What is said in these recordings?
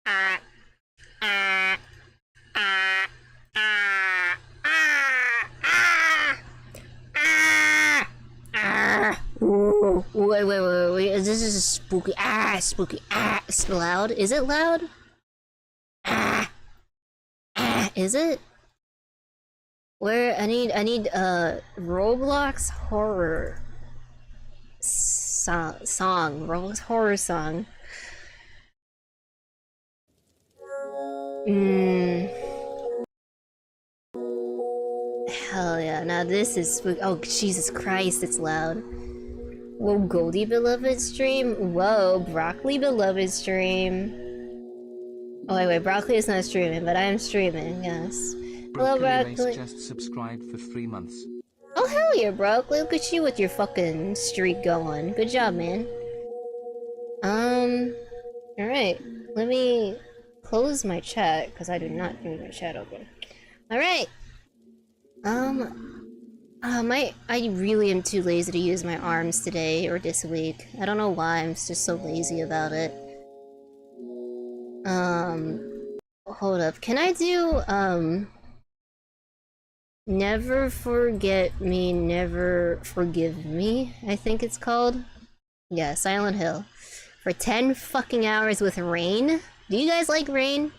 Ah, ah, ah, ah, ah, ah, ah, ah. Ooh, wait. This is spooky. Ah, spooky. Ah, it's loud. Is it loud? Ah, ah. Is it? Where I need Roblox horror song. Roblox horror song. Mmm. Hell yeah. Now this is spooky. Oh, Jesus Christ, it's loud. Whoa, Goldie Beloved stream? Whoa, Broccoli Beloved stream. Oh, wait, Broccoli is not streaming, but I am streaming, yes. Hello, Broccoli. Just subscribed for 3 months. Oh, hell yeah, Broccoli. Look at you with your fucking streak going. Good job, man. Alright. Let me close my chat, because I do not need my chat open. Alright. I really am too lazy to use my arms today or this week. I don't know why, I'm just so lazy about it. Hold up. Can I do, Never Forget Me, Never Forgive Me, I think it's called? Yeah, Silent Hill. For 10 fucking hours with rain? Do you guys like rain?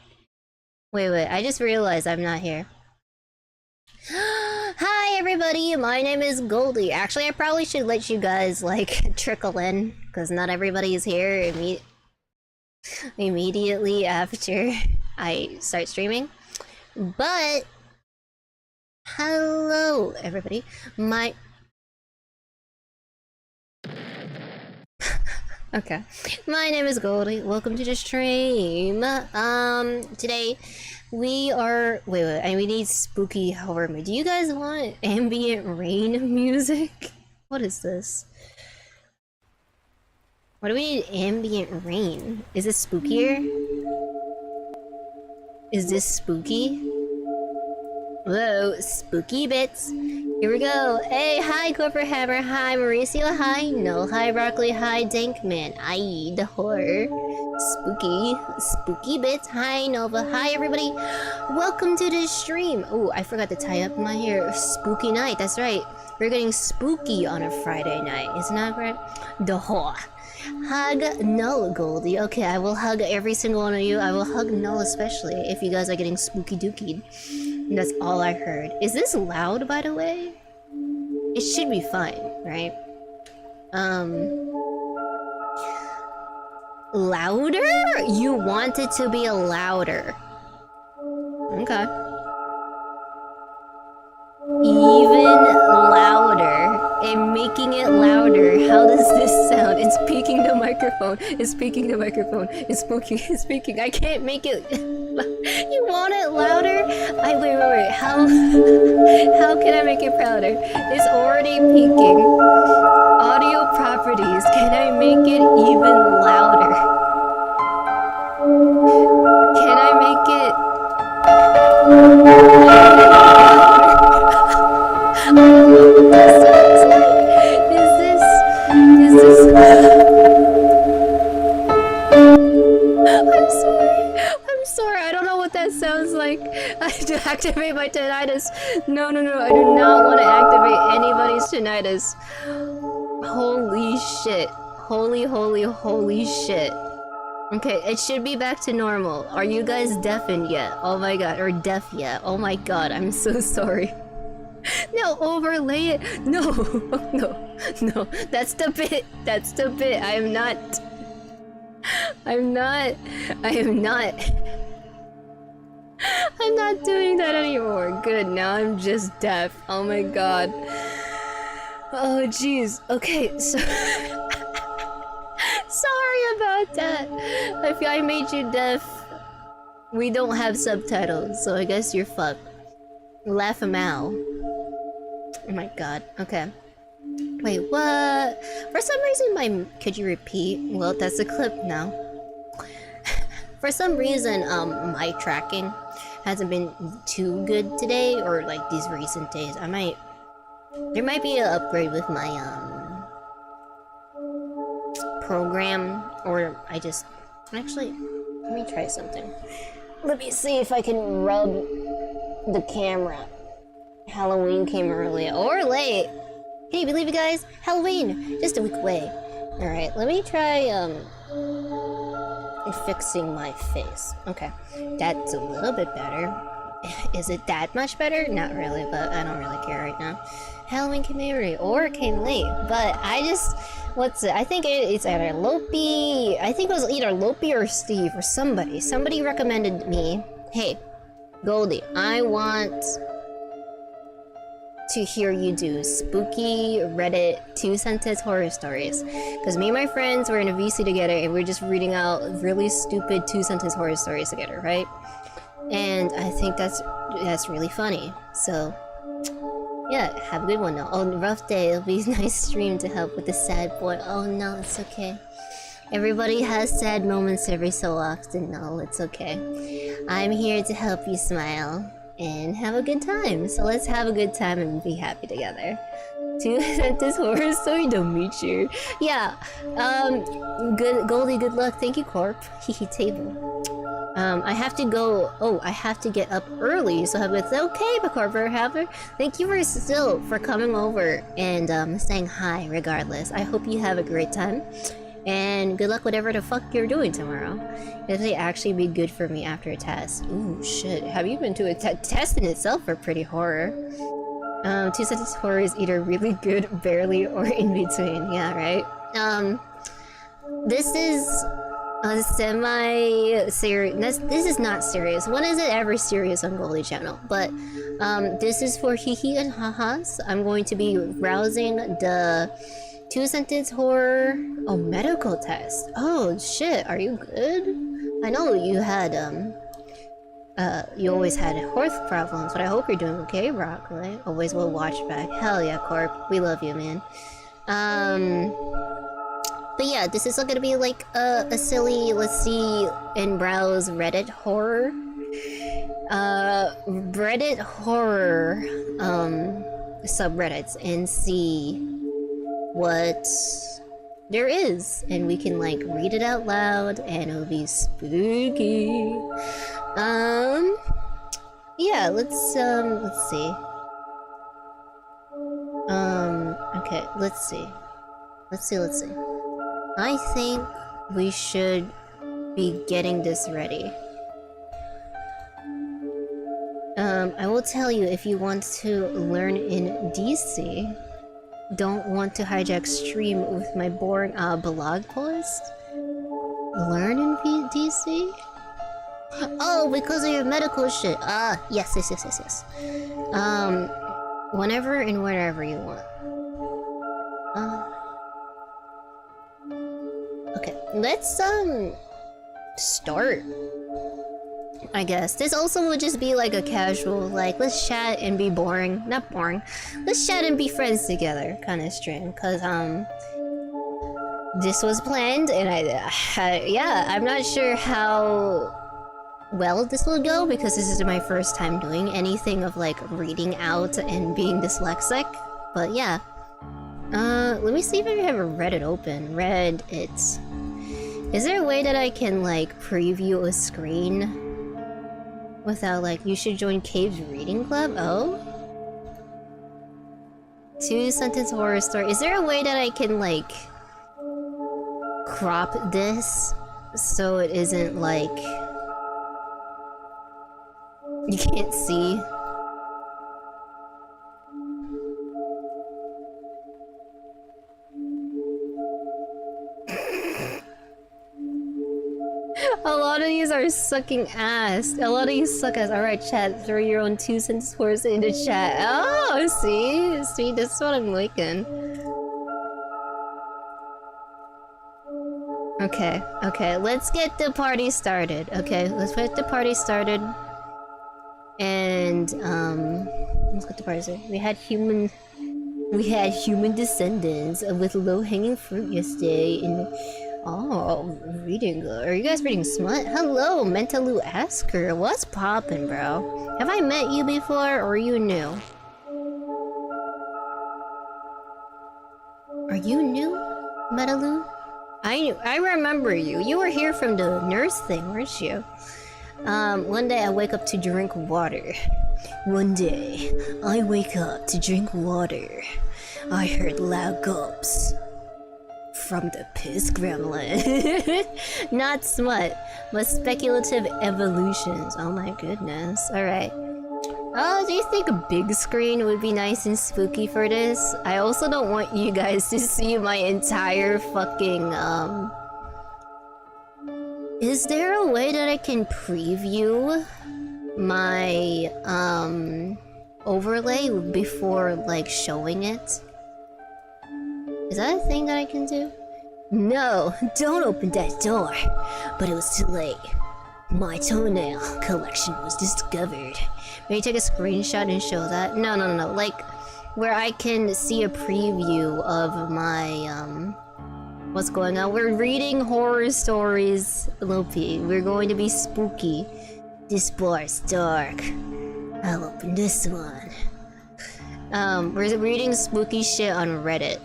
Wait, I just realized I'm not here. Hi everybody, my name is Goldie. Actually, I probably should let you guys, like, trickle in, because not everybody is here immediately after I start streaming. But, hello everybody, okay. My name is Goldie, welcome to the stream. Today, we are... Wait, we need spooky horror. Do you guys want ambient rain music? What is this? Why do we need ambient rain? Is this spookier? Is this spooky? Whoa, spooky bits. Here we go. Hey, hi, Corporate Hammer. Hi, Mauricio. Hi, Null. Hi, Broccoli. Hi, Dankman. Aye, the horror. Spooky bits. Hi, Nova. Hi, everybody. Welcome to the stream. Oh, I forgot to tie up my hair. Spooky night. That's right. We're getting spooky on a Friday night. Isn't that right? The horror. Hug Null, Goldie. Okay, I will hug every single one of you. I will hug Null especially if you guys are getting spooky dookied. That's all I heard. Is this loud, by the way? It should be fine, right? Louder? You want it to be louder. Okay. Even louder. And making it louder. How does this sound? It's peaking the microphone. It's peaking the microphone. It's speaking. I can't make it. You want it louder? Wait. How can I make it louder? It's already peaking. Audio properties. Can I make it even louder? Can I make it... I don't know what this sounds like. Is this... I'm sorry, I don't know what that sounds like. I have to activate my tinnitus. No, I do not want to activate anybody's tinnitus. Holy shit. Holy shit. Okay, it should be back to normal. Are you guys deafened yet? Oh my god, or deaf yet? Oh my god, I'm so sorry. No, overlay it. No, that's the bit. I am not doing that anymore. Good, now I'm just deaf. Oh my god. Oh jeez. Okay, so... Sorry about that. If I made you deaf, we don't have subtitles, so I guess you're fucked. Laugh 'em out. Oh my god. Okay. Wait, what? For some reason could you repeat? Well, that's a clip now. For some reason, my tracking hasn't been too good today, or like these recent days. There might be an upgrade with my, program, or actually, Let me try something. Let me see if I can rub the camera. Halloween came early or late. Can you believe it, guys? Halloween, just a week away. All right, let me try fixing my face. Okay, that's a little bit better. Is it that much better? Not really, but I don't really care right now. Halloween came early or it came late, but I just, what's it? I think it's either Lopi. I think it was either Lopi or Steve or somebody. Somebody recommended me, hey, Goldie, I want to hear you do spooky Reddit 2-sentence horror stories. Because me and my friends were in a VC together and we're just reading out really stupid 2-sentence horror stories together, right? And I think that's really funny. So, yeah, have a good one now. Oh, rough day. It'll be a nice stream to help with the sad boy. Oh no, it's okay. Everybody has sad moments every so often. No, it's okay. I'm here to help you smile and have a good time. So let's have a good time and be happy together. 2-sentence horror story, don't meet you. Yeah. Good Goldie, good luck. Thank you, Corp. Hehe table. I have to go. Oh, I have to get up early, so it's okay, Corporate Haver. Thank you for coming over and saying hi regardless. I hope you have a great time. And good luck whatever the fuck you're doing tomorrow. It'll actually be good for me after a test. Ooh, shit. Have you been to a test in itself for pretty horror? 2-sentence horror is either really good, barely, or in between. Yeah, right? This is a semi-serious... This is not serious. When is it ever serious on Goldie channel? But, this is for hee and ha-has. I'm going to be browsing the 2-sentence horror... Oh, medical test. Oh, shit. Are you good? I know you had, you always had health problems, but I hope you're doing okay, Broccoli. Always will watch back. Hell yeah, Corp. We love you, man. But yeah, this is gonna be like a silly, let's see, and browse Reddit horror. Reddit horror, subreddits and see what there is. And we can like read it out loud and it'll be spooky. Yeah, let's see. Okay, let's see. I think we should be getting this ready. I will tell you, if you want to learn in DC, don't want to hijack stream with my boring blog post. Learn in DC? Oh, because of your medical shit. Yes. Whenever and wherever you want. Okay, let's start. I guess this also would just be like a casual, like, let's chat and be boring. Not boring. Let's chat and be friends together kind of stream. Cause this was planned, and yeah, I'm not sure how well this will go because this is my first time doing anything of like reading out and being dyslexic. But yeah. Let me see if I have a Reddit open. Reddit. Is there a way that I can like preview a screen without like, you should join Cave's reading club? Oh? 2-sentence horror story. Is there a way that I can like crop this so it isn't like you can't see? A lot of these are sucking ass. A lot of you suck ass. Alright, chat. Throw your own 2-sentence horse in the chat. Oh, see? This is what I'm liking. Okay. Let's get the party started. Okay, let's get the party started. And, let's get the party started. We had human descendants with low-hanging fruit yesterday in... Oh, reading. Are you guys reading smut? Hello, Mentaloo Asker. What's poppin', bro? Have I met you before, or are you new? Are you new, Mentaloo? I remember you. You were here from the nurse thing, weren't you? One day I wake up to drink water. One day, I wake up to drink water. I heard loud gulps. From the piss gremlin. Not smut, but speculative evolutions. Oh my goodness. Alright. Oh, do you think a big screen would be nice and spooky for this? I also don't want you guys to see my entire fucking, Is there a way that I can preview my, overlay before, like, showing it? Is that a thing that I can do? No, don't open that door. But it was too late. My toenail collection was discovered. May you take a screenshot and show that? No. Like, where I can see a preview of my, what's going on. We're reading horror stories, Lopi. We're going to be spooky. This bar's dark. I'll open this one. We're reading spooky shit on Reddit.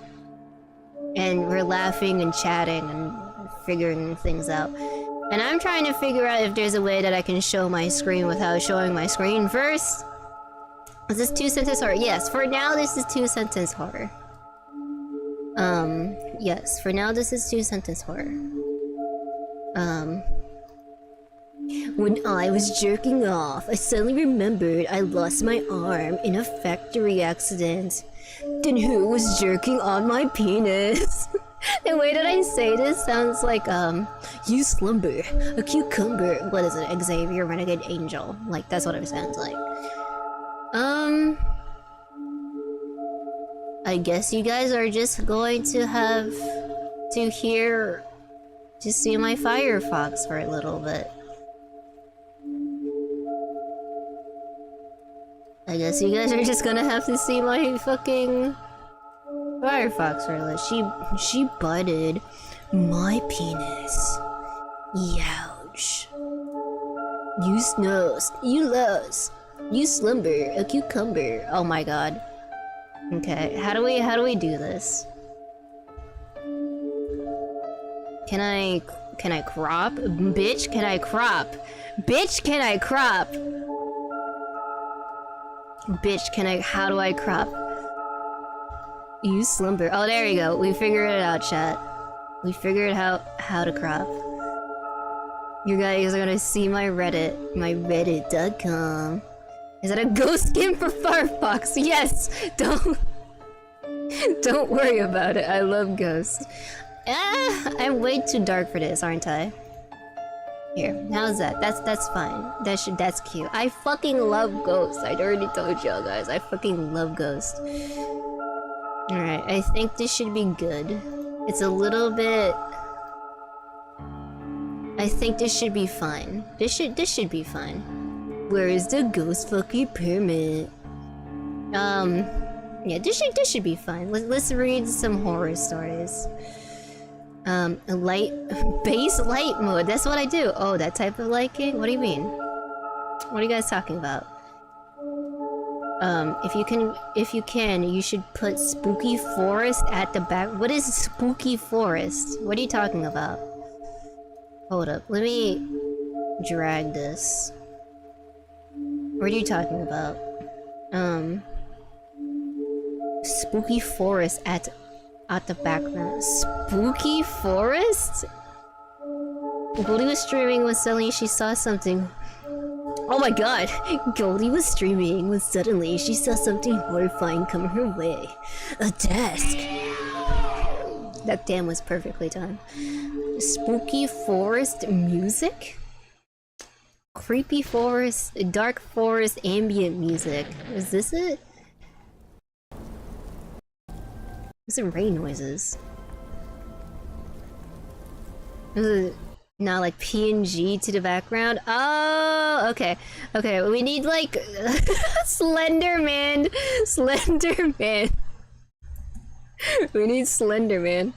And we're laughing and chatting and figuring things out. And I'm trying to figure out if there's a way that I can show my screen without showing my screen first. Is this 2-sentence horror? Yes, for now this is 2-sentence horror. Yes, for now this is 2-sentence horror. When I was jerking off, I suddenly remembered I lost my arm in a factory accident. Then who was jerking on my penis? The way that I say this sounds like, you slumber, a cucumber. What is it? Xavier, Renegade Angel. Like, that's what it sounds like. I guess you guys are just going to have to see my Firefox for a little bit. I guess you guys are just gonna have to see my fucking Firefox for a little. She butted my penis. Youch. You snooze. You lost. You slumber. A cucumber. Oh my god. Okay, how do we do this? Can I crop? Bitch, can I crop? Bitch, can I crop? Bitch, how do I crop? You slumber. Oh, there you go. We figured it out, chat. We figured out how to crop. You guys are gonna see my Reddit. My reddit.com. Is that a ghost skin for Firefox? Yes! Don't worry about it. I love ghosts. I'm way too dark for this, aren't I? Here, how's that? That's fine. That's cute. I fucking love ghosts. I already told y'all guys. I fucking love ghosts. Alright, I think this should be good. It's a little bit... I think this should be fine. This should be fine. Where is the ghost fucking permit? Yeah, this should be fine. Let's read some horror stories. Base light mode. That's what I do. Oh, that type of liking? What do you mean? What are you guys talking about? If you can, you should put spooky forest at the back. What is spooky forest? What are you talking about? Hold up. Let me drag this. What are you talking about? Spooky forest at the background. Spooky forest? Goldie was streaming when suddenly she saw something. Oh my god! Goldie was streaming when suddenly she saw something horrifying come her way. A desk! That damn was perfectly done. Spooky forest music? Creepy forest, dark forest ambient music. Is this it? Some rain noises. Now like PNG to the background. Oh, okay. Okay, we need like Slenderman. Slenderman. We need Slenderman.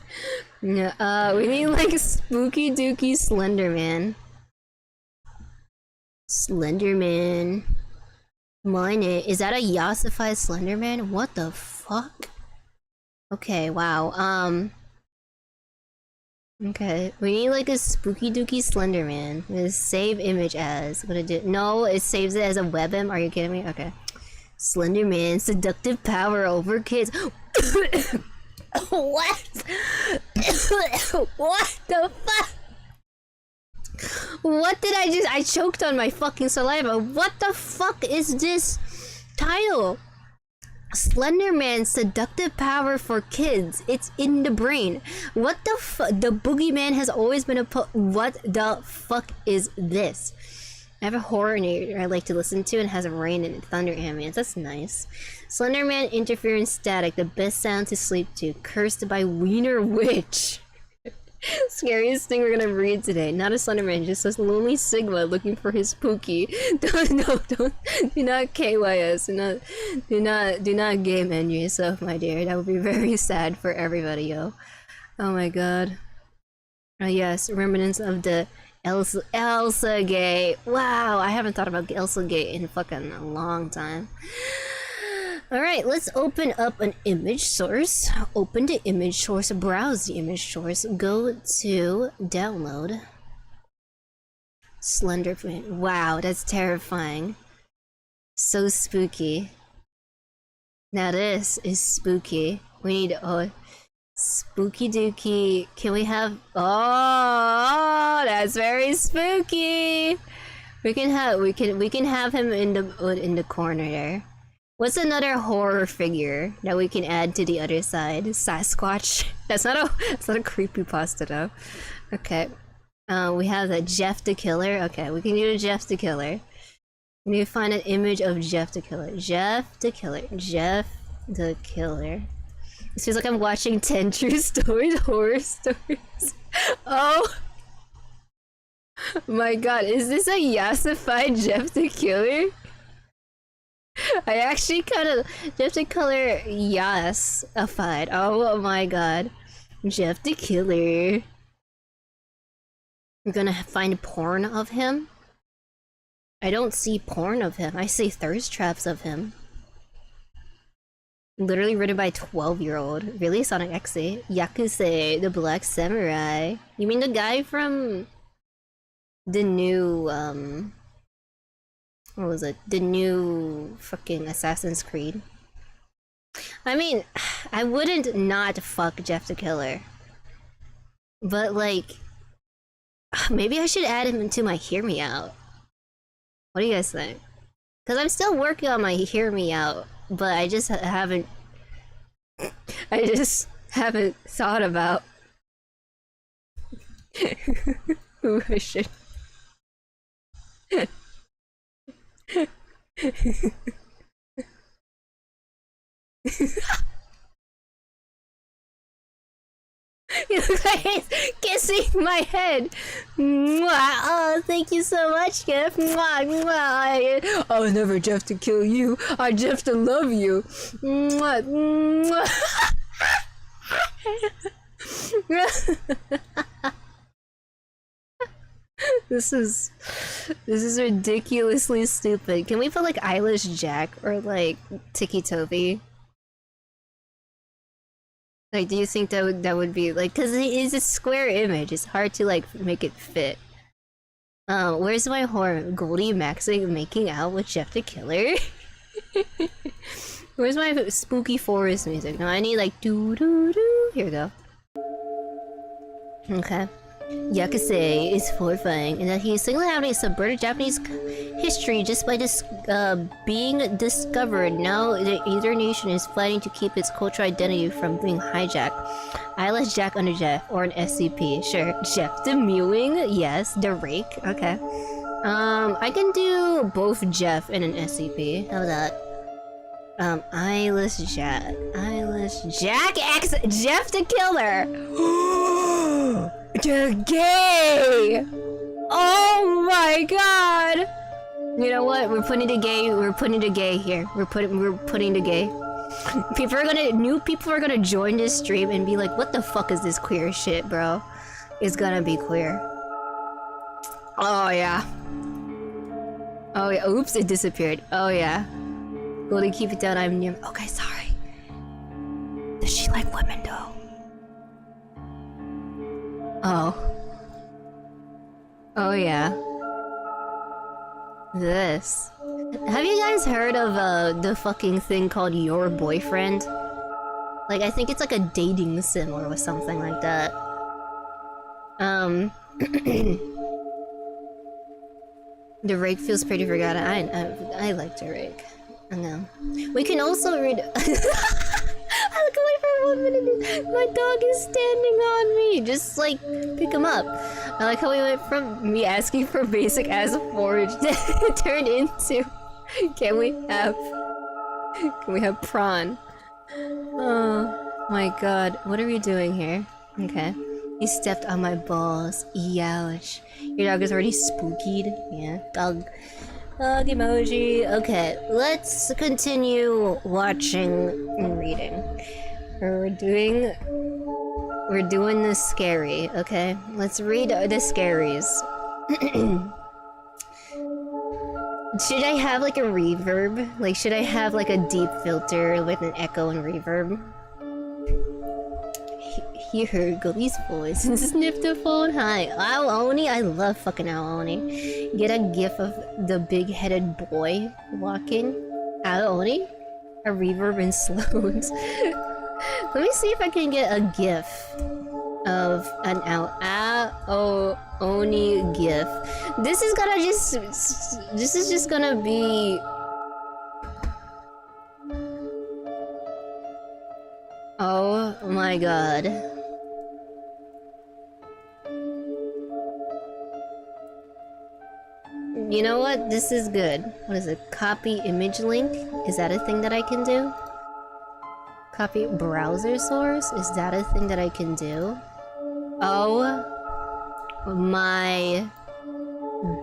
Yeah, we need like spooky dooky Slenderman. Slenderman. Mine it. Is that a Yassified Slenderman? What the fuck? Okay, wow. Okay, we need like a spooky dooky Slender Man. With save image as. What it do? No, it saves it as a webm. Are you kidding me? Okay. Slender Man, seductive power over kids. What? What the fuck? What did I choked on my fucking saliva. What the fuck is this title? Slender Man, seductive power for kids. It's in the brain. What the fuck? The boogeyman has always been a what the fuck is this? I have a horror narrator I like to listen to and has a rain and thunder ambience. That's nice. Slender Man, interference static. The best sound to sleep to. Cursed by Wiener Witch. Scariest thing we're gonna read today. Not a Slender Man, just a lonely Sigma looking for his Pookie. Do not KYS. Do not gay menu yourself, my dear. That would be very sad for everybody, yo. Oh my god. Oh yes, remnants of the Elsa gay. Wow, I haven't thought about Elsa gay in fucking a long time. Alright, let's open up an image source. Open the image source, browse the image source, go to download. Slenderman. Wow, that's terrifying. So spooky. Now this is spooky. We need, oh, spooky dookie. Can we have, oh, that's very spooky. We can have him in the corner there. What's another horror figure that we can add to the other side? Sasquatch. That's not a creepypasta though. Okay. We have the Jeff the Killer. Okay, we can do the Jeff the Killer. We need to find an image of Jeff the Killer. Jeff the Killer. Jeff the Killer. It feels like I'm watching 10 True Stories, horror stories. Oh my god, is this a yassified Jeff the Killer? I actually kind of Jeff the Killer yassified. Oh my god, Jeff the Killer. We're gonna find porn of him. I don't see porn of him. I see thirst traps of him. Literally written by a 12-year-old. Released on an Xe. Yakusei, the Black Samurai. You mean the guy from the new what was it? The new fucking Assassin's Creed. I mean, I wouldn't not fuck Jeff the Killer. But like, maybe I should add him into my Hear Me Out. What do you guys think? Because I'm still working on my Hear Me Out, but I just haven't thought about who I should You look like he's kissing my head. Mwah. Oh, thank you so much, Jeff. Mwah, mwah. I'll never Jeff to kill you. I Jeff to love you. Mwah, mwah. This is ridiculously stupid. Can we put like Eilish Jack or like Tiki Toby? Like, do you think that would be like, cause it is a square image. It's hard to like make it fit. Where's my horror? Goldie making out with Jeff the Killer. Where's my spooky forest music? No, I need like doo doo doo. Here we go. Okay. Yakusei is horrifying in that he single-handedly subverted Japanese history just by being discovered. Now either nation is fighting to keep its cultural identity from being hijacked. Eilish Jack under Jeff, or an SCP. Sure. Jeff the Mewing? Yes. The Rake? Okay. I can do both Jeff and an SCP. How about that? Eilish Jack. Eilish Jack X Jeff the Killer! The gay! Oh my god! You know what? We're putting the gay here. We're putting the gay. New people are gonna join this stream and be like, what the fuck is this queer shit, bro? It's gonna be queer. Oh yeah. Oh yeah. Oops, it disappeared. Oh yeah. Goldie, keep it down, I'm near. Okay, sorry. Does she like women though? Oh. Oh yeah. This. Have you guys heard of the fucking thing called Your Boyfriend? Like, I think it's like a dating sim or something like that. The rake feels pretty forgotten. I like to rake. I know. We can also read. I look away for 1 minute. My dog is standing on me. Just like pick him up. I like how we went from me asking for basic ass forage to turned into. Can we have prawn? Oh my god. What are we doing here? Okay. He stepped on my balls. Youch. Your dog is already spookied. Yeah. Dog emoji. Okay, let's continue watching and reading. We're doing the scary, okay? Let's read the scaries. Should I have like a reverb? Like, should I have like a deep filter with an echo and reverb? He heard Goldie's voice and sniffed the phone. Hi, Aoni. I love fucking Aoni. Get a gif of the big-headed boy walking. Aoni? A reverb and slows. Let me see if I can get a gif of an Aoni gif. This is just gonna be. Oh my god. You know what? This is good. What is it? Copy image link? Is that a thing that I can do? Copy browser source? Is that a thing that I can do? Oh my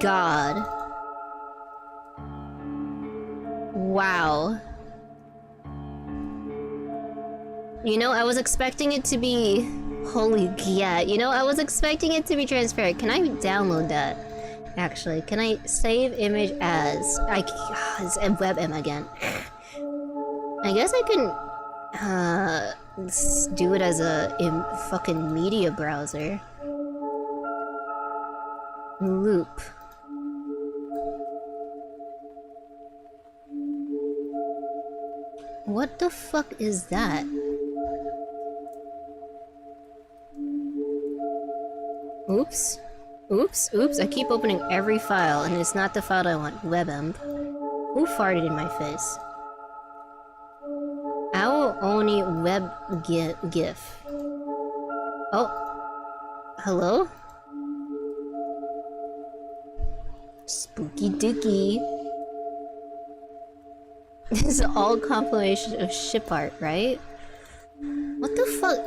god. Wow. You know, I was expecting it to be... Holy yeah. You know, I was expecting it to be transparent. Can I download that? Actually, can I save image as... it's WebM again. I guess I can... do it as a fucking media browser. Loop. What the fuck is that? Oops. Oops, I keep opening every file and it's not the file I want. WebM. Who farted in my face? Aoni web gif. Oh. Hello? Spooky dookie. This is all compilation of ship art, right? What the fuck?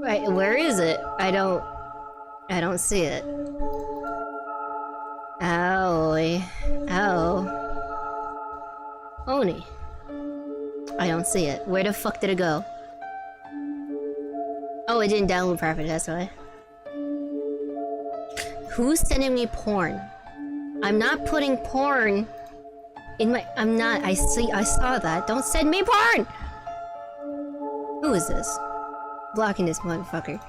Right, where is it? I don't see it. Owie. Ow. Oni. I don't see it. Where the fuck did it go? Oh, it didn't download properly, that's why. Who's sending me porn? I'm not putting porn in my... I'm not... I saw that. Don't send me porn! Who is this? Blocking this motherfucker.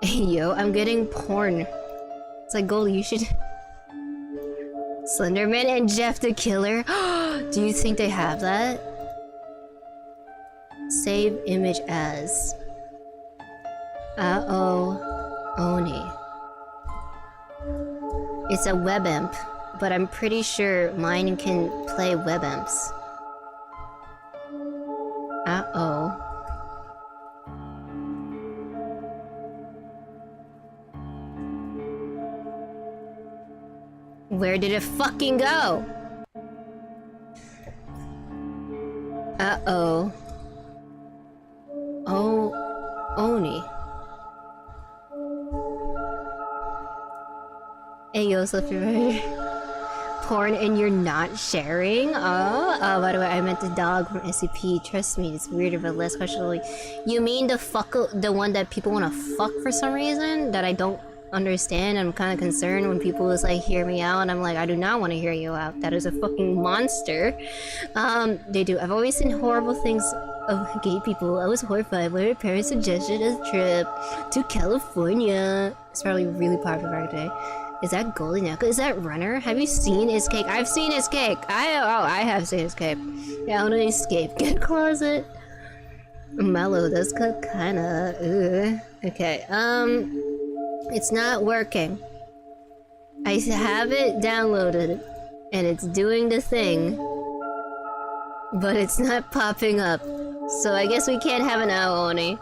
Hey, yo, I'm getting porn. It's like, Goldie, you should... Slenderman and Jeff the Killer? Do you think they have that? Save image as... Oni. It's a WebImp, but I'm pretty sure mine can play WebImps. Uh-oh. Where did it fucking go? Uh-oh. Oh, Oni. Hey, yo, so if you're porn and you're not sharing? Oh, by the way, I meant the dog from SCP. Trust me, it's weirder but less questionable. You mean the one that people want to fuck for some reason? That I don't understand. I'm kind of concerned when people just like hear me out, and I'm like, I do not want to hear you out. That is a fucking monster. They do. I've always seen horrible things of gay people. I was horrified when my parents suggested a trip to California. It's probably really popular back today. Is that GoldieNeko? Is that Runner? Have you seen his cake? I've seen his cake. I have seen his cake. Yeah, I want to escape. Get closet. Mellow, that's kinda. Ugh. Okay. It's not working. I have it downloaded, and it's doing the thing, but it's not popping up. So I guess we can't have an Aoni.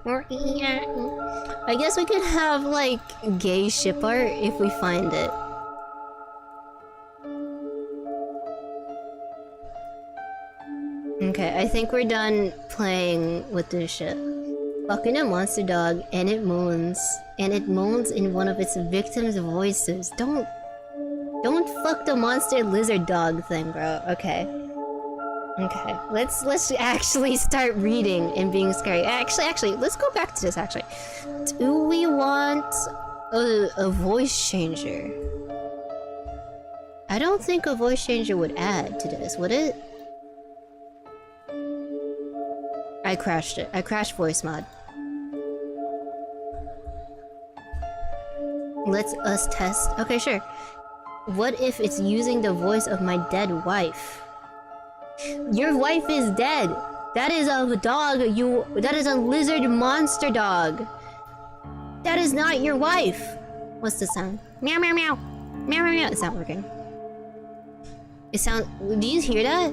Or I guess we could have like gay ship art if we find it. Okay, I think we're done playing with this shit. Fucking a monster dog, and it moans. And it moans in one of its victims' voices. Don't fuck the monster lizard dog thing, bro. Okay. Okay, let's actually start reading and being scary. Actually, let's go back to this, actually. Do we want a voice changer? I don't think a voice changer would add to this, would it? I crashed it. I crashed voice mod. Let's us test. Okay, sure. What if it's using the voice of my dead wife? Your wife is dead. That is a dog. That is a lizard monster dog. That is not your wife. What's the sound? Meow meow meow. Meow meow meow. It's not working. It sounds. Do you hear that?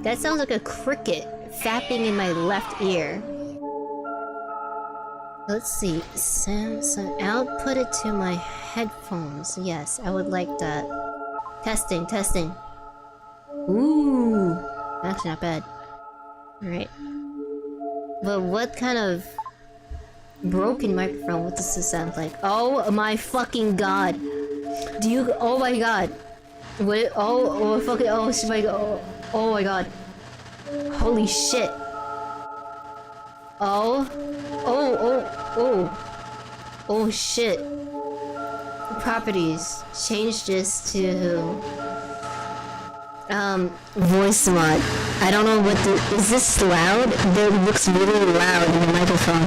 That sounds like a cricket fapping in my left ear. Let's see. Samsung. Output it to my headphones. Yes, I would like that. Testing, testing. Ooh. Actually, not bad. Alright. But what kind of broken microphone? What does this sound like? Oh my fucking god. Do you. Oh my god. What? Oh fucking. Oh my god. Oh my god. Holy shit. Oh. Oh shit. Properties. Change this to voice mod. I don't know what is this loud? It looks really loud in the microphone.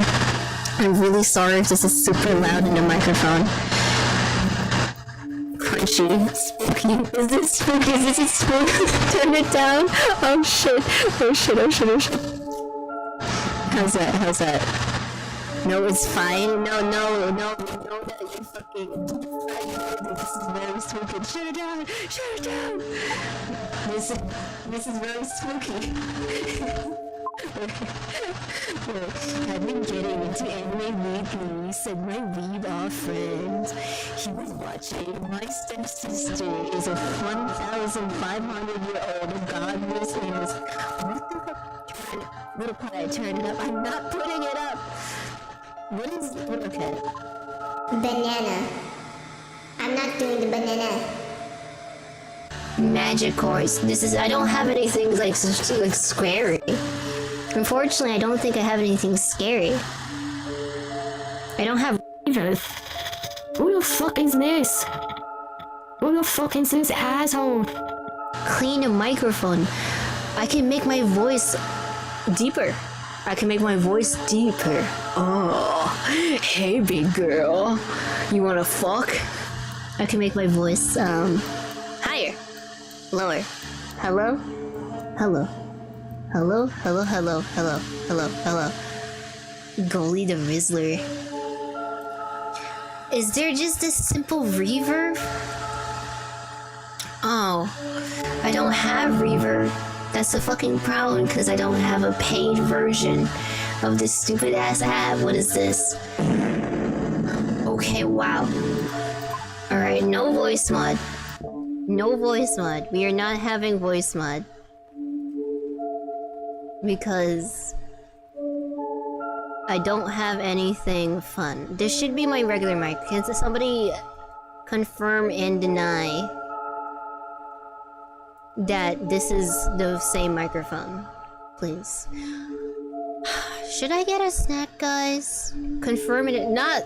I'm really sorry if this is super loud in the microphone. Crunchy. Spooky. Is this spooky? Is this spooky? Turn it down. Oh shit. Oh shit. Oh shit. Oh shit. How's that? How's that? No, it's fine. No, that you fucking. This is very spooky. Shut it down! Shut it down! This is very spooky. I've been getting into anime lately, said my weeb friend. He was watching. My stepsister is a 1,500-year-old godless is. What the fuck? Little pie, turn it up. I'm not putting it up! What is... okay. Banana. I'm not doing the banana. Magic course. This is... I don't have anything like scary. Unfortunately, I don't think I have anything scary. I don't have... Who the fuck is this? Who the fuck is this asshole? Clean a microphone. I can make my voice deeper. I can make my voice deeper. Oh, hey big girl. You wanna fuck? I can make my voice, higher. Lower. Hello? Hello. Hello? Hello, hello, hello, hello, hello. Goldie the Rizzler. Is there just a simple reverb? Oh, I don't have reverb. That's the fucking problem, because I don't have a paid version of this stupid ass app. What is this? Okay, wow. Alright, no voice mod. No voice mod. We are not having voice mod. Because I don't have anything fun. This should be my regular mic. Can somebody confirm and deny that this is the same microphone, please? Should I get a snack, guys? Confirm it. Not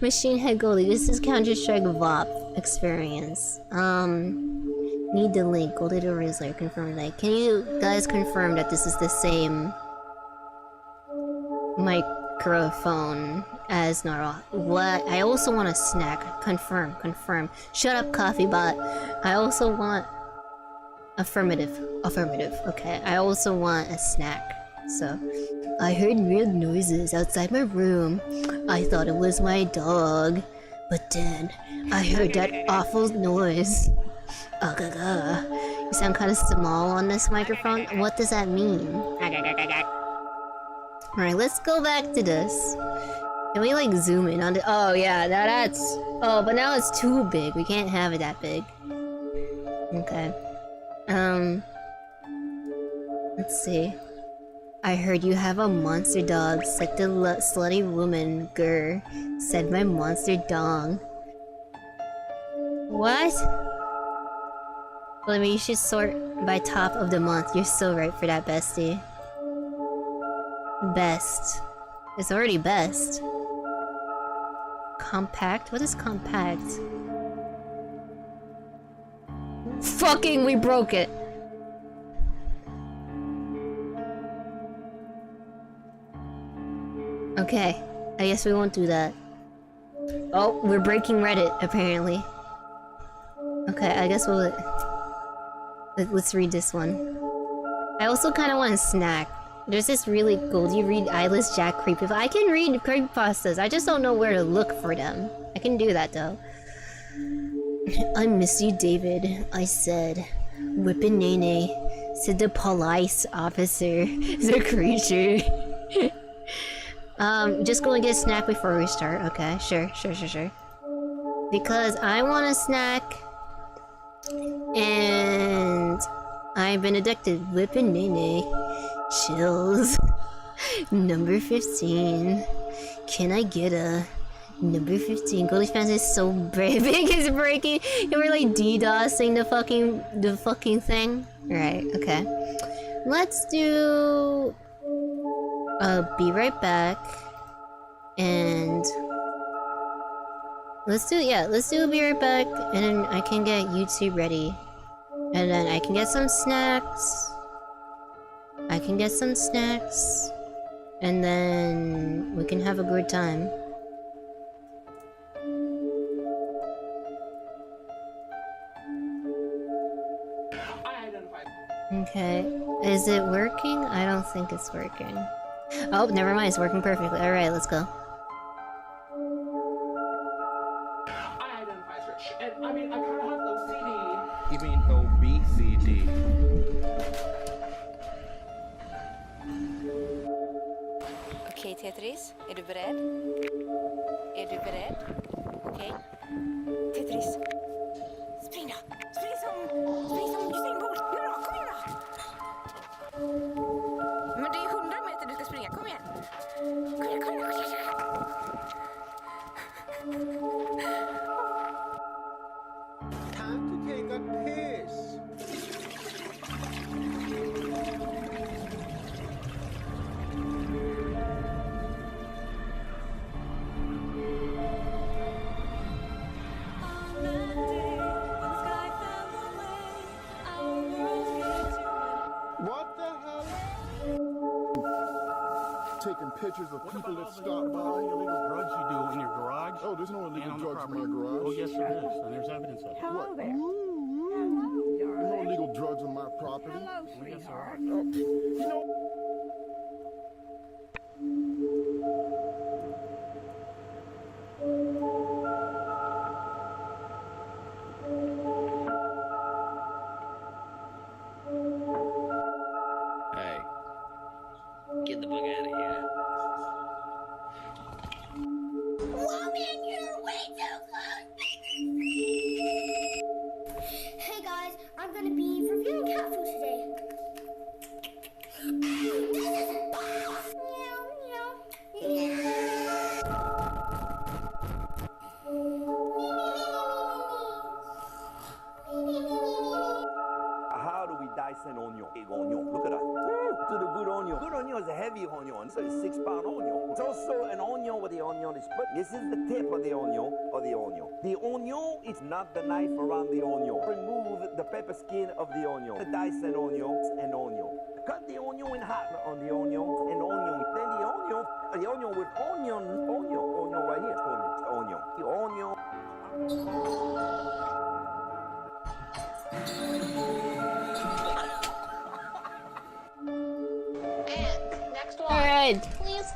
Machine Head Goldie. This is Counter-Strike VOP experience. Need the link. Goldie to Rizzler. Confirm that. Can you guys confirm that this is the same microphone as Nara? What? I also want a snack. Confirm. Confirm. Shut up, coffee bot. I also want... Affirmative. Affirmative. Okay. I also want a snack. So, I heard weird noises outside my room. I thought it was my dog. But then, I heard that awful noise. Agaga. You sound kind of small on this microphone. What does that mean? Alright, let's go back to this. Can we like zoom in on it? Oh yeah, now that's... Oh, but now it's too big. We can't have it that big. Okay. Let's see. I heard you have a monster dog, said the slutty woman. Grr, said my monster dong. What? Well, I mean, you should sort by top of the month. You're so right for that, bestie. Best. It's already best. Compact? What is compact? Fucking, we broke it. Okay, I guess we won't do that. Oh, we're breaking Reddit, apparently. Okay, I guess let's read this one. I also kind of want a snack. There's this really Goldie read Eyeless Jack Creepypastas. I can read Creepypastas, I just don't know where to look for them. I can do that though. I miss you, David, I said. Whippin' Nene, said the police officer, the creature. Just go and get a snack before we start. Okay, sure. Because I want a snack. And I've been addicted. Whippin' Nene. Chills. Number 15. Can I get a... Number 15. Goldie fans is so big. It's breaking. And we're like DDoSing the fucking thing. Right, okay. Let's do... be right back. And... Let's do be right back. And then I can get YouTube ready. And then I can get some snacks. And then we can have a good time. Okay, is it working? I don't think it's working. Oh, never mind, it's working perfectly. Alright, let's go. I identify as rich, and I mean, I kind of have OCD. You mean OBCD? Okej, Tetris, är du beredd? Okej. Tetris. Spring då! Spring som Usain Bolt! Nu då, kom igen då! Men det är 100 meter du ska springa, kom igen! Kom igen! Time to take a piss. What the hell? Taking pictures of people that stop by. Illegal drugs you do in your garage? Oh, there's no illegal and on the drugs in my property? garage. Oh, yes, there is. And there's evidence of it. What? there. There's no illegal drugs on my property. Hello, Well, yes, there are. Oh, you know. Hey, get the fuck out of here. Woman, you're way too close! Hey guys, I'm gonna be reviewing cat food today. an onion. Big onion. Look at that. Woo, to the good onion. Good onion is a heavy onion, so it's 6-pound onion. It's also an onion where the onion is put. This is the tip of the onion. The onion is not the knife around the onion. Remove the pepper skin of the onion. Dice an onion. Cut the onion in half on the onion, and onion. Then the onion with onion right here. Onion. The onion. Next one. Alright.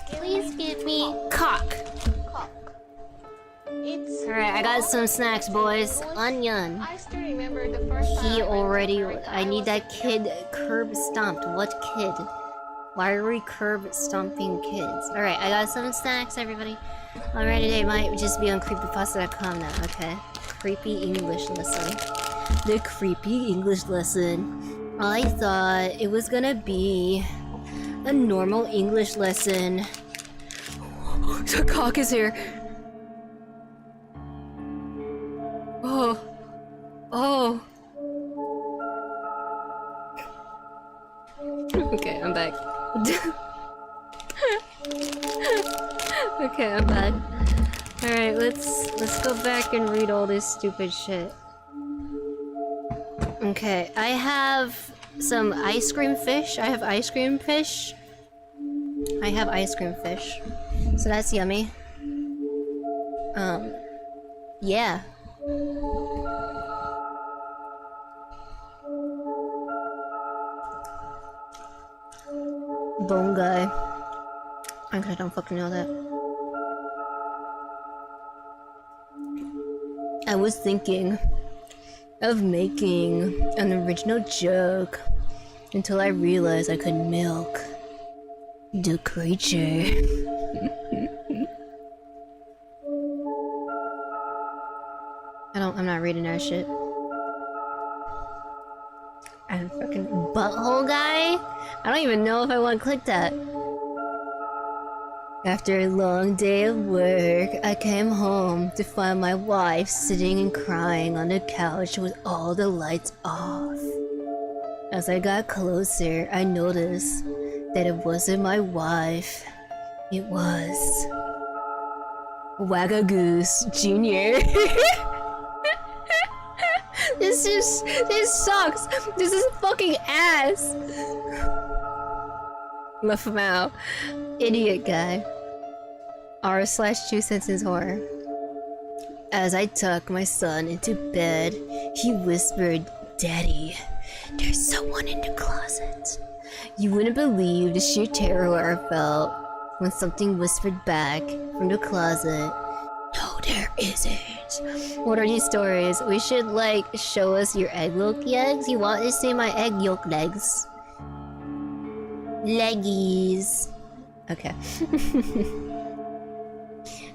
Please give me Cock. cock. It's Alright, I got some snacks, boys. Onion. I still remember the first time. He already. I need was- that kid curb stomped. What kid? Why are we curb stomping kids? Alright, I got some snacks, everybody. Alright, today might just be on creepypasta.com now, okay? Creepy English lesson. The creepy English lesson. I thought it was gonna be a normal English lesson. The cock is here. Oh. Oh. Okay, I'm back. Okay, I'm back. Alright, let's go back and read all this stupid shit. Okay, I have some ice cream fish. I have ice cream fish. So that's yummy. Yeah. Bone guy. I don't fucking know that. I was thinking of making an original joke until I realized I could milk the creature. I'm not reading that shit. I'm fucking butthole guy? I don't even know if I want to click that. After a long day of work, I came home to find my wife sitting and crying on the couch with all the lights off. As I got closer, I noticed that it wasn't my wife. It was Wagagoose Jr. This sucks. This is fucking ass. Lafamau. Idiot guy. r/2 horror. As I tucked my son into bed, he whispered, "Daddy, there's someone in the closet." You wouldn't believe the sheer terror I felt when something whispered back from the closet, "No, there isn't." What are these stories? We should, like, show us your egg yolk legs? You want to see my egg yolk legs? Leggies. Okay.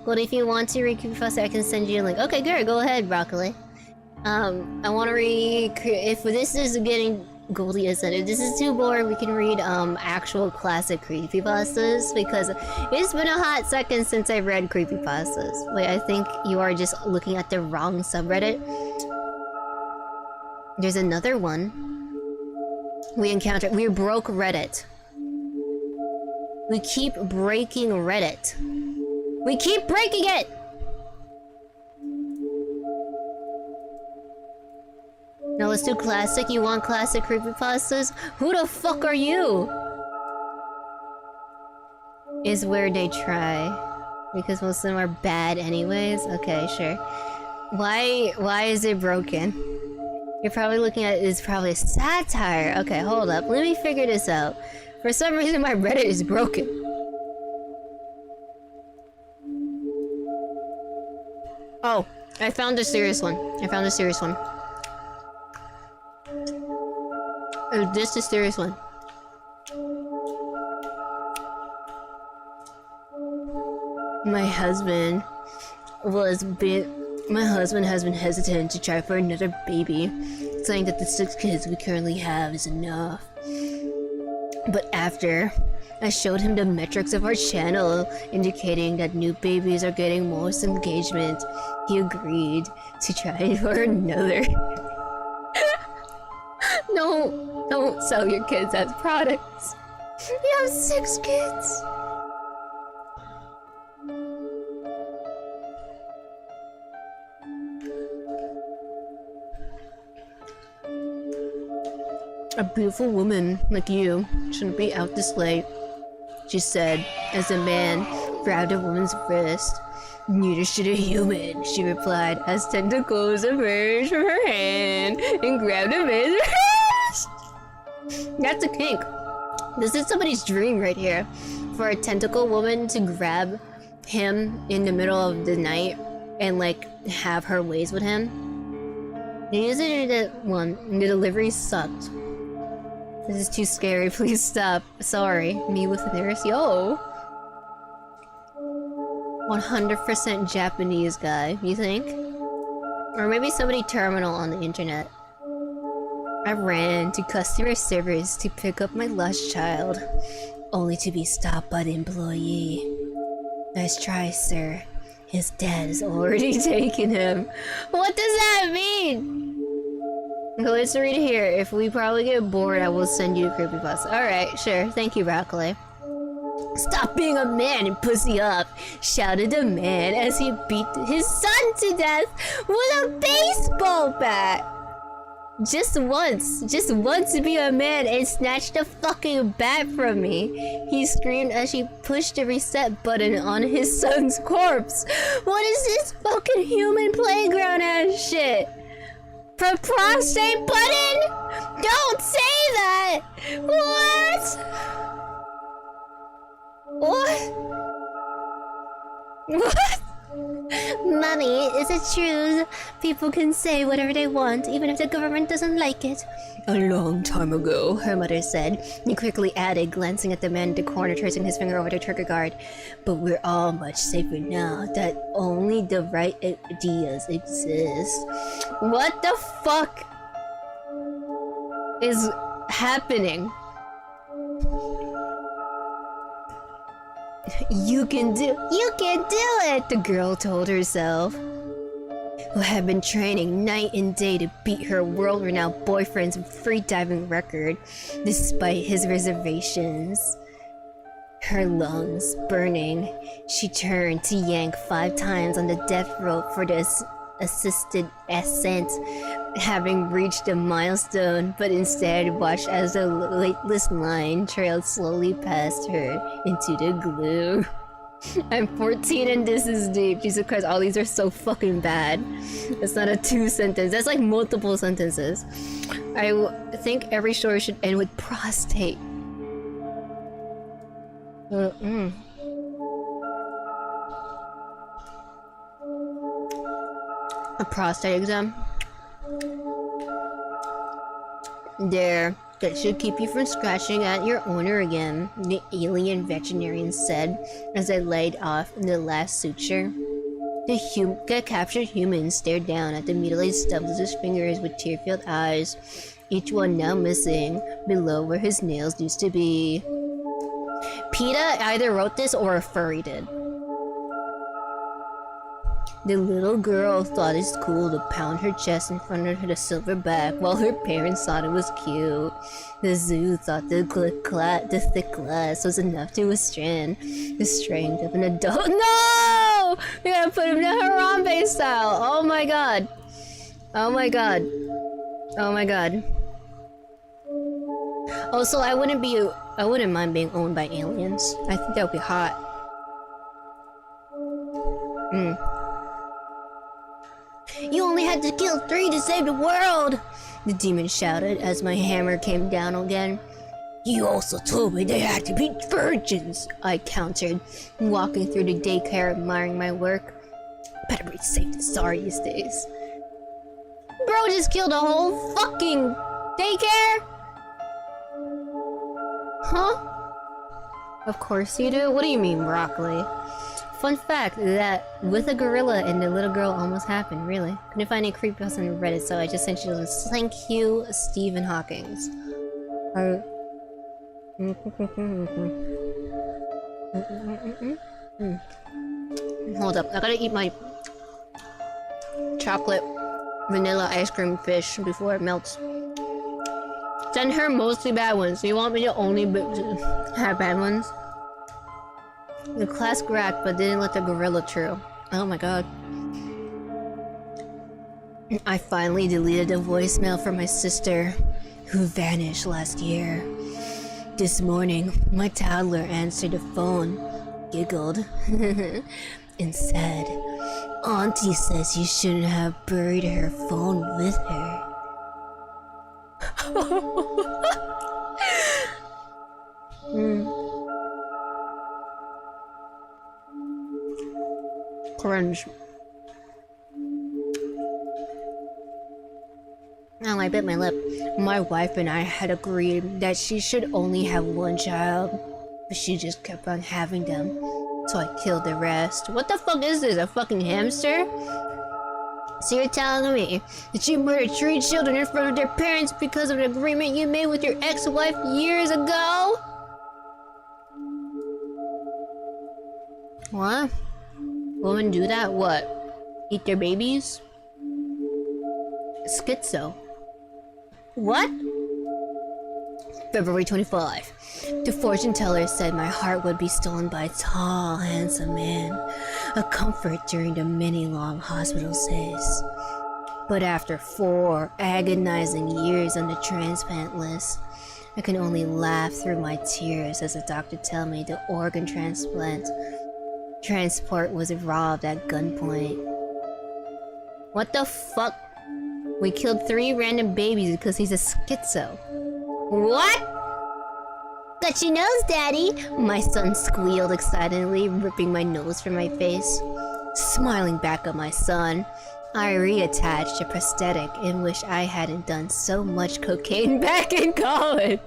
Well, if you want to read Creepypasta, I can send you a link. Okay, good. Go ahead, Broccoli. I want to read... If this is getting... Goldie is in it. This is too boring. We can read, actual classic creepypastas, because it's been a hot second since I've read creepypastas. Wait, I think you are just looking at the wrong subreddit. There's another one. We broke Reddit. We keep breaking Reddit. We keep breaking it! Now let's do classic. You want classic creepypastas? Who the fuck are you? Is where they try. Because most of them are bad anyways? Okay, sure. Why is it broken? You're probably looking at it as probably satire. Okay, hold up. Let me figure this out. For some reason my Reddit is broken. Oh, I found a serious one. Oh, this is a serious one. My husband has been hesitant to try for another baby, saying that the 6 kids we currently have is enough. But after I showed him the metrics of our channel, indicating that new babies are getting most engagement, he agreed to try for another. No, Don't sell your kids as products. You have 6 kids. A beautiful woman like you shouldn't be out this late, she said, as a man grabbed a woman's wrist. Neither should a human, she replied, as tentacles emerged from her hand and grabbed a man's wrist. That's a kink. This is somebody's dream right here. For a tentacle woman to grab him in the middle of the night and like have her ways with him. The delivery sucked. This is too scary, please stop. Sorry, me with a nurse, yo. 100% Japanese guy, you think? Or maybe somebody terminal on the internet. I ran to customer service to pick up my lost child, only to be stopped by the employee. Nice try, sir. His dad has already taken him. What does that mean? Let's read it here. If we probably get bored, I will send you a creepypasta. Alright, sure. Thank you, Broccoli. Stop being a man and pussy up, shouted the man as he beat his son to death with a baseball bat. Just once to be a man and snatch the fucking bat from me, he screamed as he pushed the reset button on his son's corpse. What is this fucking human playground ass shit? For prostate button? Don't say that! What? What? Mommy, is it true? People can say whatever they want, even if the government doesn't like it. A long time ago, her mother said. He quickly added, glancing at the man in the corner, tracing his finger over the turkey guard. But we're all much safer now that only the right ideas exist. What the fuck is happening? You can do it, the girl told herself, who had been training night and day to beat her world-renowned boyfriend's freediving record, despite his reservations. Her lungs burning, she turned to yank 5 times on the death rope for this assisted ascent, having reached a milestone, but instead watched as the weightless line trailed slowly past her into the glue. I'm 14 and this is deep. Jesus Christ, all these are so fucking bad. That's not a 2 sentence. That's like multiple sentences. I think every story should end with prostate. A prostate exam. There, that should keep you from scratching at your owner again, the alien veterinarian said as I laid off the last suture. The captured human stared down at the mutilated stubs of his fingers with tear-filled eyes, each one now missing below where his nails used to be. PETA either wrote this or a furry did. The little girl thought it's cool to pound her chest in front of the silverback while her parents thought it was cute. The zoo thought the thick glass was enough to withstand the strength of an adult. No! We gotta put him in Harambe style! Oh my god. Oh my god. Oh my god. Also, I wouldn't mind being owned by aliens. I think that would be hot. You only had to kill 3 to save the world! The demon shouted as my hammer came down again. You also told me they had to be virgins, I countered, walking through the daycare admiring my work. Better be safe than sorry these days. Bro just killed a whole fucking daycare? Huh? Of course you do? What do you mean, broccoli? Fun fact that with a gorilla and the little girl almost happened, really. Couldn't find any creepypastas on Reddit, so I just sent you those. Thank you, Stephen Hawkins. Hold up, I gotta eat my chocolate vanilla ice cream fish before it melts. Send her mostly bad ones. You want me to only have bad ones? The class cracked, but didn't let the gorilla through. Oh my god. I finally deleted a voicemail from my sister, who vanished last year. This morning, my toddler answered the phone, giggled, and said, "Auntie says you shouldn't have buried her phone with her." Cringe. Now I bit my lip. My wife and I had agreed that she should only have one child, but she just kept on having them, so I killed the rest. What the fuck is this, a fucking hamster? So you're telling me that you murdered 3 children in front of their parents because of an agreement you made with your ex-wife years ago? What? Women do that? What? Eat their babies? Schizo. What? February 25. The fortune teller said my heart would be stolen by a tall, handsome man, a comfort during the many long hospital stays. But after 4 agonizing years on the transplant list, I can only laugh through my tears as the doctor told me the organ transport was robbed at gunpoint. What the fuck? We killed 3 random babies because he's a schizo. What? Got your nose, Daddy! My son squealed excitedly, ripping my nose from my face. Smiling back at my son, I reattached a prosthetic and wished I hadn't done so much cocaine back in college.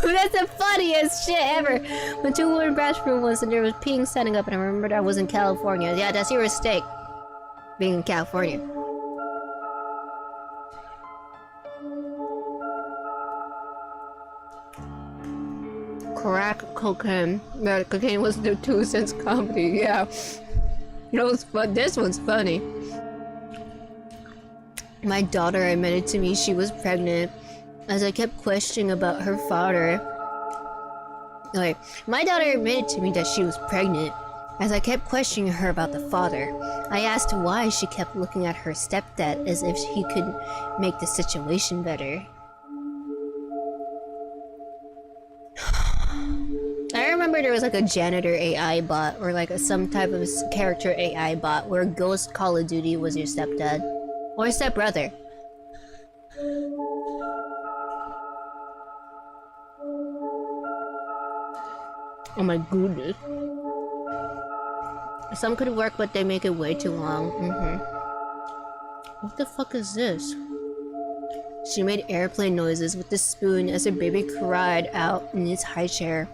That's the funniest shit ever. When 2 were in bathroom once and there was peeing standing up and I remembered I was in California. Yeah, that's your mistake. Being in California. Crack cocaine. Yeah, cocaine was the 2 cents comedy. Yeah. It was fun. This one's funny. My daughter admitted to me she was pregnant. As I kept questioning about her father. My daughter admitted to me that she was pregnant. As I kept questioning her about the father, I asked why she kept looking at her stepdad as if he could make the situation better. I remember there was like a janitor AI bot or like some type of character AI bot where Ghost Call of Duty was your stepdad or stepbrother. Oh my goodness. Some could work, but they make it way too long. What the fuck is this? She made airplane noises with the spoon as her baby cried out in its high chair.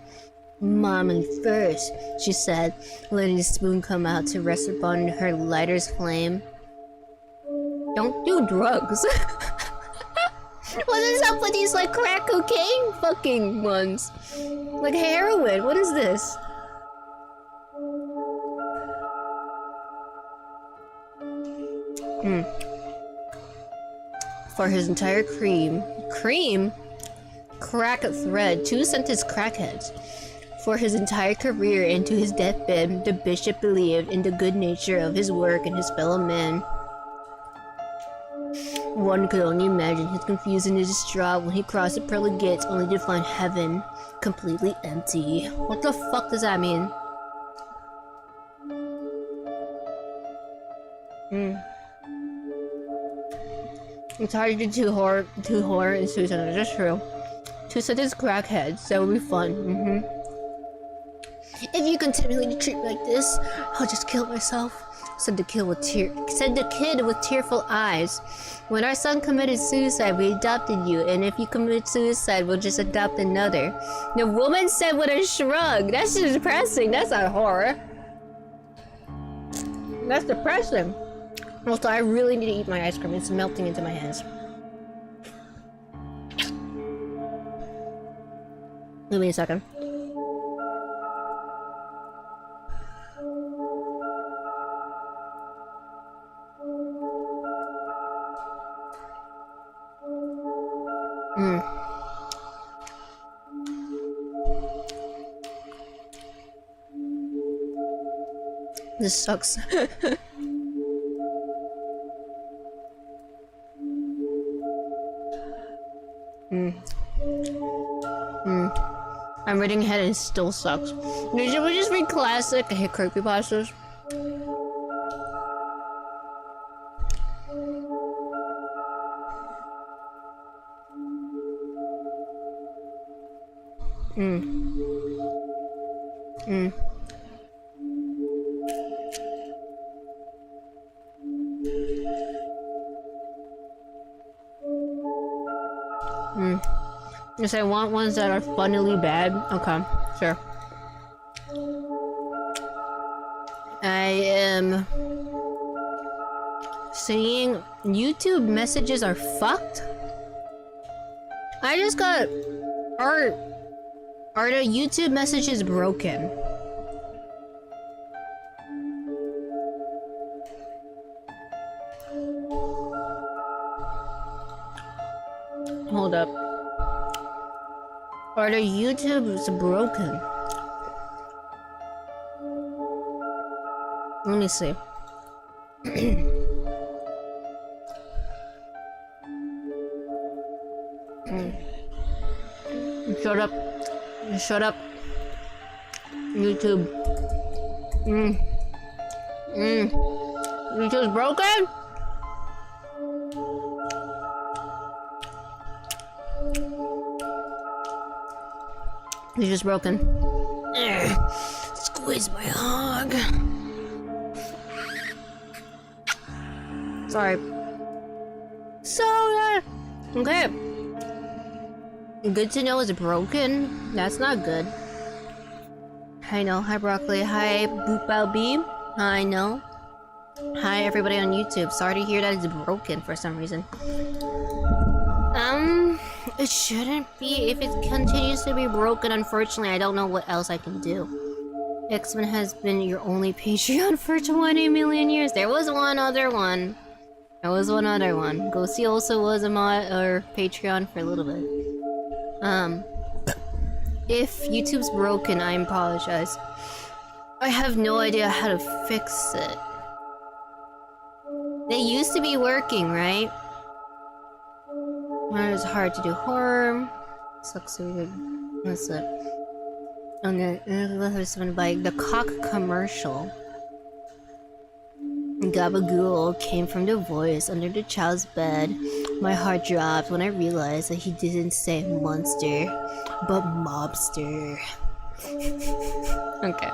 "Mommy first," she said, letting the spoon come out to rest upon her lighter's flame. Don't do drugs. What is up with these like crack cocaine fucking ones? Like heroin, what is this? For his entire cream? Crack thread, 2 sentenced crackheads. For his entire career into his deathbed, the bishop believed in the good nature of his work and his fellow men. One could only imagine his confusion and distraught when he crossed the pearly gates only to find heaven completely empty. What the fuck does that mean? It's hard to do horror and suicide. That's true. 2 sentenced crackheads. That would be fun. If you continue to treat me like this, I'll just kill myself. Said the kid with tearful eyes. When our son committed suicide, we adopted you, and if you commit suicide, we'll just adopt another. The woman said with a shrug. That's just depressing. That's not horror. That's depressing. Also, I really need to eat my ice cream. It's melting into my hands. Give me a second. This sucks. I'm reading ahead and it still sucks. Should we just read classic? I hate creepypastas. Yes, I want ones that are funnily bad. Okay, sure. I am seeing YouTube messages are fucked. I just got are the YouTube messages broken? Hold up. Are the YouTubes broken? Let me see. Shut up. Shut up. YouTube. YouTube's broken? He's just broken. Squeeze my hog. Sorry. So, okay. Good to know it's broken. That's not good. I know. Hi, Broccoli. Hi, Boop B. I know. Hi, everybody on YouTube. Sorry to hear that it's broken for some reason. It shouldn't be. If it continues to be broken, unfortunately, I don't know what else I can do. X-Men has been your only Patreon for 20 million years. There was one other one. There was one other one. Ghosty also was a mod or Patreon for a little bit. If YouTube's broken, I apologize. I have no idea how to fix it. They used to be working, right? It's hard to do horror. Sucks so good. What's that? And then someone by the cock commercial. Gabagool came from the voice under the child's bed. My heart dropped when I realized that he didn't say monster, but mobster. Okay.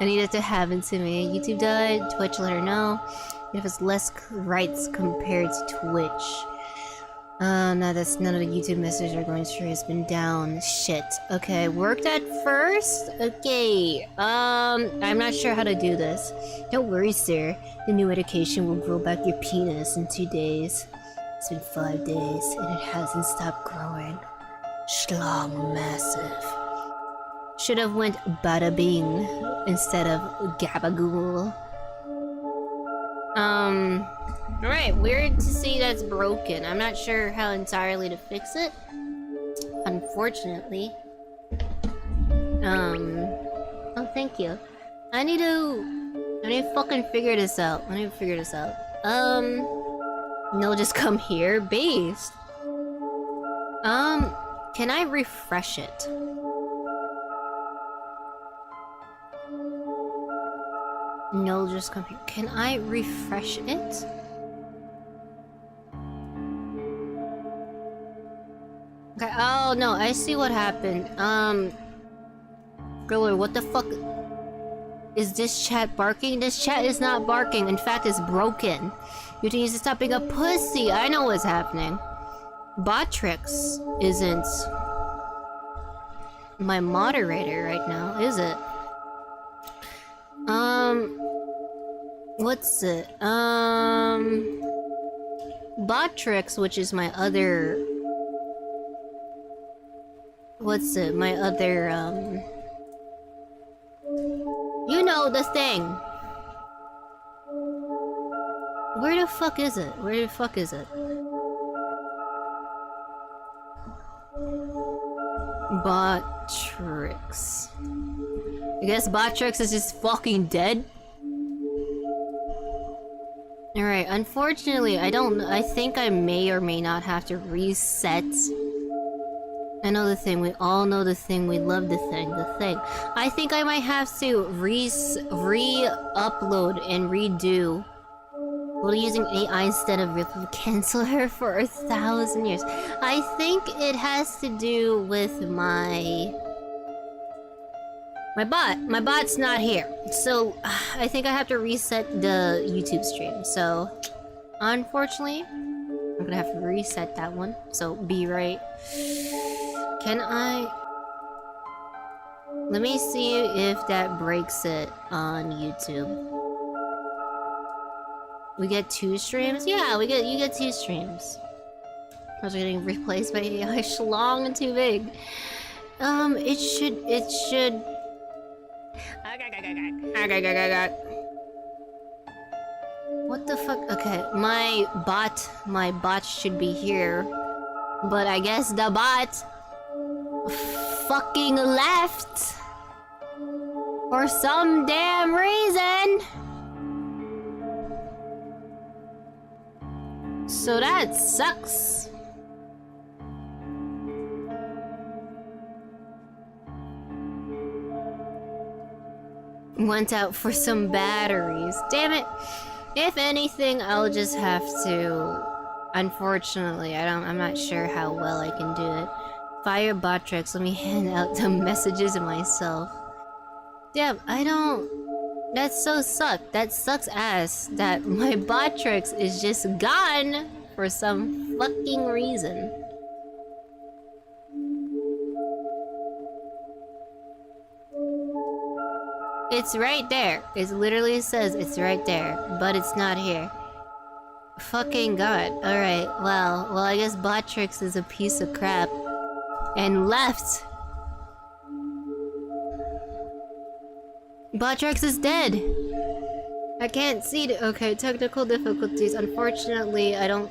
I needed to happen to me. YouTube died. Twitch let her know. It has less rights compared to Twitch. No, that's none of the YouTube messages are going through. It's been down. Shit. Okay, worked at first? Okay. I'm not sure how to do this. Don't worry, sir. The new medication will grow back your penis in 2 days. It's been 5 days, and it hasn't stopped growing. Schlong massive. Should have went bada bing instead of gabagool. Alright, weird to see that's broken. I'm not sure how entirely to fix it. Unfortunately. Oh, thank you. I need to fucking figure this out. No, just come here. Based. Can I refresh it? No, just come here. Can I refresh it? Okay, oh no, I see what happened. Griller, what the fuck? Is this chat barking? This chat is not barking. In fact, it's broken. You need to stop being a pussy. I know what's happening. Botrix isn't my moderator right now, is it? What's it? Botrix, which is my other... What's it? My other, you know, the thing. Where the fuck is it? Where the fuck is it? Botrix. I guess Botrix is just fucking dead? Alright, unfortunately, I think I may or may not have to reset. I know the thing, we all know the thing, we love the thing. I think I might have to re-upload and redo. Well, using AI instead of cancel her for 1,000 years. I think it has to do with my bot. My bot's not here. So, I think I have to reset the YouTube stream. So, unfortunately, I'm gonna have to reset that one. So, be right. Can I... Let me see if that breaks it on YouTube. We get 2 streams? Yeah, you get 2 streams. I was getting replaced by AI schlong and too big. It should... What the fuck? Okay, my bot should be here. But I guess the bot fucking left for some damn reason. So that sucks. Went out for some batteries. Damn it. If anything, I'll just have to... Unfortunately, I'm not sure how well I can do it. Fire Botrix, let me hand out the messages myself. Damn, I don't... That so sucked. That sucks ass that my Botrix is just gone for some fucking reason. It's right there. It literally says it's right there, but it's not here. Fucking god. Alright, well, I guess Botrix is a piece of crap. And left! Botrix is dead! I can't see it. Okay, technical difficulties. Unfortunately, I don't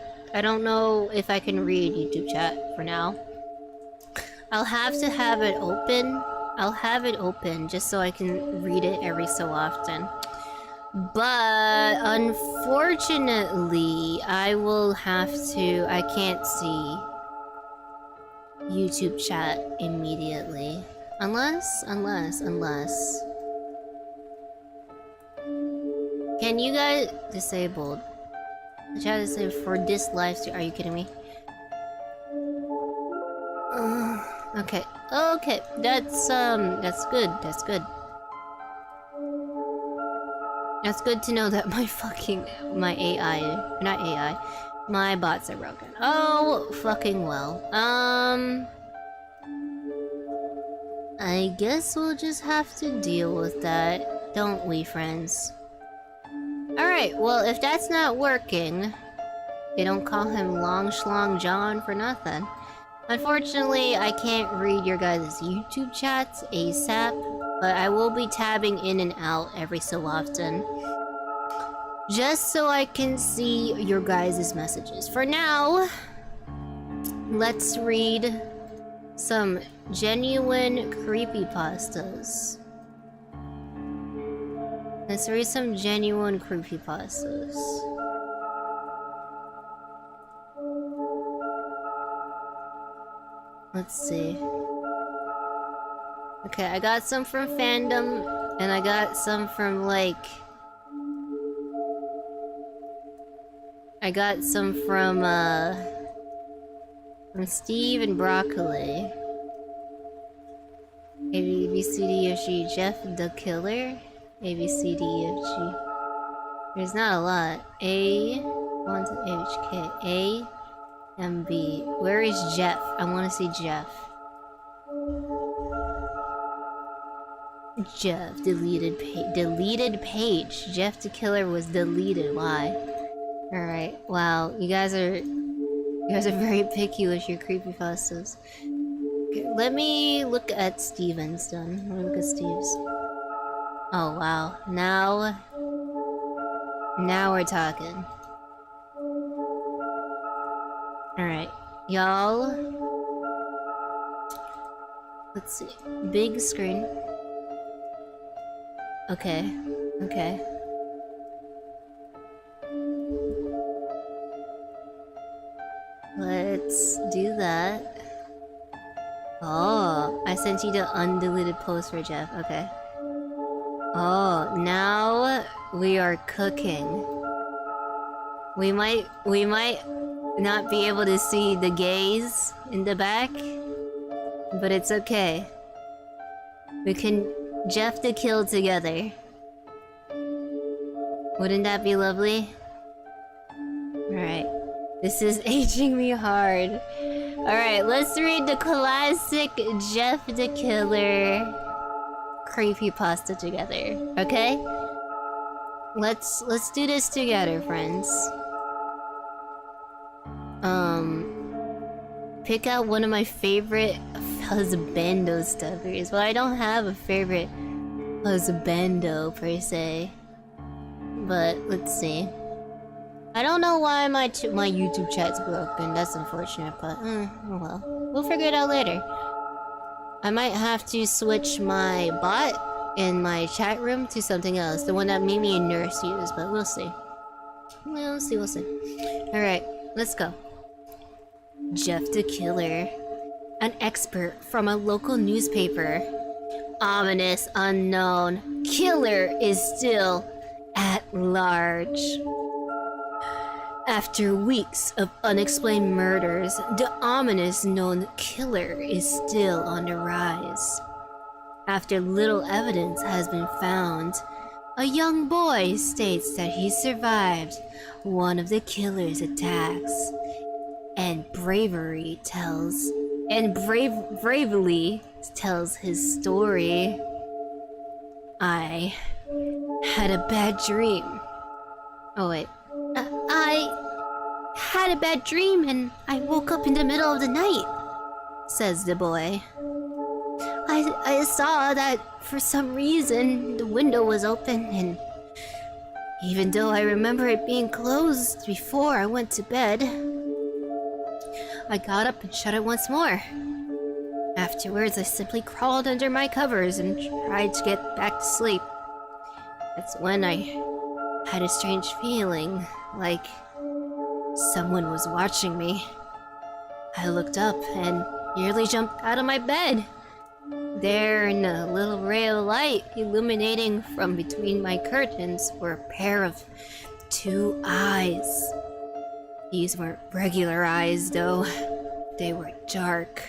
know if I can read YouTube chat for now. I'll have to have it open. I'll have it open just so I can read it every so often. But unfortunately, I will have to... I can't see YouTube chat immediately. Unless... Can you guys... Disabled. The chat is disabled for this live stream. Are you kidding me? Okay. Okay. That's good. That's good. That's good to know that my AI, not AI, my bots are broken. Oh, fucking well. I guess we'll just have to deal with that, don't we, friends? Alright, well, if that's not working, they don't call him Long Schlong John for nothing. Unfortunately, I can't read your guys' YouTube chats ASAP, but I will be tabbing in and out every so often. Just so I can see your guys' messages. For now, let's read some genuine creepypastas. Let's read some genuine creepypastas. Let's see. Okay, I got some from fandom, and I got some from, like... I got some from Steve and Broccoli. ABCDFG, Jeff the Killer. ABCDFG. There's not a lot. A, 1 to HK. A, MB. Where is Jeff? I want to see Jeff. Jeff, deleted page. Jeff the Killer was deleted. Why? Alright, wow. You guys are very picky with your creepypastas. Okay, let me look at Steven's then. Let me look at Steve's. Oh wow. Now we're talking. Alright, y'all. Let's see. Big screen. Okay. Okay. Oh, I sent you the undeleted post for Jeff. Okay. Oh, now we are cooking. We might not be able to see the gays in the back, but it's okay. We can Jeff the kill together. Wouldn't that be lovely? Alright. This is aging me hard. Alright, let's read the classic Jeff the Killer creepypasta together. Okay? Let's do this together, friends. Pick out one of my favorite husbando stuffers. Well, I don't have a favorite husbando per se. But let's see. I don't know why my YouTube chat's broken. That's unfortunate, but oh well. We'll figure it out later. I might have to switch my bot in my chat room to something else. The one that Mimi and Nurse use, but we'll see. We'll see. Alright, let's go. Jeff the Killer. An expert from a local newspaper. Ominous unknown. Killer is still at large. After weeks of unexplained murders, the ominous known killer is still on the rise. After little evidence has been found, a young boy states that he survived one of the killer's attacks and bravely tells his story. I had a bad dream. Oh wait. I had a bad dream and I woke up in the middle of the night, says the boy. I saw that for some reason the window was open, and even though I remember it being closed before I went to bed, I got up and shut it once more. Afterwards, I simply crawled under my covers and tried to get back to sleep. That's when I had a strange feeling, like someone was watching me. I looked up and nearly jumped out of my bed. There, in a little ray of light illuminating from between my curtains, were a pair of two eyes. These weren't regular eyes, though. They were dark,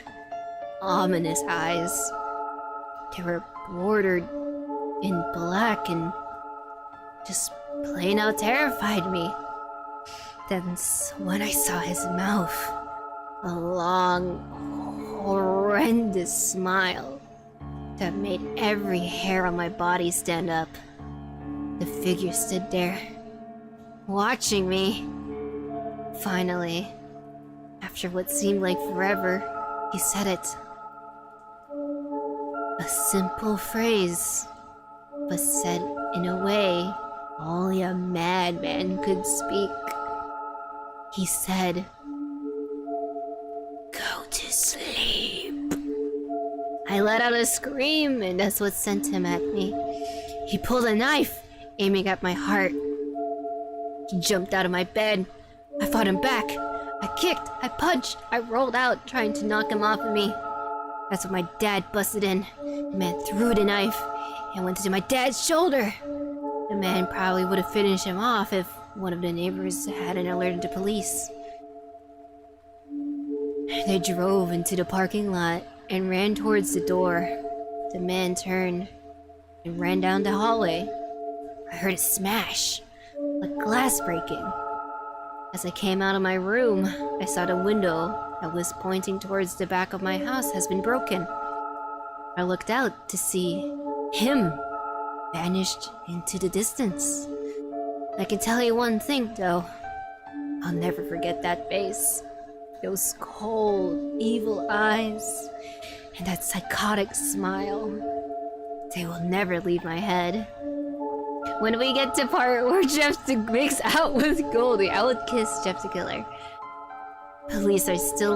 ominous eyes. They were bordered in black and just plain out terrified me. Then when I saw his mouth, a long, horrendous smile that made every hair on my body stand up. The figure stood there, watching me. Finally, after what seemed like forever, he said it. A simple phrase, but said in a way only a madman could speak. He said, "Go to sleep." I let out a scream, and that's what sent him at me. He pulled a knife, aiming at my heart. He jumped out of my bed. I fought him back. I kicked, I punched, I rolled out, trying to knock him off of me. That's when my dad busted in. The man threw the knife and went to my dad's shoulder. The man probably would have finished him off if one of the neighbors hadn't alerted the police. They drove into the parking lot and ran towards the door. The man turned and ran down the hallway. I heard a smash, like glass breaking. As I came out of my room, I saw the window that was pointing towards the back of my house has been broken. I looked out to see him vanished into the distance. I can tell you one thing, though. I'll never forget that face. Those cold, evil eyes, and that psychotic smile. They will never leave my head. When we get to part where Jeff makes out with Goldie, I would kiss Jeff the Killer. Police are still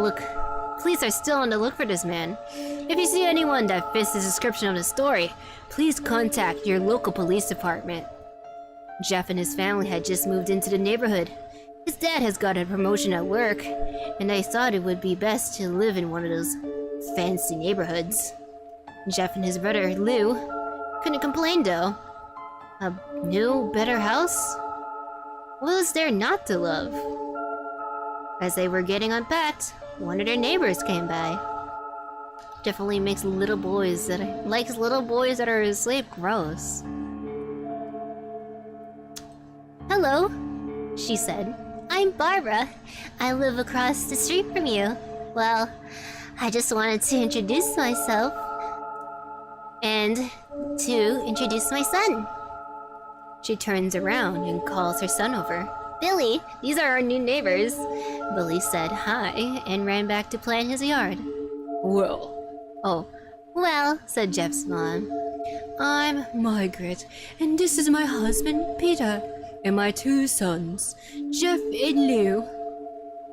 on the look for this man. If you see anyone that fits the description of the story, please contact your local police department. Jeff and his family had just moved into the neighborhood. His dad has got a promotion at work, and I thought it would be best to live in one of those fancy neighborhoods. Jeff and his brother, Lou, couldn't complain though. A new, better house? What was there not to love? As they were getting unpacked, one of their neighbors came by. Definitely makes little boys that are asleep gross. Hello, she said. I'm Barbara. I live across the street from you. Well, I just wanted to introduce myself and to introduce my son. She turns around and calls her son over. Billy, these are our new neighbors. Billy said hi and ran back to play in his yard. Well, said Jeff's mom. I'm Margaret, and this is my husband, Peter, and my two sons, Jeff and Lou.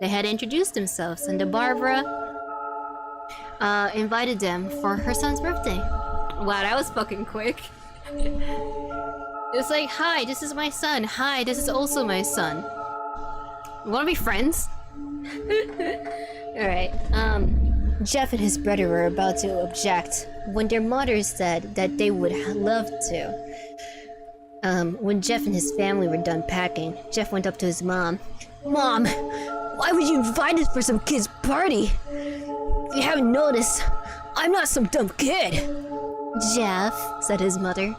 They had introduced themselves, and Barbara invited them for her son's birthday. Wow, that was fucking quick. It's like, hi, this is my son. Hi, this is also my son. Wanna be friends? Alright, Jeff and his brother were about to object when their mother said that they would love to. When Jeff and his family were done packing, Jeff went up to his mom. Mom, why would you invite us for some kid's party? If you haven't noticed, I'm not some dumb kid. Jeff, said his mother,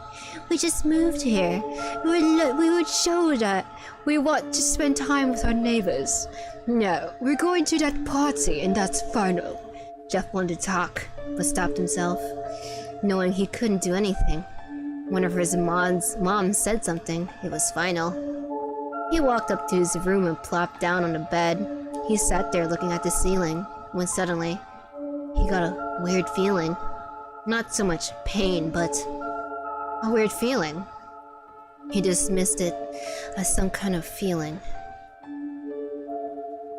we just moved here. We would show that we want to spend time with our neighbors. No, we're going to that party and that's final. Jeff wanted to talk, but stopped himself, knowing he couldn't do anything. Whenever his mom said something, it was final. He walked up to his room and plopped down on the bed. He sat there looking at the ceiling, when suddenly, he got a weird feeling. Not so much pain, but a weird feeling. He dismissed it as some kind of feeling.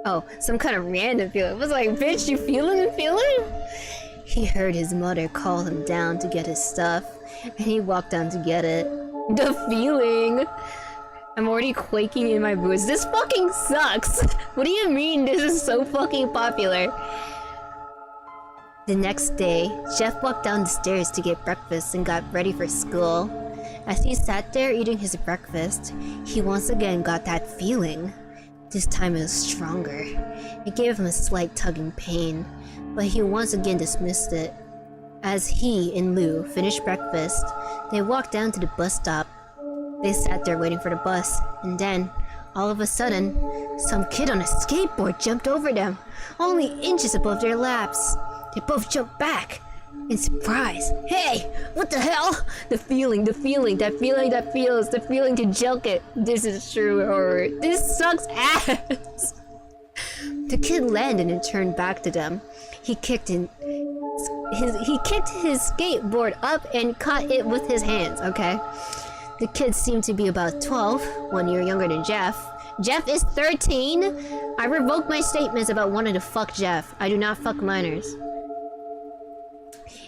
Oh, some kind of random feeling. It was like, bitch, you feeling? He heard his mother call him down to get his stuff, and he walked down to get it. The feeling! I'm already quaking in my boots. This fucking sucks! What do you mean this is so fucking popular? The next day, Jeff walked down the stairs to get breakfast and got ready for school. As he sat there eating his breakfast, he once again got that feeling. This time it was stronger. It gave him a slight tugging pain, but he once again dismissed it. As he and Lou finished breakfast, they walked down to the bus stop. They sat there waiting for the bus, and then, all of a sudden, some kid on a skateboard jumped over them, only inches above their laps. They both jumped back, in surprise. Hey, what the hell? The feeling that feels, the feeling to joke it. This is true horror. This sucks ass. The kid landed and turned back to them. He kicked his skateboard up and caught it with his hands, okay? The kid seemed to be about 12, 1 year younger than Jeff. Jeff is 13! I revoke my statements about wanting to fuck Jeff. I do not fuck minors.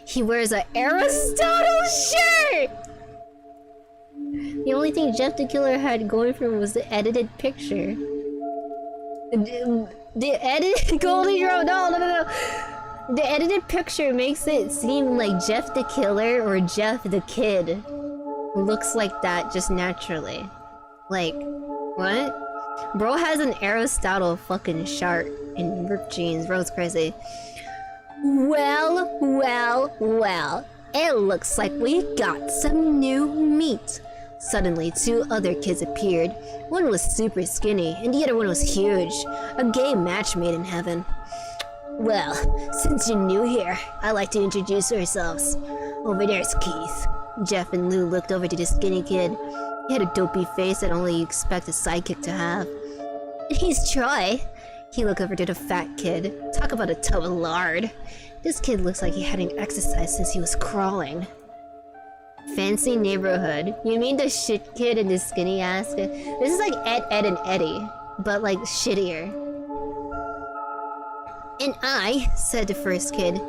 He wears an Aristotle shirt! The only thing Jeff the Killer had going for him was the edited picture. The edited Goldie Road. No. The edited picture makes it seem like Jeff the Killer or Jeff the Kid looks like that just naturally. Like, what? Bro has an Aristotle fucking shirt and ripped jeans. Bro's crazy. Well. It looks like we got some new meat. Suddenly, two other kids appeared. One was super skinny, and the other one was huge. A gay match made in heaven. Well, since you're new here, I'd like to introduce ourselves. Over there's Keith. Jeff and Lou looked over to the skinny kid. He had a dopey face that only you expect a sidekick to have. He's Troy. He looked over to the fat kid. Talk about a tub of lard. This kid looks like he hadn't exercised since he was crawling. Fancy neighborhood. You mean the shit kid and the skinny ass kid? This is like Ed, and Eddie, but like shittier. And I, said the first kid,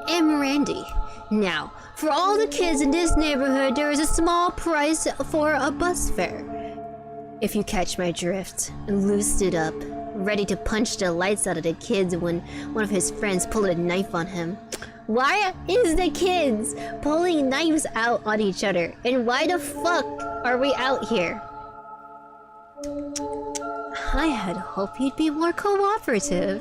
am Randy. Now, for all the kids in this neighborhood, there is a small price for a bus fare. If you catch my drift. Lou stood up, ready to punch the lights out of the kids when one of his friends pulled a knife on him. Why is the kids pulling knives out on each other? And why the fuck are we out here? I had hoped you'd be more cooperative,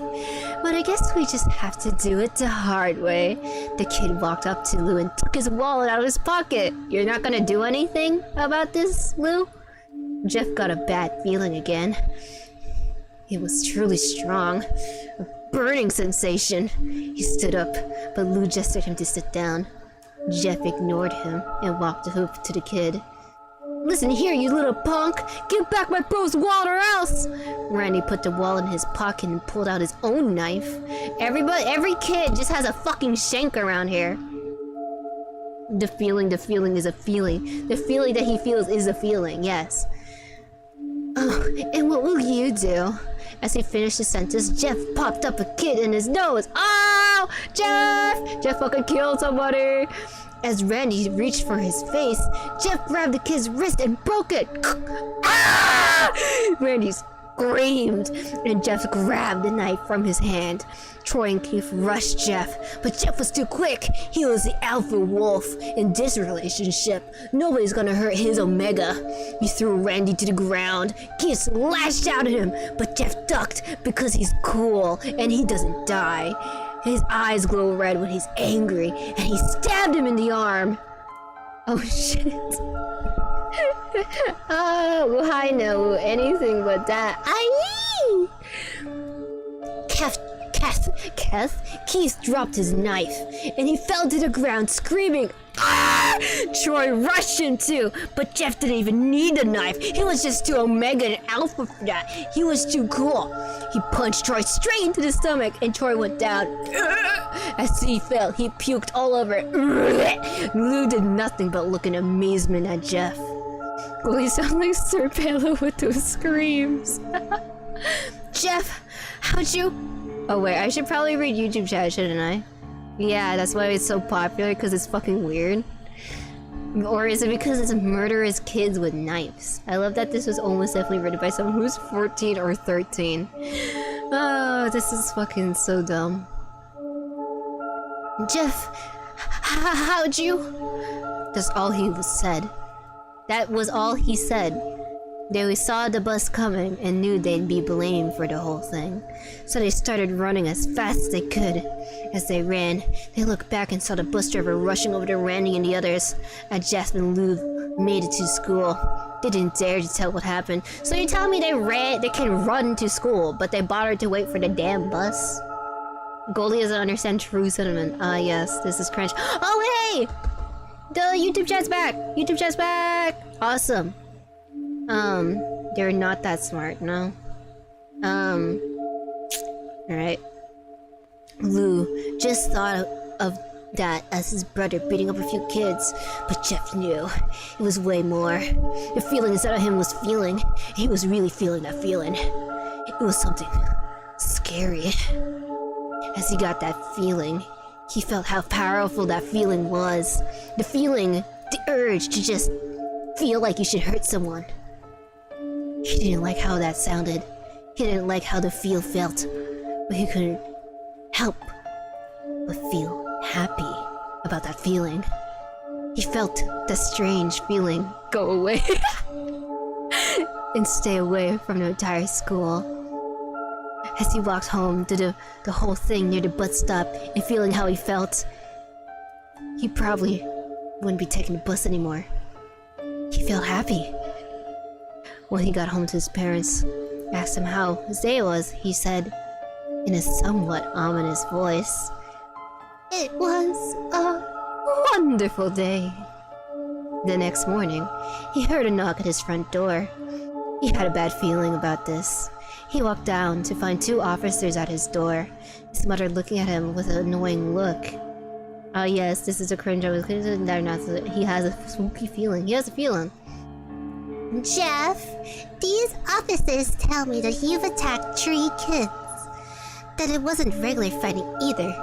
but I guess we just have to do it the hard way. The kid walked up to Lou and took his wallet out of his pocket. You're not gonna do anything about this, Lou? Jeff got a bad feeling again. It was truly strong. A burning sensation. He stood up, but Lou gestured him to sit down. Jeff ignored him and walked up to the kid. Listen here, you little punk! Give back my bro's wallet or else! Randy put the wallet in his pocket and pulled out his own knife. Every kid just has a fucking shank around here. The feeling is a feeling. The feeling that he feels is a feeling, yes. Oh, and what will you do? As he finished the sentence, Jeff popped up a kid in his nose. Oh! Jeff! Jeff fucking killed somebody! As Randy reached for his face, Jeff grabbed the kid's wrist and broke it. Ah! Randy screamed, and Jeff grabbed the knife from his hand. Troy and Keith rushed Jeff, but Jeff was too quick. He was the alpha wolf in this relationship. Nobody's gonna hurt his Omega. He threw Randy to the ground. Keith lashed out at him, but Jeff ducked because he's cool and he doesn't die. His eyes glow red when he's angry, and he stabbed him in the arm. Oh shit. Oh, I know anything but that. Aye! Keith dropped his knife, and he fell to the ground screaming. Ah! Troy rushed him too, but Jeff didn't even need the knife. He was just too Omega and Alpha for that. He was too cool. He punched Troy straight into the stomach, and Troy went down. As he fell, he puked all over. Lou did nothing but look in amazement at Jeff. Well, he sounds like Sir Pelo with those screams. Jeff, how'd you... Oh wait, I should probably read YouTube chat, shouldn't I? Yeah, that's why it's so popular, because it's fucking weird. Or is it because it's murderous kids with knives? I love that this was almost definitely written by someone who's 14 or 13. Oh, this is fucking so dumb. Jeff, how'd you... That's all he said. That was all he said. They saw the bus coming and knew they'd be blamed for the whole thing. So they started running as fast as they could. As they ran, they looked back and saw the bus driver rushing over to Randy and the others. As Jeff and Lou made it to school, they didn't dare to tell what happened. So you're telling me they can run to school, but they bothered to wait for the damn bus? Goldie doesn't understand true sentiment. Ah yes, this is cringe. Oh hey! The YouTube chat's back! YouTube chat's back! Awesome. They're not that smart, no? Alright. Lou just thought of that as his brother beating up a few kids, but Jeff knew it was way more. The feeling inside of him was feeling. He was really feeling that feeling. It was something scary. As he got that feeling, he felt how powerful that feeling was. The feeling, the urge to just feel like you should hurt someone. He didn't like how that sounded. He didn't like how the feel felt. But he couldn't help but feel happy about that feeling. He felt the strange feeling go away. And stay away from the entire school. As he walked home, did the whole thing near the bus stop and feeling how he felt, he probably wouldn't be taking the bus anymore. He felt happy. When he got home to his parents, asked him how his day was, he said, in a somewhat ominous voice, "It was a wonderful day." The next morning, he heard a knock at his front door. He had a bad feeling about this. He walked down to find 2 officers at his door, his mother looking at him with an annoying look. Oh yes, this is a cringe. I was he has a spooky feeling. He has a feeling. Jeff, these officers tell me that you've attacked 3 kids. That it wasn't regular fighting either,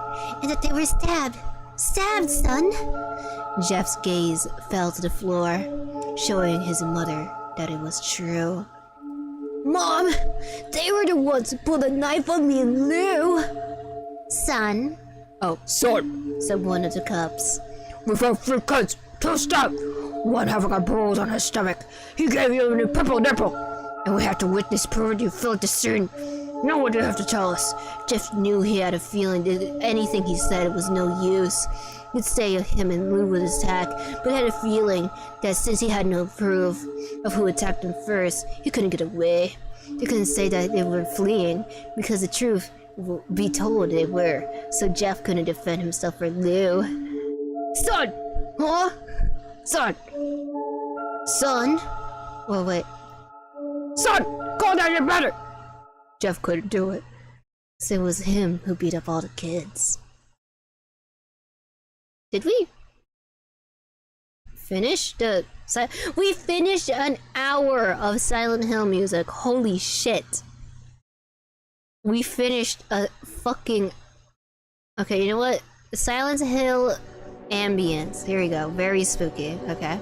and that they were stabbed. Stabbed, son! Jeff's gaze fell to the floor, showing his mother that it was true. Mom, they were the ones who pulled a knife on me and Lou. Son, Oh, son, said one of the cops. we've had 3 kids, 2 stabbed. One having a bruise on his stomach. He gave you a new purple nipple. And we had to witness prove you filled the scene. No one did have to tell us. Jeff knew he had a feeling that anything he said was no use. He'd say him and Lou would attack, but had a feeling that since he had no proof of who attacked him first, he couldn't get away. They couldn't say that they were fleeing, because the truth would be told they were, so Jeff couldn't defend himself or Lou. Son! Huh? Son! Son? Well, wait. Son! Call down your better! Jeff couldn't do it. So it was him who beat up all the kids. Did we finish the... We finished an hour of Silent Hill music. Holy shit. We finished a fucking... Okay, you know what? Silent Hill ambience. Here we go. Very spooky. Okay.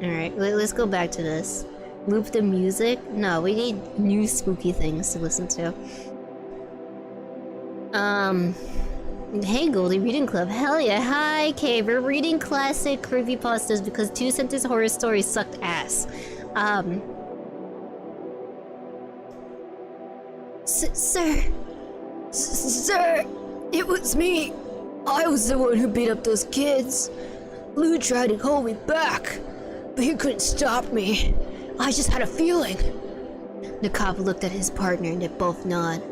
Alright, let's go back to this. Loop the music? No, we need new spooky things to listen to. Hey Goldie, reading club. Hell yeah. Hi, Kay. We're reading classic creepypastas because 2-sentence horror stories sucked ass. Sir, it was me. I was the one who beat up those kids. Lou tried to hold me back, but he couldn't stop me. I just had a feeling. The cop looked at his partner and they both nod.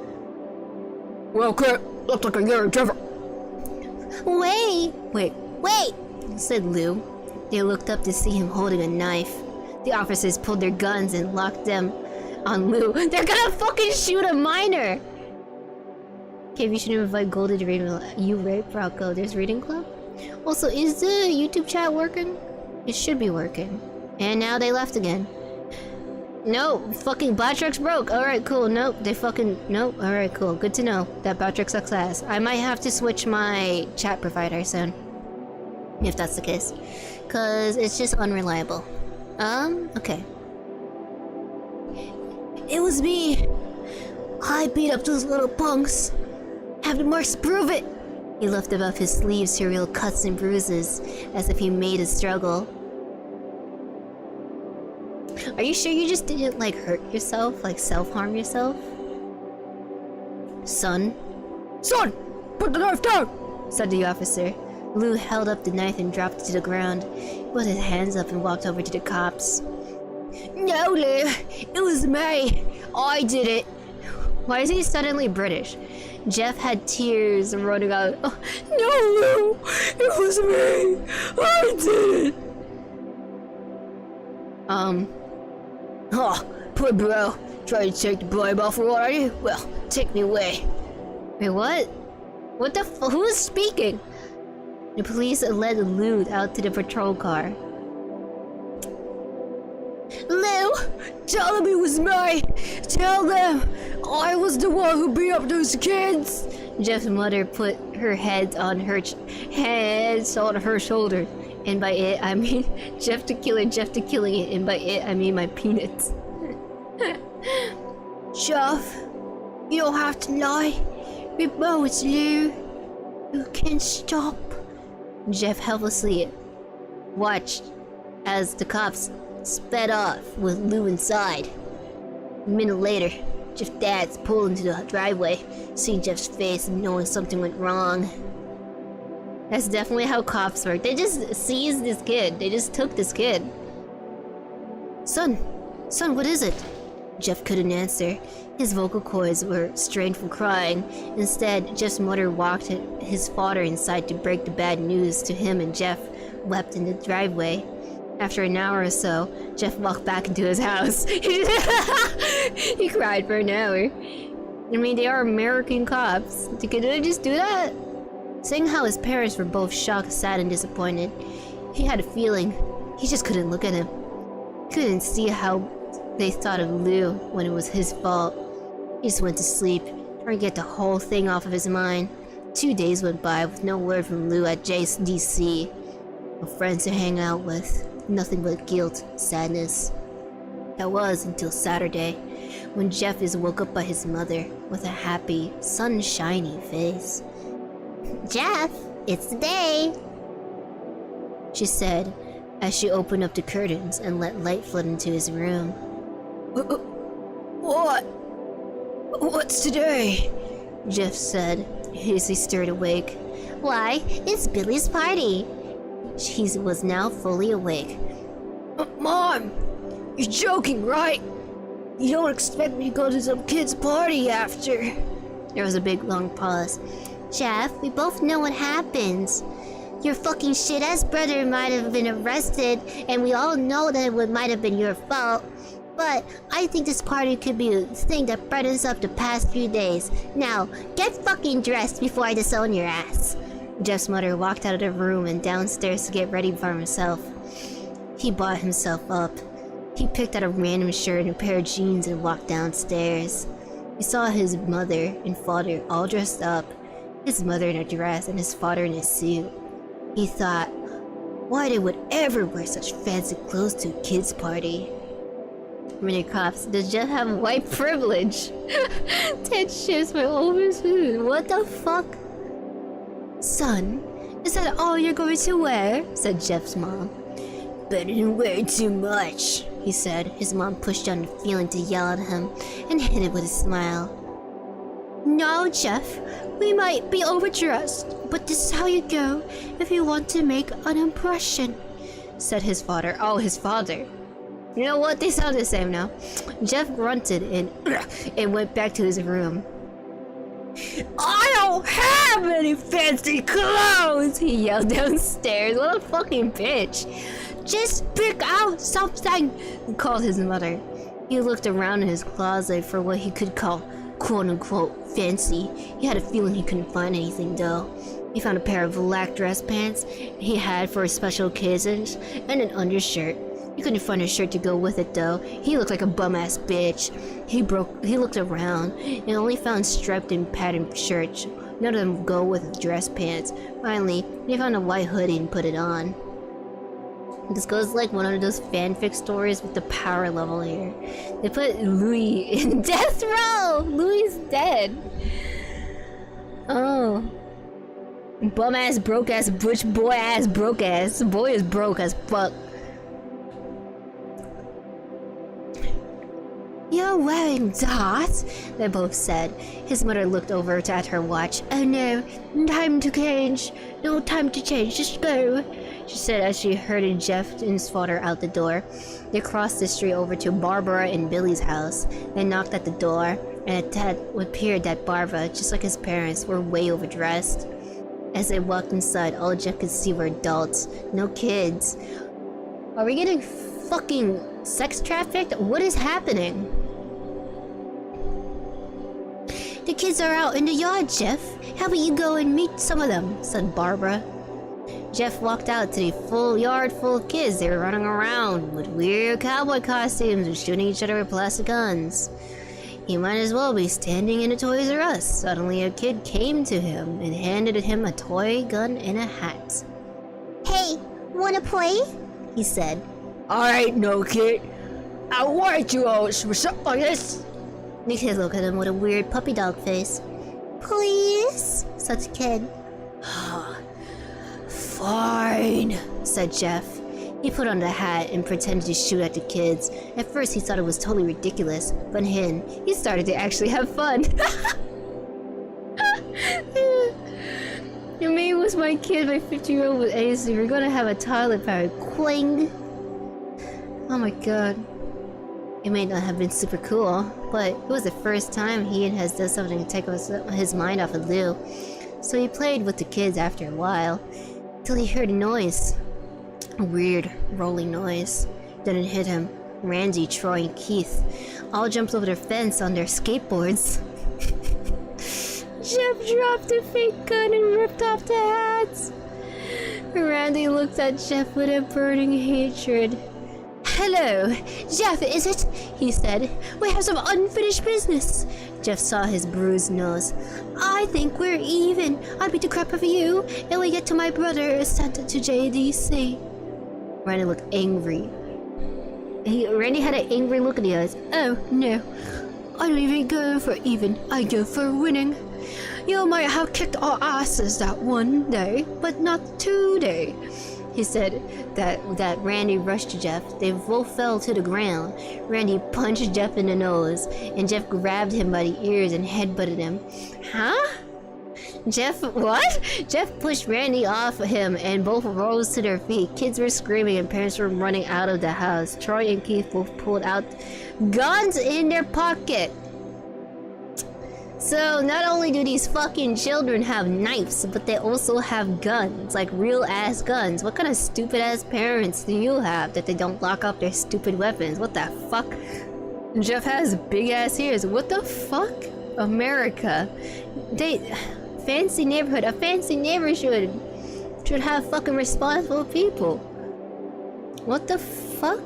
Well, kid, looks like you're different. Wait, said Lou. They looked up to see him holding a knife. The officers pulled their guns and locked them on Lou. They're gonna fucking shoot a minor! Okay, we should invite Goldie to read. You right, Bronco? There's reading club? Also, is the YouTube chat working? It should be working. And now they left again. No, fucking Batrix broke. Alright, cool. Nope, they fucking... Nope, alright, cool. Good to know that Batrix sucks ass. I might have to switch my chat provider soon. If that's the case. Cause it's just unreliable. Okay. It was me. I beat up those little punks. Have the marks prove it. He lifted up his sleeves to reveal cuts and bruises, as if he made a struggle. Are you sure you just didn't, like, hurt yourself? Like, self-harm yourself? Son? Son, put the knife down, said the officer. Lou held up the knife and dropped it to the ground. He put his hands up and walked over to the cops. No, Lou, it was me. I did it. Why is he suddenly British? Jeff had tears running out. Oh, no, Lou, it was me. I did it. Poor bro. Try to take the blame off for what I do? Well, take me away. Wait, what? What the f- Who's speaking? The police led Lou out to the patrol car. Lou, tell them it was me. Tell them I was the one who beat up those kids. Jeff's mother put her head on her shoulder. And by it, I mean Jeff the killer, Jeff the killing it. And by it, I mean my peanuts. Jeff, you don't have to lie. We know it's you. You can't stop. Jeff helplessly watched as the cops sped off with Lou inside. A minute later, Jeff's dad pulled into the driveway, seeing Jeff's face and knowing something went wrong. That's definitely how cops work. They just seized this kid. They just took this kid. Son, what is it? Jeff couldn't answer. His vocal cords were strained from crying. Instead, Jeff's mother walked his father inside to break the bad news to him, and Jeff wept in the driveway. After an hour or so, Jeff walked back into his house. He cried for an hour. I mean, they are American cops. Did they just do that? Seeing how his parents were both shocked, sad, and disappointed, he had a feeling. He just couldn't look at him. He couldn't see how they thought of Lou when it was his fault. He just went to sleep, trying to get the whole thing off of his mind. 2 days went by with no word from Lou at JDC. No friends to hang out with. Nothing but guilt, sadness. That was until Saturday, when Jeff is woke up by his mother with a happy, sunshiny face. Jeff, it's the day. She said as she opened up the curtains and let light flood into his room. What? What's today? Jeff said as he stirred awake. Why, it's Billy's party. He was now fully awake. Mom, you're joking, right? You don't expect me to go to some kid's party after? There was a big long pause. Jeff, we both know what happens. Your fucking shit-ass brother might have been arrested, and we all know that it might have been your fault. But I think this party could be a thing that brightens up the past few days. Now, get fucking dressed before I disown your ass. Jeff's mother walked out of the room and downstairs to get ready for himself. He bought himself up. He picked out a random shirt and a pair of jeans and walked downstairs. He saw his mother and father all dressed up. His mother in a dress and his father in a suit. He thought, why they would ever wear such fancy clothes to a kid's party? Many cops, does Jeff have white privilege? 10 shifts for overseas. What the fuck? Son, is that all you're going to wear? Said Jeff's mom. Better than wear too much, he said. His mom pushed down the feeling to yell at him and hit it with a smile. No, Jeff, we might be overdressed, but this is how you go if you want to make an impression, said his father. Oh, his father. You know what? They sound the same now. Jeff grunted and went back to his room. I don't have any fancy clothes, he yelled downstairs. What a fucking bitch. Just pick out something, called his mother. He looked around in his closet for what he could call quote-unquote fancy. He had a feeling he couldn't find anything though. He found a pair of black dress pants he had for special occasions and an undershirt. He couldn't find a shirt to go with it though. He looked like a bum-ass bitch. He looked around and only found striped and patterned shirts. None of them go with dress pants. Finally, he found a white hoodie and put it on. This goes like one of those fanfic stories with the power level here. They put Louis in death row! Louis is dead. Oh. Bum ass, broke ass, butch boy ass, broke ass. Boy is broke as fuck. You're wearing that? They both said. His mother looked over at her watch. Oh no, time to change. No time to change, just go, she said as she herded Jeff and his father out the door. They crossed the street over to Barbara and Billy's house. They knocked at the door, and it appeared that Barbara, just like his parents, were way overdressed. As they walked inside, all Jeff could see were adults, no kids. Are we getting fucking sex trafficked? What is happening? The kids are out in the yard, Jeff. How about you go and meet some of them, said Barbara. Jeff walked out to the full yard full of kids. They were running around with weird cowboy costumes and shooting each other with plastic guns. He might as well be standing in a Toys R Us. Suddenly a kid came to him and handed him a toy gun and a hat. Hey, wanna play? He said. Alright, no kid. I want you all for something like this. The kid looked at him with a weird puppy dog face. Please? Said the kid. Fine, said Jeff. He put on the hat and pretended to shoot at the kids. At first he thought it was totally ridiculous, but then he started to actually have fun. Your me was my kid, my 50-year-old with AC. We're gonna have a toilet powered quing. Oh my god. It may not have been super cool, but it was the first time he has done something to take his mind off of Lou. So he played with the kids after a while, till he heard a noise. A weird, rolling noise. Then it hit him. Randy, Troy, and Keith all jumped over the fence on their skateboards. Jeff dropped the fake gun and ripped off the hats. Randy looked at Jeff with a burning hatred. Hello, Jeff, is it? He said. We have some unfinished business. Jeff saw his bruised nose. I think we're even. I beat the crap out of you, and we get to my brother sent to JDC. Randy looked angry. Randy had an angry look in the eyes. Oh, no. I don't even go for even. I go for winning. You might have kicked our asses that one day, but not today. He said that Randy rushed to Jeff. They both fell to the ground. Randy punched Jeff in the nose, and Jeff grabbed him by the ears and headbutted him. Huh? What? Jeff pushed Randy off of him, and both rose to their feet. Kids were screaming, and parents were running out of the house. Troy and Keith both pulled out guns in their pocket. So, not only do these fucking children have knives, but they also have guns. Like, real-ass guns. What kind of stupid-ass parents do you have that they don't lock up their stupid weapons? What the fuck? Jeff has big-ass ears. What the fuck? America. Fancy neighborhood. A fancy neighbor should have fucking responsible people. What the fuck?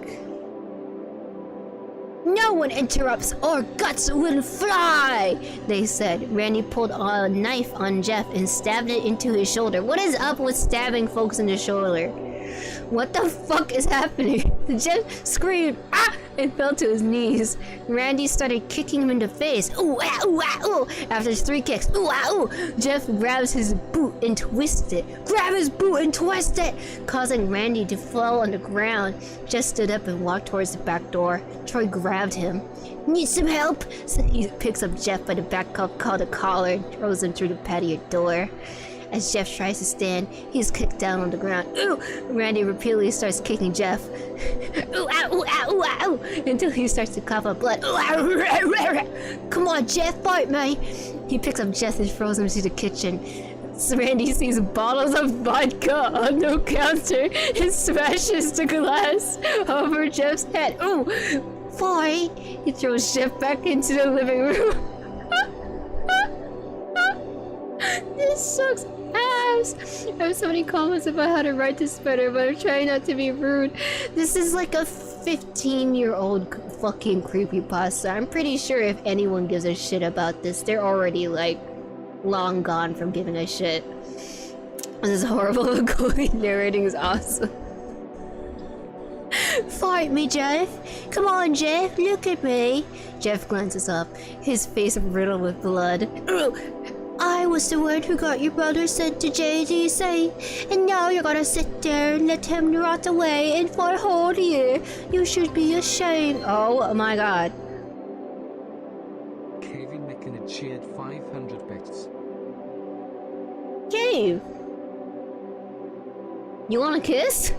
No one interrupts or guts will fly, they said. Randy pulled a knife on Jeff and stabbed it into his shoulder. What is up with stabbing folks in the shoulder? What the fuck is happening? Jeff screamed, ah, and fell to his knees. Randy started kicking him in the face. Ooh, ah, ooh, ah, ooh. After 3 kicks, ooh, ah, ooh. Jeff grabs his boot and twists it. Grab his boot and twist it, causing Randy to fall on the ground. Jeff stood up and walked towards the back door. Troy grabbed him. Need some help? So he picks up Jeff by the back collar and throws him through the patio door. As Jeff tries to stand, he's kicked down on the ground. Ooh! Randy repeatedly starts kicking Jeff. Ooh, ow, ooh, ow, ooh, ow, until he starts to cough up blood. Ooh, ow, come on, Jeff, fight me! He picks up Jeff and throws him to the kitchen. So Randy sees bottles of vodka on the counter and smashes the glass over Jeff's head. Ooh! Fight! He throws Jeff back into the living room. This sucks ass. I have so many comments about how to write this better, but I'm trying not to be rude. This is like a 15-year-old fucking creepypasta. I'm pretty sure if anyone gives a shit about this, they're already like long gone from giving a shit. This is horrible. Goldie narrating is awesome. Fight me, Jeff. Come on, Jeff. Look at me. Jeff glances up, his face riddled with blood. I was the one who got your brother sent to JDC, and now you're gonna sit there and let him rot away and for a whole year. You should be ashamed. Oh my god. Kevin making a cheered 500 bits. Cave! You want a kiss?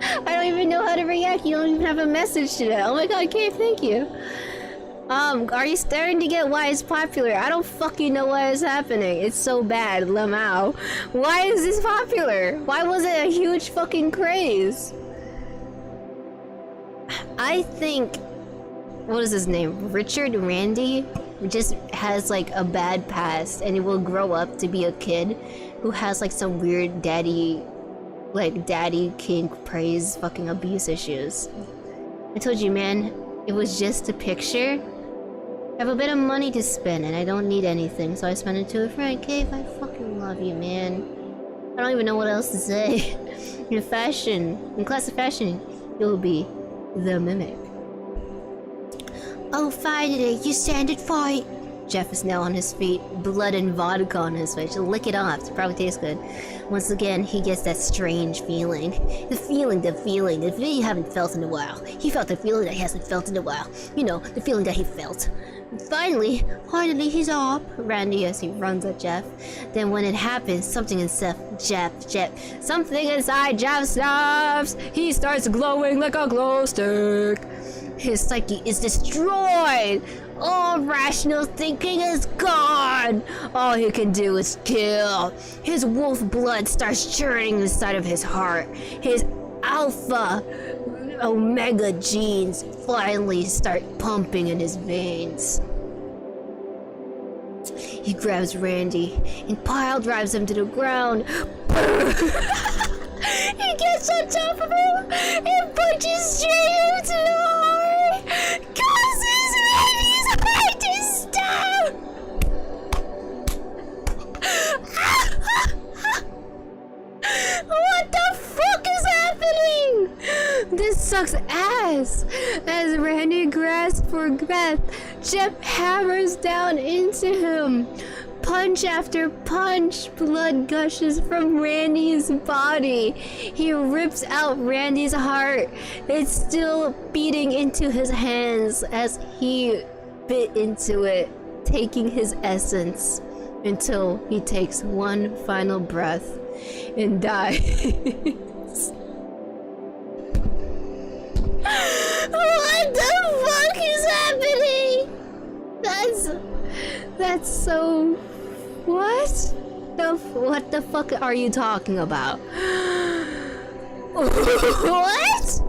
I don't even know how to react. You don't even have a message to that. Oh my god, Cave, thank you. Are you starting to get why it's popular? I don't fucking know why it's happening. It's so bad, Lamau. Why is this popular? Why was it a huge fucking craze? I think... What is his name? Richard Randy just has like a bad past, and he will grow up to be a kid who has like some weird daddy kink praise fucking abuse issues. I told you, man, it was just a picture. I have a bit of money to spend and I don't need anything, so I spent it to a friend. Cave, I fucking love you, man. I don't even know what else to say. In class of fashion, you'll be the mimic. Oh, finally, you stand and fight. Jeff is now on his feet, blood and vodka on his face. Just lick it off, it probably tastes good. Once again, he gets that strange feeling. The feeling you haven't felt in a while. He felt the feeling that he hasn't felt in a while. You know, the feeling that he felt. Finally, he's up, Randy as he runs at Jeff. Then when it happens, something inside Jeff stops. He starts glowing like a glow stick. His psyche is destroyed. All rational thinking is gone. All he can do is kill. His wolf blood starts churning inside of his heart. His alpha omega genes finally start pumping in his veins. He grabs Randy and pile drives him to the ground. He gets on top of him and punches straight into the heart. Causes Randy's heart to stop. What the fuck is happening? This sucks ass! As Randy grasps for breath, Jeff hammers down into him. Punch after punch, blood gushes from Randy's body. He rips out Randy's heart. It's still beating into his hands as he bit into it, taking his essence until he takes one final breath and dies. What the fuck is happening? That's so... What the fuck are you talking about? What?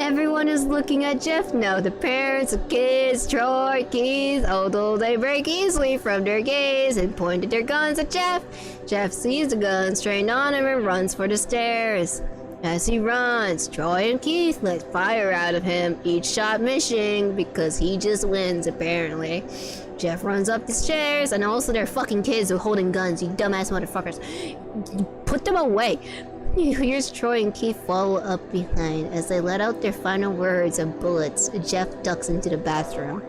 Everyone is looking at Jeff now. The parents, the kids, Troy, Keith, although they break easily from their gaze and pointed their guns at Jeff. Jeff sees the guns trained on him and runs for the stairs. As he runs, Troy and Keith let fire out of him, each shot missing because he just wins apparently. Jeff runs up the stairs, and also they're fucking kids who are holding guns, you dumbass motherfuckers. Put them away. He hears Troy and Keith follow up behind. As they let out their final words of bullets, Jeff ducks into the bathroom.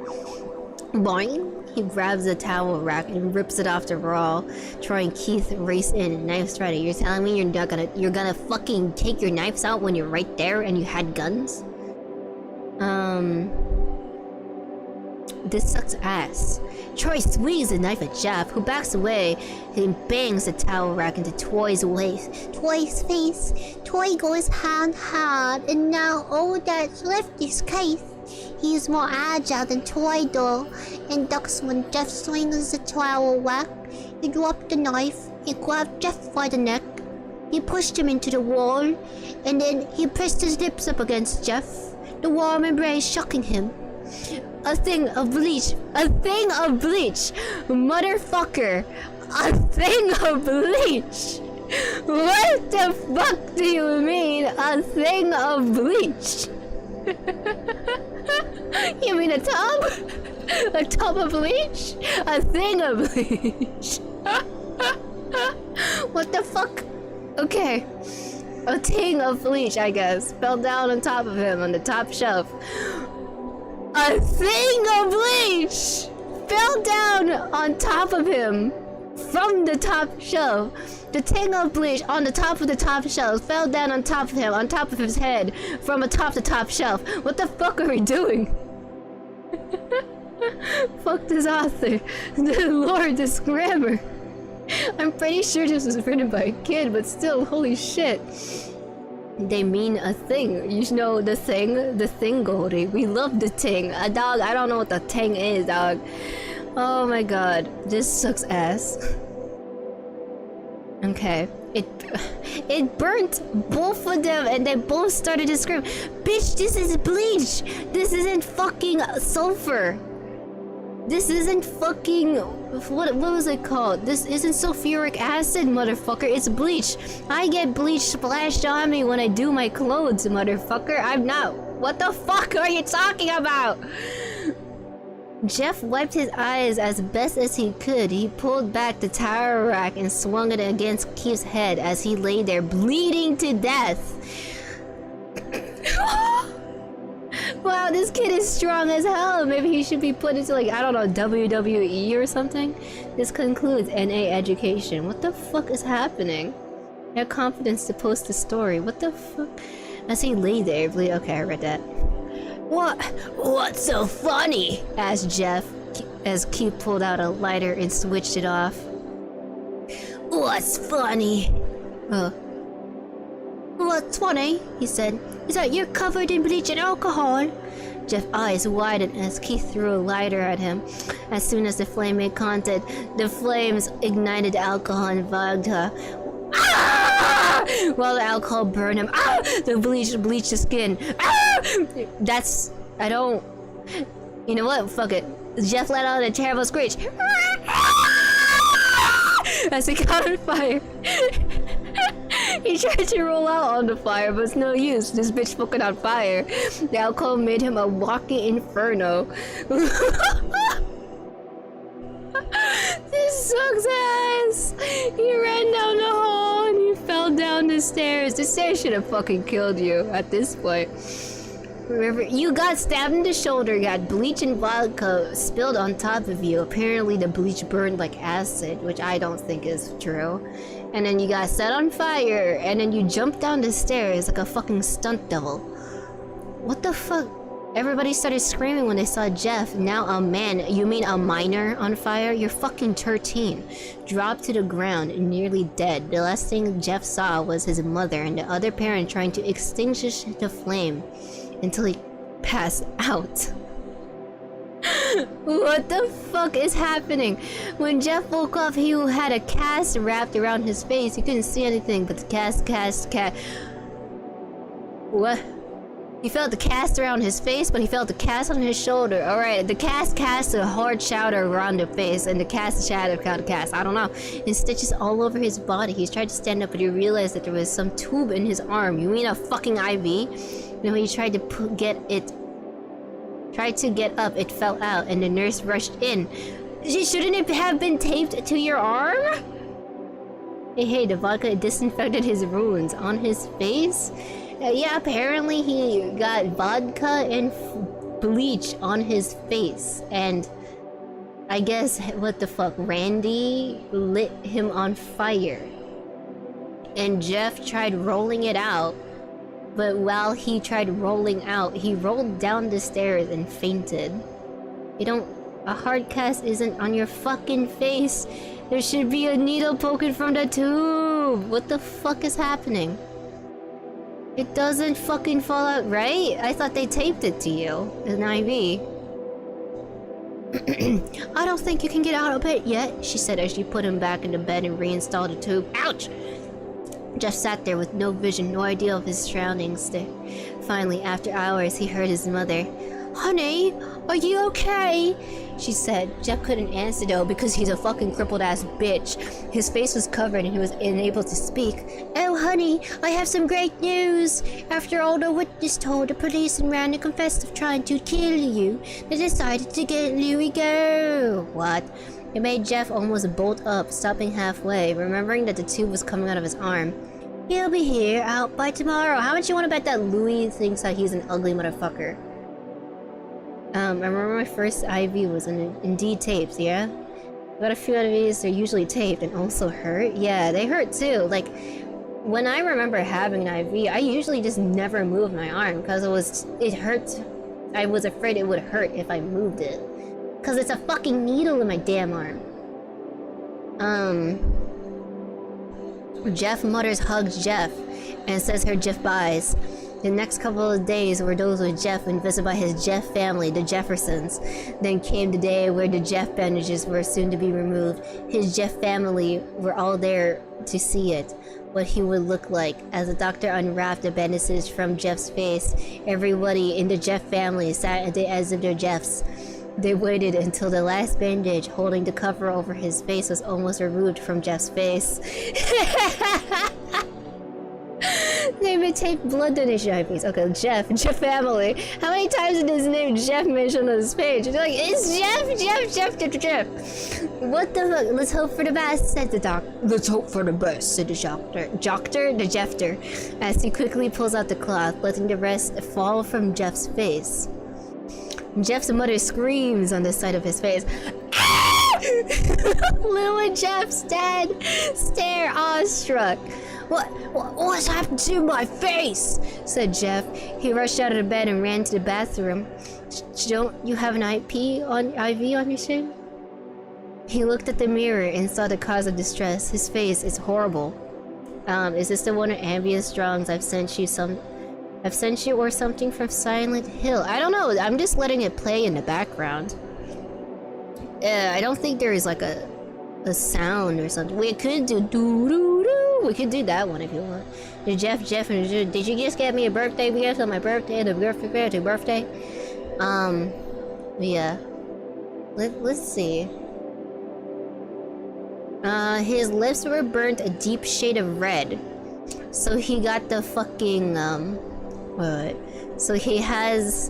Boing! He grabs the towel rack and rips it off the wall. Troy and Keith race in, knives ready. You're telling me you're gonna fucking take your knives out when you're right there and you had guns? This sucks ass. Troy swings the knife at Jeff, who backs away and bangs the towel rack into Troy's waist. Toy's face. Toy goes hand hard, and now all that's left is Keith. He is more agile than Toy though, and ducks when Jeff swings the towel rack. He dropped the knife. He grabbed Jeff by the neck. He pushed him into the wall, and then he pressed his lips up against Jeff, the warm embrace shocking him. A thing of bleach. A thing of bleach. Motherfucker. A thing of bleach. What the fuck do you mean, a thing of bleach? You mean a tub? A tub of bleach? A thing of bleach. What the fuck? Okay. A thing of bleach, I guess, fell down on top of him on the top shelf. A thing of bleach fell down on top of him from the top shelf. The thing of bleach on the top of the top shelf fell down on top of him, on top of his head, from atop the top shelf. What the fuck are we doing? Fuck this author. The Lord, this grammar. I'm pretty sure this was written by a kid, but still, holy shit. They mean a thing. You know the thing, Goldie. We love the thing. Dog, I don't know what the thing is, dog. Oh my god, this sucks ass. Okay, it burnt both of them, and they both started to scream, "Bitch, this is bleach! This isn't fucking sulfur! This isn't fucking... What was it called? This isn't sulfuric acid, motherfucker. It's bleach. I get bleach splashed on me when I do my clothes, motherfucker. I'm not... What the fuck are you talking about?" Jeff wiped his eyes as best as he could. He pulled back the towel rack and swung it against Keith's head as he lay there bleeding to death. Wow, this kid is strong as hell. Maybe he should be put into, like, I don't know, WWE or something. This concludes NA education. What the fuck is happening? I have confidence to post the story. What the fuck? As he lay there, okay, I read that. What's so funny? Asked Jeff, as Keith pulled out a lighter and switched it off. What's funny? What's funny? He said. Is that you're covered in bleach and alcohol? Jeff's eyes widened as Keith threw a lighter at him. As soon as the flame made contact, the flames ignited alcohol and vodka. Ah! While the alcohol burned him. Ah! The bleach bleached his skin. Ah! That's... I don't... You know what? Fuck it. Jeff let out a terrible screech. As he caught on fire. He tried to roll out on the fire, but it's no use. This bitch fucking on fire. The alcohol made him a walking inferno. This sucks ass. He ran down the hall and he fell down the stairs. The stairs should have fucking killed you at this point. Remember, you got stabbed in the shoulder, got bleach and vodka spilled on top of you. Apparently the bleach burned like acid, which I don't think is true. And then you got set on fire, and then you jumped down the stairs like a fucking stunt double. What the fuck? Everybody started screaming when they saw Jeff, now a man, you mean a minor, on fire? You're fucking 13. Dropped to the ground, nearly dead. The last thing Jeff saw was his mother and the other parent trying to extinguish the flame until he passed out. What the fuck is happening? When Jeff woke up, he had a cast wrapped around his face. He couldn't see anything but the cast. What? He felt the cast around his face, but he felt the cast on his shoulder. Alright, the cast a hard shadow around the face, and the cast shadow kind of cast. I don't know. And stitches all over his body. He tried to stand up, but he realized that there was some tube in his arm. You mean a fucking IV? And when he tried to get up, it fell out, and the nurse rushed in. Shouldn't it have been taped to your arm? Hey, the vodka disinfected his wounds on his face? Yeah, apparently he got vodka and bleach on his face, and I guess, what the fuck, Randy lit him on fire. And Jeff tried rolling it out, but while he tried rolling out, he rolled down the stairs and fainted. A hard cast isn't on your fucking face. There should be a needle poking from the tube. What the fuck is happening? It doesn't fucking fall out, right? I thought they taped it to you. An IV. I don't think you can get out of it yet, she said as she put him back in the bed and reinstalled the tube. Ouch! Jeff sat there with no vision, no idea of his surroundings. Finally, after hours, he heard his mother. Honey, are you okay? She said. Jeff couldn't answer though because he's a fucking crippled ass bitch. His face was covered and he was unable to speak. Oh honey, I have some great news. After all the witness told the police and ran and confessed of trying to kill you, they decided to get Louis go. What? It made Jeff almost bolt up, stopping halfway, remembering that the tube was coming out of his arm. He'll be here, out by tomorrow. How much you want to bet that Louis thinks that he's an ugly motherfucker? I remember my first IV was indeed taped, yeah? I got a few IVs, they're usually taped and also hurt. Yeah, they hurt too. Like, when I remember having an IV, I usually just never moved my arm because it hurt. I was afraid it would hurt if I moved it. Cause it's a fucking needle in my damn arm. Jeff Mutters hugs Jeff and says her Jeff buys. The next couple of days were those with Jeff and visited by his Jeff family, the Jeffersons. Then came the day where the Jeff bandages were soon to be removed. His Jeff family were all there to see it, what he would look like. As the doctor unwrapped the bandages from Jeff's face, everybody in the Jeff family sat at the ends of their Jeffs. They waited until the last bandage holding the cover over his face was almost removed from Jeff's face. They would take blood donation IVs. Okay, Jeff family. How many times is his name Jeff mentioned on this page? It's like, it's Jeff. What the fuck? Let's hope for the best, said the doc. Let's hope for the best, said the doctor. The Jeffter, as he quickly pulls out the cloth, letting the rest fall from Jeff's face. Jeff's mother screams on the side of his face. Lou and Jeff stare awestruck. What's happened to my face? Said Jeff. He rushed out of the bed and ran to the bathroom. Don't you have an IV on your shin? He looked at the mirror and saw the cause of distress. His face is horrible. Is this the one of Ambient Strong's I've sent you or something from Silent Hill? I don't know. I'm just letting it play in the background. I don't think there is like a sound or something. We could do doo-doo-doo. We could do that one if you want. Jeff, did you just get me a birthday gift on my birthday? The birthday? Yeah. Let's see. His lips were burnt a deep shade of red. So he got the fucking, so he has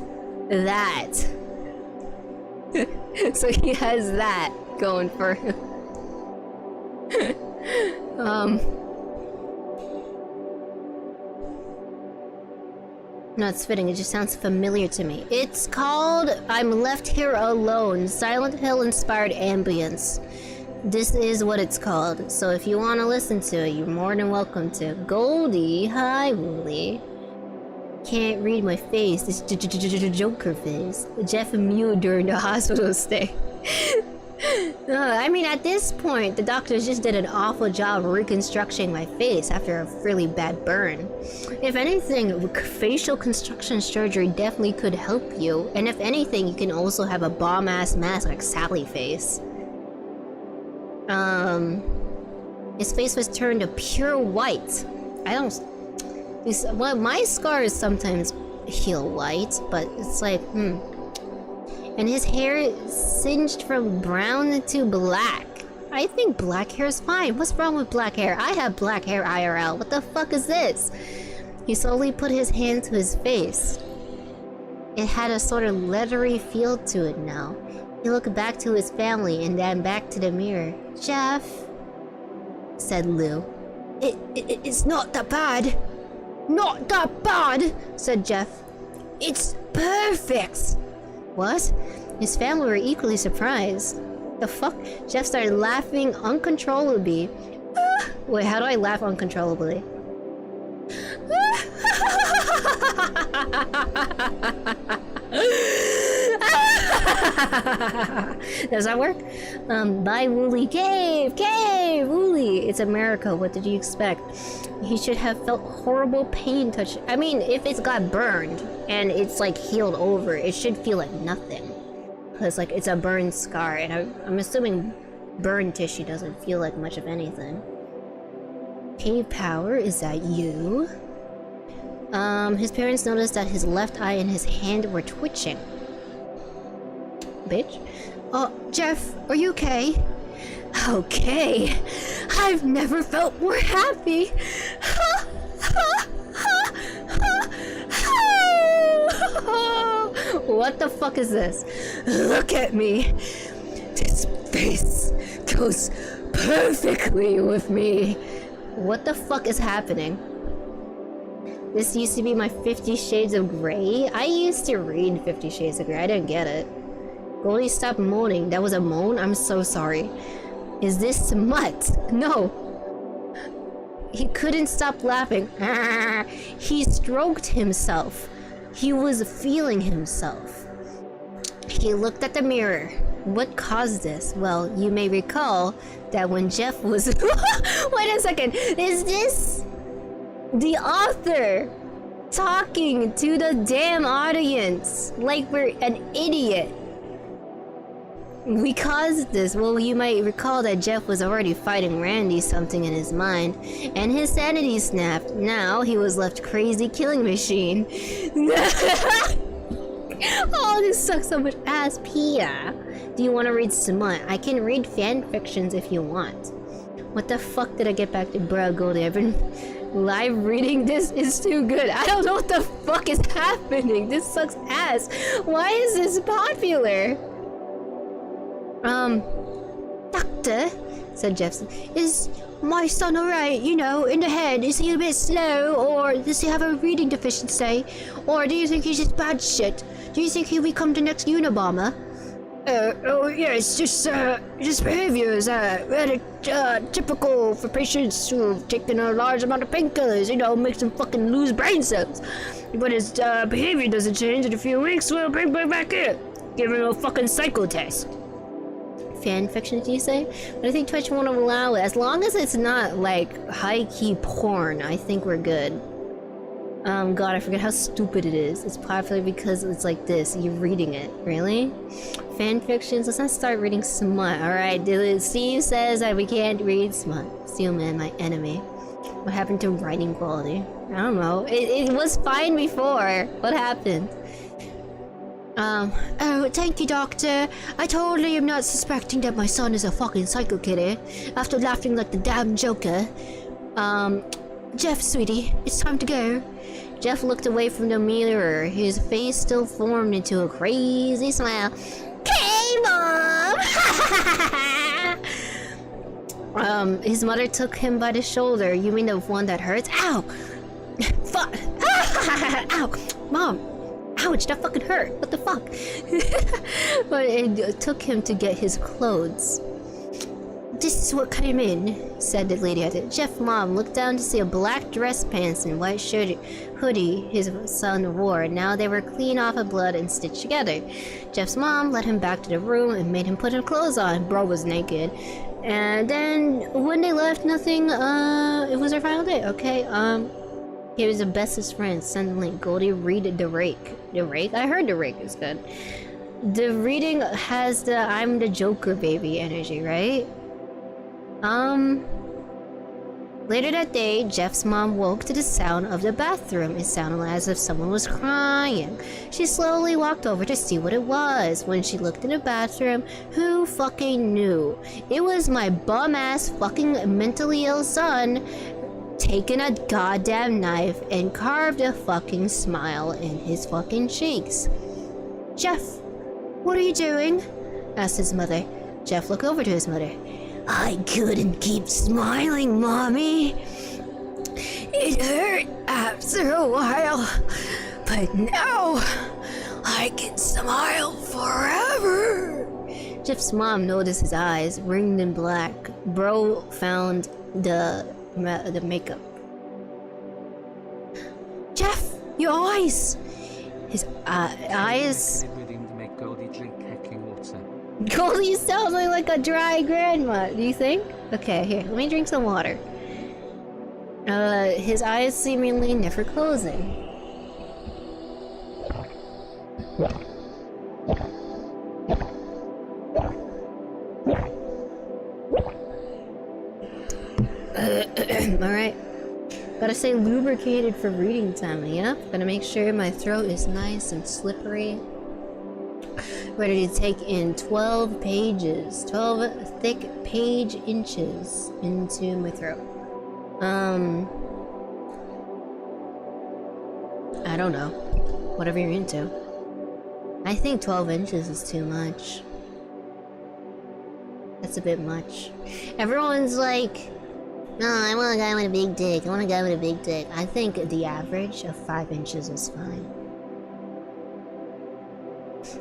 that. So he has that going for him. No, it's fitting. It just sounds familiar to me. It's called I'm Left Here Alone, Silent Hill inspired ambience. This is what it's called. So if you want to listen to it, you're more than welcome to. Goldie, hi Wooly. Can't read my face. This Joker face. Jeff mewed during the hospital stay. I mean, at this point, the doctors just did an awful job reconstructing my face after a really bad burn. If anything, facial construction surgery definitely could help you. And if anything, you can also have a bomb-ass mask like Sally face. His face was turned to pure white. Well, my scars sometimes heal white, but it's like, And his hair is singed from brown to black. I think black hair is fine. What's wrong with black hair? I have black hair IRL. What the fuck is this? He slowly put his hand to his face. It had a sort of leathery feel to it now. He looked back to his family and then back to the mirror. Jeff, said Lou. It's not that bad. Not that bad, said Jeff. It's perfect. What? His family were equally surprised. The fuck? Jeff started laughing uncontrollably. Wait, how do I laugh uncontrollably? Does that work? Bye, Wooly. Cave! Cave! Wooly! It's America. What did you expect? He should have felt horrible pain touch. I mean, if it's got burned and it's like healed over, it should feel like nothing. Because like it's a burn scar, and I'm assuming burn tissue doesn't feel like much of anything. Cave Power, is that you? His parents noticed that his left eye and his hand were twitching. Bitch. Jeff, are you okay? Okay. I've never felt more happy. What the fuck is this? Look at me. This face goes perfectly with me. What the fuck is happening? This used to be my 50 Shades of Grey. I used to read 50 Shades of Grey. I didn't get it. Goldie, stop moaning. That was a moan? I'm so sorry. Is this smut? No. He couldn't stop laughing. He stroked himself. He was feeling himself. He looked at the mirror. What caused this? Well, you may recall that when Jeff was... Wait a second. Is this the author talking to the damn audience like we're an idiot? We caused this. Well, you might recall that Jeff was already fighting Randy something in his mind, and his sanity snapped. Now he was left crazy killing machine. Oh, this sucks so much ass, Pia. Do you want to read smut? I can read fan fictions if you want. What the fuck did I get back to? Bruh, Goldie, I've been live reading. This is too good. I don't know what the fuck is happening. This sucks ass. Why is this popular? Doctor, said Jeffson, is my son alright, you know, in the head? Is he a bit slow, or does he have a reading deficiency? Or do you think he's just bad shit? Do you think he'll become the next Unabomber? Oh yes, just behaviors, typical for patients who've taken a large amount of painkillers, you know, makes them fucking lose brain cells. But his behavior doesn't change in a few weeks, we'll bring him back in. Give him a fucking psycho test. Fan fiction, do you say? But I think Twitch won't allow it. As long as it's not like high-key porn, I think we're good. God, I forget how stupid it is. It's popular because it's like this. You're reading it. Really? Fan fictions? Let's not start reading smut. Alright, Steve says that we can't read smut. Steelman, my enemy. What happened to writing quality? I don't know. It was fine before. What happened? Oh, thank you, Doctor. I totally am not suspecting that my son is a fucking psycho kitty after laughing like the damn Joker. Jeff, sweetie, it's time to go. Jeff looked away from the mirror. His face still formed into a crazy smile. Okay, Mom! His mother took him by the shoulder. You mean the one that hurts? Ow! Fuck! Ow! Mom! Ouch, that fucking hurt. What the fuck? But it took him to get his clothes. This is what came in, said the lady at it. Jeff's mom looked down to see a black dress pants and white shirt hoodie his son wore. Now they were clean off of blood and stitched together. Jeff's mom led him back to the room and made him put his clothes on. Bro was naked. And then when they left, nothing, it was their final day, okay? He was the bestest friend. Suddenly, Goldie read The Rake. The Rake? I heard The Rake is good. The reading has the I'm the Joker baby energy, right? Later that day, Jeff's mom woke to the sound of the bathroom. It sounded as if someone was crying. She slowly walked over to see what it was. When she looked in the bathroom, who fucking knew? It was my bum-ass fucking mentally ill son taking a goddamn knife and carved a fucking smile in his fucking cheeks. Jeff, what are you doing? Asked his mother. Jeff looked over to his mother. I couldn't keep smiling, Mommy. It hurt after a while, but now I can smile forever. Jeff's mom noticed his eyes ringed in black. Bro found the makeup. Jeff, your eyes! His eyes... Reading to make Goldie drink hecking water. Goldie sounds like a dry grandma, do you think? Okay, here, let me drink some water. His eyes seemingly never closing. Alright. Gotta stay lubricated for reading time, yep. Gotta make sure my throat is nice and slippery. Ready to take in 12 pages. 12 thick page inches into my throat. I don't know. Whatever you're into. I think 12 inches is too much. That's a bit much. Everyone's like, no, I want a guy with a big dick. I want a guy with a big dick. I think the average of 5 inches is fine.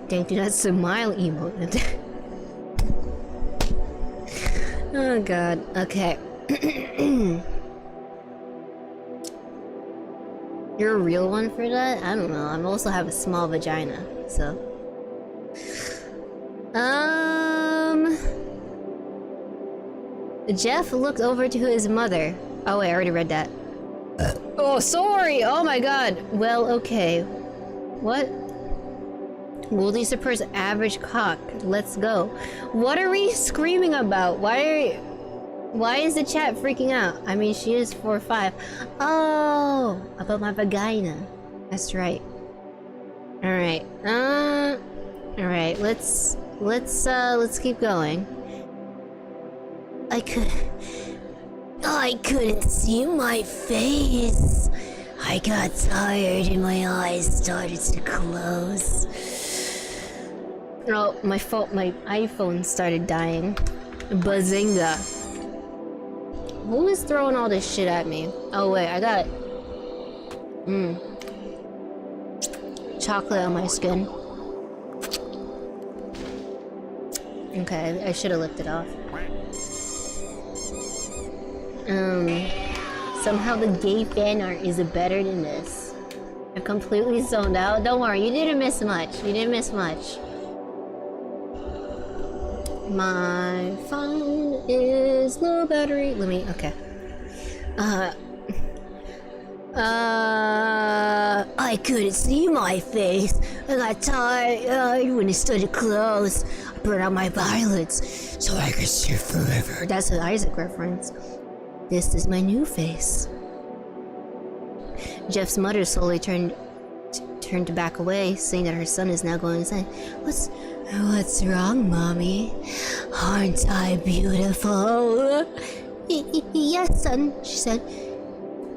Thank you, that smile emote. Oh god, okay. You're a real one for that? I don't know. I also have a small vagina, so. Jeff looked over to his mother. Oh wait, I already read that. Oh, sorry! Oh my god. Well, okay. What? Goldie Super's average cock. Let's go. What are we screaming about? Why is the chat freaking out? I mean, she is 4'5". Oh, about my vagina. That's right. Alright. Alright, let's keep going. I couldn't see my face. I got tired and my eyes started to close. Oh, my fault. My iPhone started dying. Bazinga. Who is throwing all this shit at me? Oh wait, I got chocolate on my skin. Okay, I should have licked it off. Somehow the gay fan art is better than this. I'm completely zoned out. Don't worry, you didn't miss much. You didn't miss much. My phone is low battery. Let me, okay. I couldn't see my face. I got tired when it started close. I burned out my violets so I could see forever. That's an Isaac reference. This is my new face. Jeff's mother slowly turned to back away, saying that her son is now going insane. What's wrong, Mommy? Aren't I beautiful? Yes, son, she said.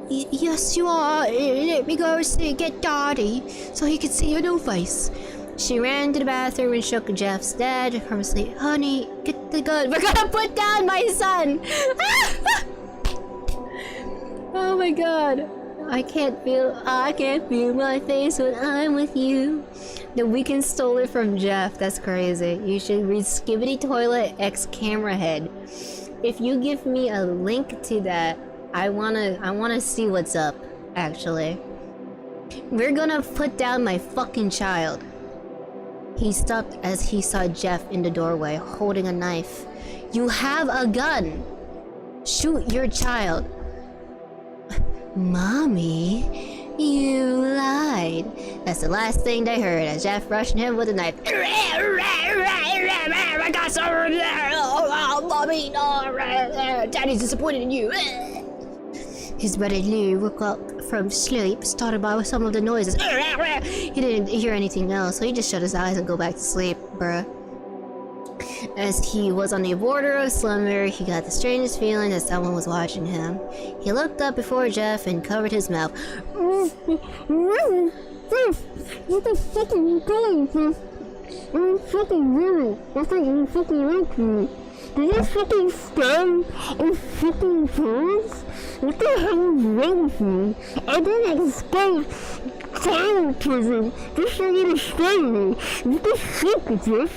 Yes, you are. Let me go get Daddy so he can see your new face. She ran to the bathroom and shook Jeff's dad from sleep. Honey, get the gun. We're gonna put down my son. Oh my god. I can't feel my face when I'm with you. The Weeknd stole it from Jeff. That's crazy. You should read Skibbity Toilet X Camera Head. If you give me a link to that, I wanna see what's up, actually. We're gonna put down my fucking child. He stopped as he saw Jeff in the doorway, holding a knife. You have a gun! Shoot your child. Mommy, you lied. That's the last thing they heard as Jeff rushed him with a knife. I got some. Oh, mommy, no. Daddy's disappointed in you. His brother Lou woke up from sleep, startled by some of the noises. He didn't hear anything else, so he just shut his eyes and go back to sleep, bruh. As he was on the border of slumber, he got the strangest feeling that someone was watching him. He looked up before Jeff and covered his mouth. What the fuck are you doing, Jeff? I'm fucking rude. I think you fucking like me. Did you fucking stand and fucking birds? What the hell is wrong with you? I didn't escape child prison just for you to stay me. What the fuck, Jeff?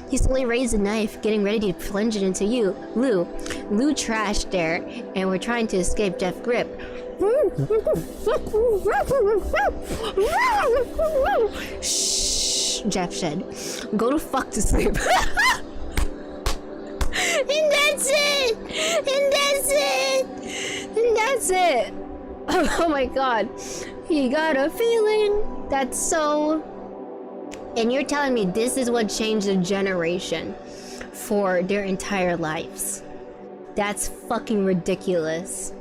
He slowly raised a knife, getting ready to plunge it into Lou. Lou trashed there, and we're trying to escape Jeff's grip. Shh, Jeff said. Go to fuck to sleep. And that's it! And that's it! And that's it! Oh my god. He got a feeling that's so... And you're telling me this is what changed a generation for their entire lives. That's fucking ridiculous.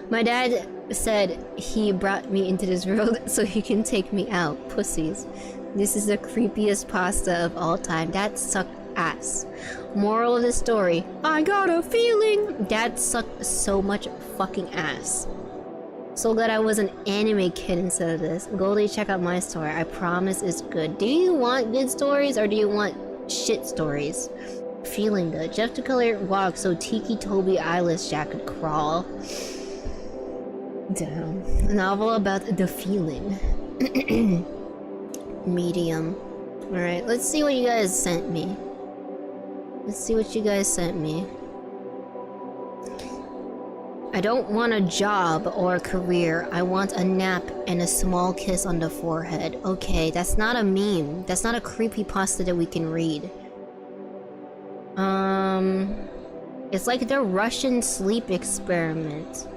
My dad said he brought me into this world so he can take me out. Pussies. This is the creepiest pasta of all time. That sucked ass. Moral of the story. I got a feeling. Dad sucked so much fucking ass. So glad I was an anime kid instead of this. Goldie, check out my story. I promise it's good. Do you want good stories or do you want shit stories? Feeling good. Jeff the Color walked so Tiki Toby Eyeless Jack could crawl. Damn. A novel about the feeling. Medium. Alright, let's see what you guys sent me. Let's see what you guys sent me. I don't want a job or a career. I want a nap and a small kiss on the forehead. Okay, that's not a meme. That's not a creepypasta that we can read. It's like the Russian sleep experiment.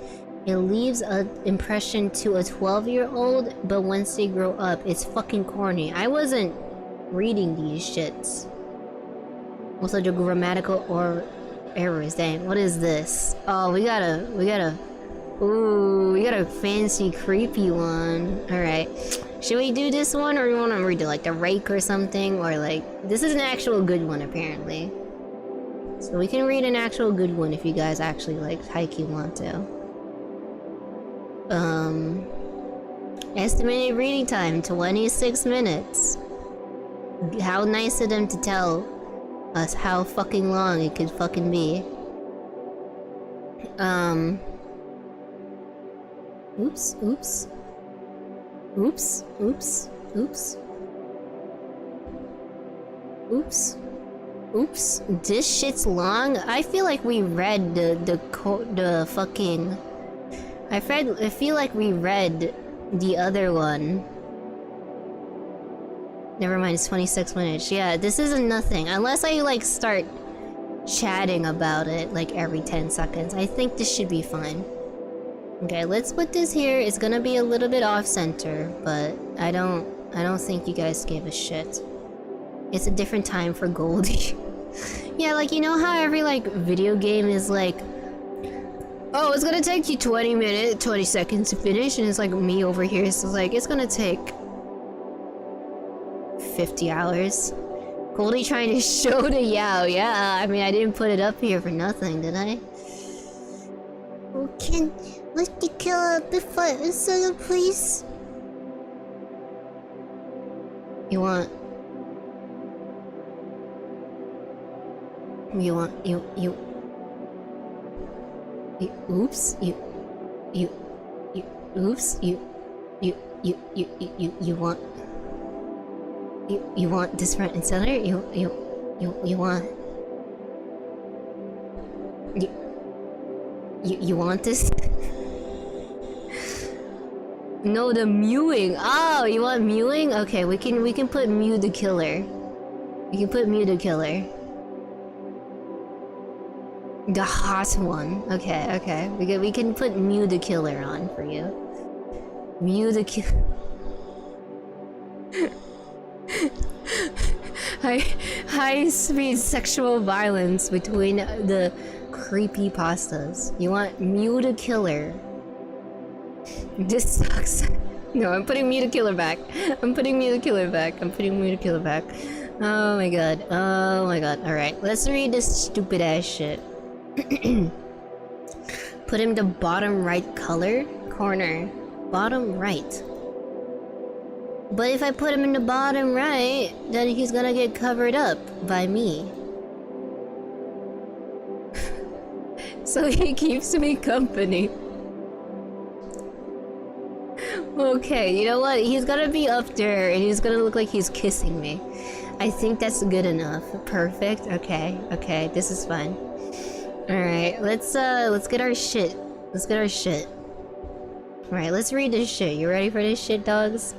It leaves an impression to a 12-year-old, but once they grow up, it's fucking corny. I wasn't reading these shits. Also, the grammatical or errors. Dang, what is this? Oh, we got a fancy creepy one. Alright. Should we do this one or do you want to read it like the rake or something? Or like, this is an actual good one apparently. So we can read an actual good one if you guys actually like hikey want to. Estimated reading time 26 minutes. How nice of them to tell us how fucking long it could fucking be. Oops. This shit's long. I feel like we read the fucking. I feel like we read the other one. Never mind, it's 26 minutes. Yeah, this isn't nothing. Unless I, like, start chatting about it, like, every 10 seconds. I think this should be fine. Okay, let's put this here. It's gonna be a little bit off-center, but I don't think you guys gave a shit. It's a different time for Goldie. Yeah, like, you know how every, like, video game is, like... Oh, it's gonna take you 20 seconds to finish, and it's like me over here, so like, it's gonna take 50 hours. Goldie trying to show the Yao, yeah, I mean, I didn't put it up here for nothing, did I? Can let the kill before so please? You you, oops, you want, you want this front and center? You want, you want this? No, the mewing. Oh, you want mewing? Okay, we can put Mew the Killer. We can put Mew the Killer. The hot one. Okay. We can put Mew the Killer on for you. Mew the Killer. High speed sexual violence between the creepypastas. You want Mew the Killer. This sucks. No, I'm putting Mew the Killer back. I'm putting Mew the Killer back. Oh my god. Alright, let's read this stupid ass shit. Put him the bottom right corner. Bottom right. But if I put him in the bottom right, then he's gonna get covered up by me. So he keeps me company. Okay, you know what? He's gonna be up there and he's gonna look like he's kissing me. I think that's good enough. Perfect. Okay, this is fine. Alright, let's get our shit. Alright, let's read this shit. You ready for this shit, dogs?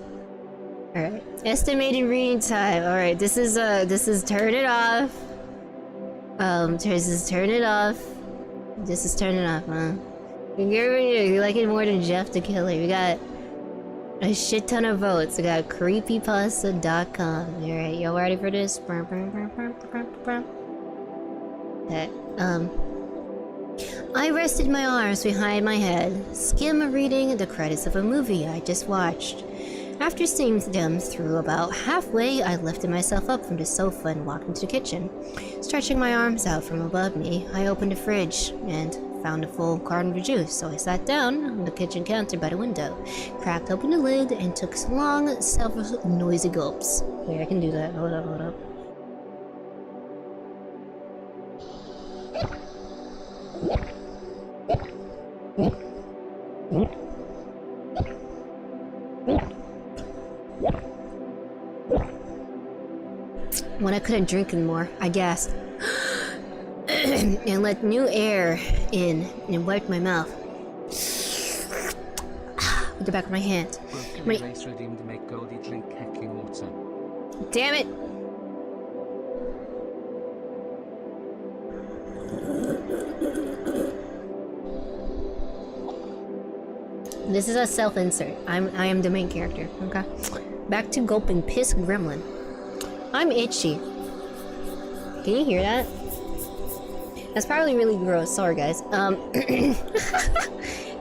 Alright. Estimated reading time. Alright, this is turn it off. This is turn it off, huh? You like it more than Jeff the Killer. We got a shit ton of votes. We got creepypasta.com. Alright, y'all ready for this? Okay, I rested my arms behind my head, skim reading the credits of a movie I just watched. After seeing them through about halfway, I lifted myself up from the sofa and walked into the kitchen. Stretching my arms out from above me, I opened the fridge and found a full carton of juice, so I sat down on the kitchen counter by the window, cracked open the lid, and took long, several noisy gulps. Wait, I can do that. Hold up. When I couldn't drink anymore, I gasped and let new air in and wiped my mouth with the back of my hand. Mercury race redeemed to make Goldie drink hecking water. Damn it! This is a self-insert. I am the main character, okay? Back to gulping piss gremlin. I'm itchy. Can you hear that? That's probably really gross. Sorry, guys.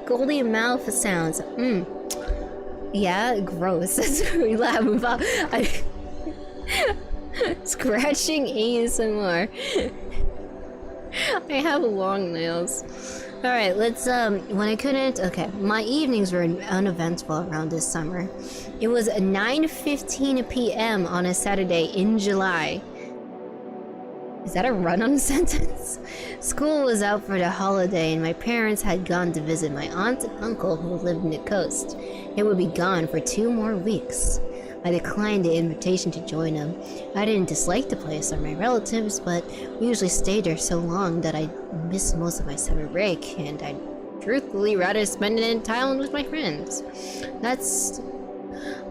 Goldie mouth sounds. Yeah, gross. That's what we laugh about. Scratching ASMR. I have long nails. Alright, let's, when I couldn't, okay, my evenings were uneventful around this summer. It was 9:15 p.m. on a Saturday in July. Is that a run-on sentence? School was out for the holiday and my parents had gone to visit my aunt and uncle who lived in the coast. They would be gone for 2 more weeks. I declined the invitation to join them. I didn't dislike the place or my relatives, but we usually stayed there so long that I missed most of my summer break, and I'd truthfully rather spend it in town with my friends.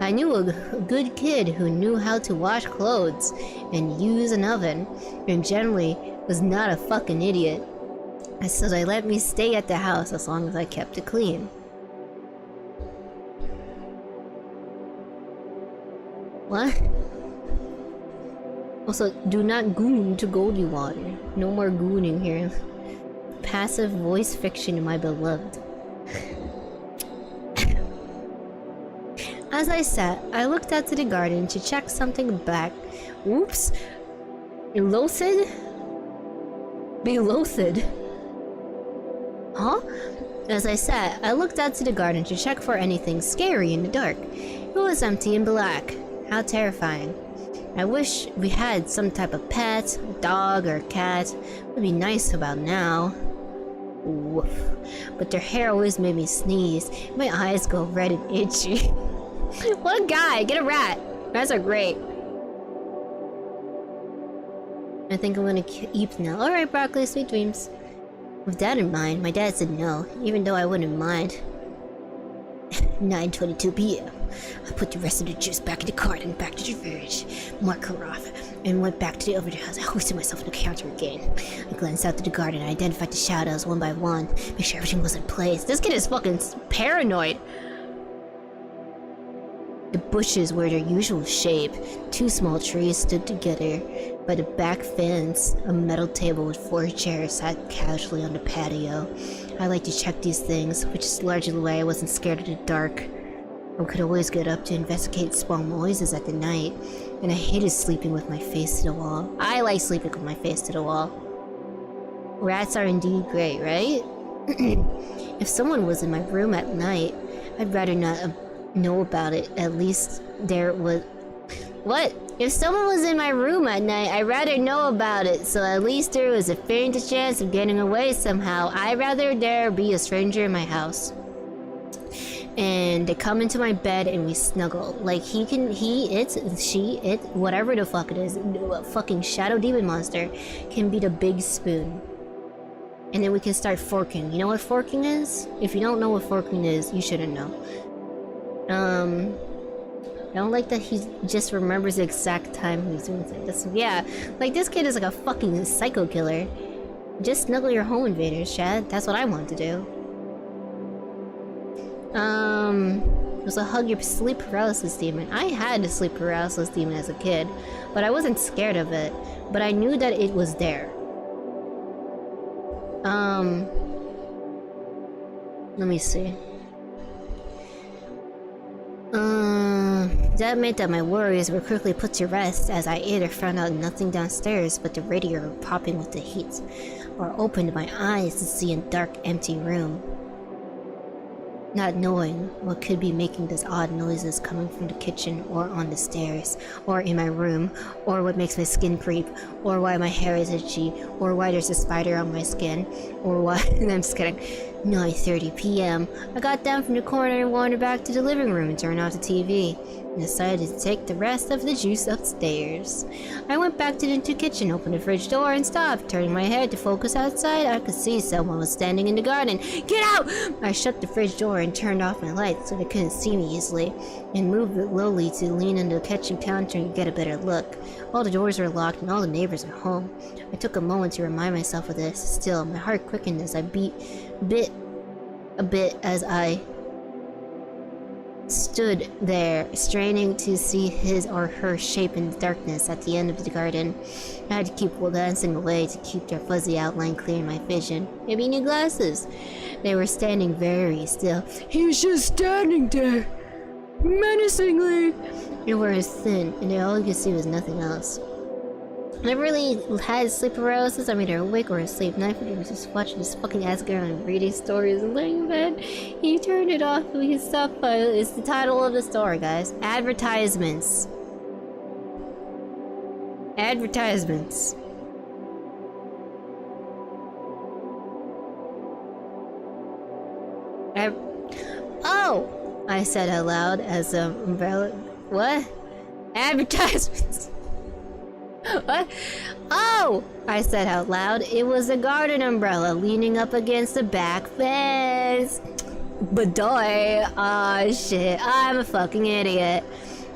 I knew a good kid who knew how to wash clothes and use an oven, and generally was not a fucking idiot. So they let me stay at the house as long as I kept it clean. What? Also, do not goon to Goldie water. No more gooning here. Passive voice fiction, my beloved. As I sat, I looked out to the garden to check something back. Whoops. Beloathed? Huh? As I sat, I looked out to the garden to check for anything scary in the dark. It was empty and black. How terrifying. I wish we had some type of pet, dog or cat. Would be nice about now. Woof. But their hair always made me sneeze. My eyes go red and itchy. What a guy! Get a rat! Rats are great. I think I'm gonna eat now. Alright, broccoli, sweet dreams. With that in mind, my dad said no, even though I wouldn't mind. 9:22 p.m. I put the rest of the juice back in the carton, back to the fridge, marked her off, and went back to the over the house. I hoisted myself on the counter again. I glanced out to the garden and identified the shadows one by one, make sure everything was in place. This kid is fucking paranoid. The bushes were their usual shape. 2 small trees stood together. By the back fence, a metal table with 4 chairs sat casually on the patio. I like to check these things, which is largely why I wasn't scared of the dark. I could always get up to investigate small noises at the night, and I hated sleeping with my face to the wall. I like sleeping with my face to the wall. Rats are indeed great, right? If someone was in my room at night, I'd rather not know about it. At least there was... What? If someone was in my room at night, I'd rather know about it, so at least there was a faint chance of getting away somehow. I'd rather there be a stranger in my house. And they come into my bed and we snuggle. Like he, it, whatever the fuck it is, a fucking shadow demon monster can be the big spoon. And then we can start forking. You know what forking is? If you don't know what forking is, you shouldn't know. I don't like that he just remembers the exact time he's doing this. Yeah, like this kid is like a fucking psycho killer. Just snuggle your home invaders, Chad. That's what I want to do. It was a hug your sleep paralysis demon. I had a sleep paralysis demon as a kid, but I wasn't scared of it. But I knew that it was there. Let me see. That meant that my worries were quickly put to rest as I either found out nothing downstairs but the radiator popping with the heat, or opened my eyes to see a dark, empty room. Not knowing what could be making those odd noises coming from the kitchen or on the stairs, or in my room, or what makes my skin creep, or why my hair is itchy, or why there's a spider on my skin, or why... I'm just kidding. 9:30 p.m. I got down from the corner and wandered back to the living room and turned off the TV. And decided to take the rest of the juice upstairs. I went back to the kitchen, opened the fridge door, and stopped. Turning my head to focus outside, I could see someone was standing in the garden. Get out! I shut the fridge door and turned off my lights so they couldn't see me easily, and moved lowly to lean into the kitchen counter and get a better look. All the doors were locked and all the neighbors were home. I took a moment to remind myself of this. Still, my heart quickened as I beat a bit as I stood there, straining to see his or her shape in the darkness at the end of the garden. I had to keep glancing away to keep their fuzzy outline clear in my vision. Maybe new glasses. They were standing very still. He was just standing there, menacingly. They were thin, and all you could see was nothing else. I never really had sleep paralysis. I'm either awake or asleep. And I was just watching this fucking ass girl and reading stories and laying in bed. He turned it off. We can stop. It's the title of the story, guys. Advertisements. Advertisements. Oh! I said out loud as an umbrella. What? Advertisements. What? Oh! I said out loud. It was a garden umbrella leaning up against the back fence. Badoy. Aw, shit. I'm a fucking idiot.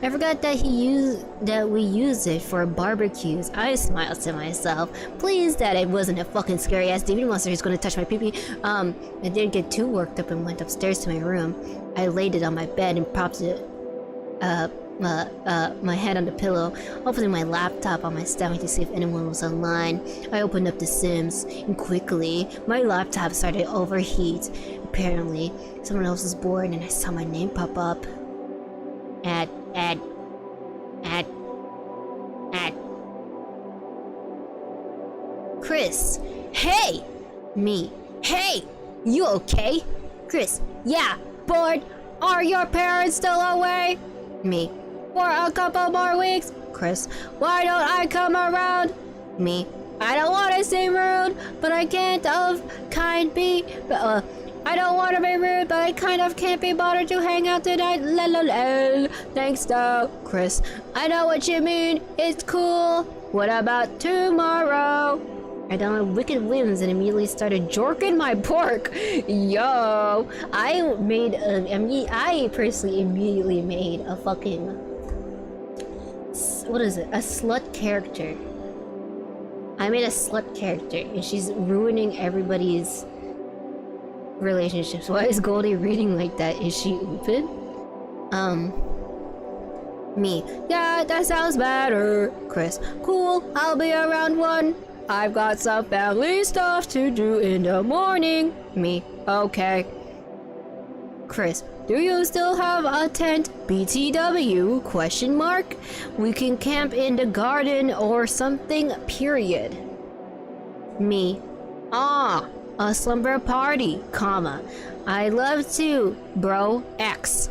I forgot that we used it for barbecues. I smiled to myself, pleased that it wasn't a fucking scary ass demon monster who's gonna touch my pee-pee. I didn't get too worked up and went upstairs to my room. I laid it on my bed and propped it my head on the pillow, opening my laptop on my stomach to see if anyone was online. I opened up The Sims, and quickly, my laptop started to overheat. Apparently, someone else was bored, and I saw my name pop up. Ad. Chris. Hey! Me. Hey! You okay? Chris. Yeah, bored. Are your parents still away? Me. For a couple more weeks. Chris. Why don't I come around? Me. I don't want to seem rude, but I can't I don't want to be rude, but I kind of can't be bothered to hang out tonight. Lol. Thanks though, Chris. I know what you mean. It's cool. What about tomorrow? I downloaded Wicked Whims and immediately started jorking my pork. Yo, I personally immediately made a fucking, what is it? A slut character. I made a slut character, and she's ruining everybody's relationships. Why is Goldie reading like that? Is she open? Me. Yeah, that sounds better. Chris. Cool. I'll be around 1. I've got some family stuff to do in the morning. Me. Okay. Chris. Do you still have a tent? BTW? Question mark? We can camp in the garden or something, period. Me. Ah, a slumber party, comma. I love to, bro, X.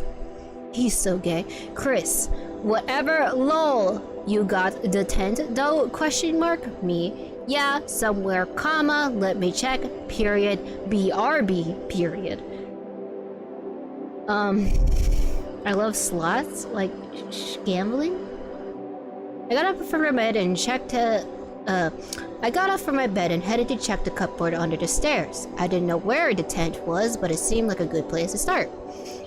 He's so gay. Chris. Whatever, lol. You got the tent though? Question mark. Me. Yeah, somewhere, comma. Let me check, period. BRB, period. I love slots, like gambling. I got up from my bed and headed to check the cupboard under the stairs. I didn't know where the tent was, but it seemed like a good place to start.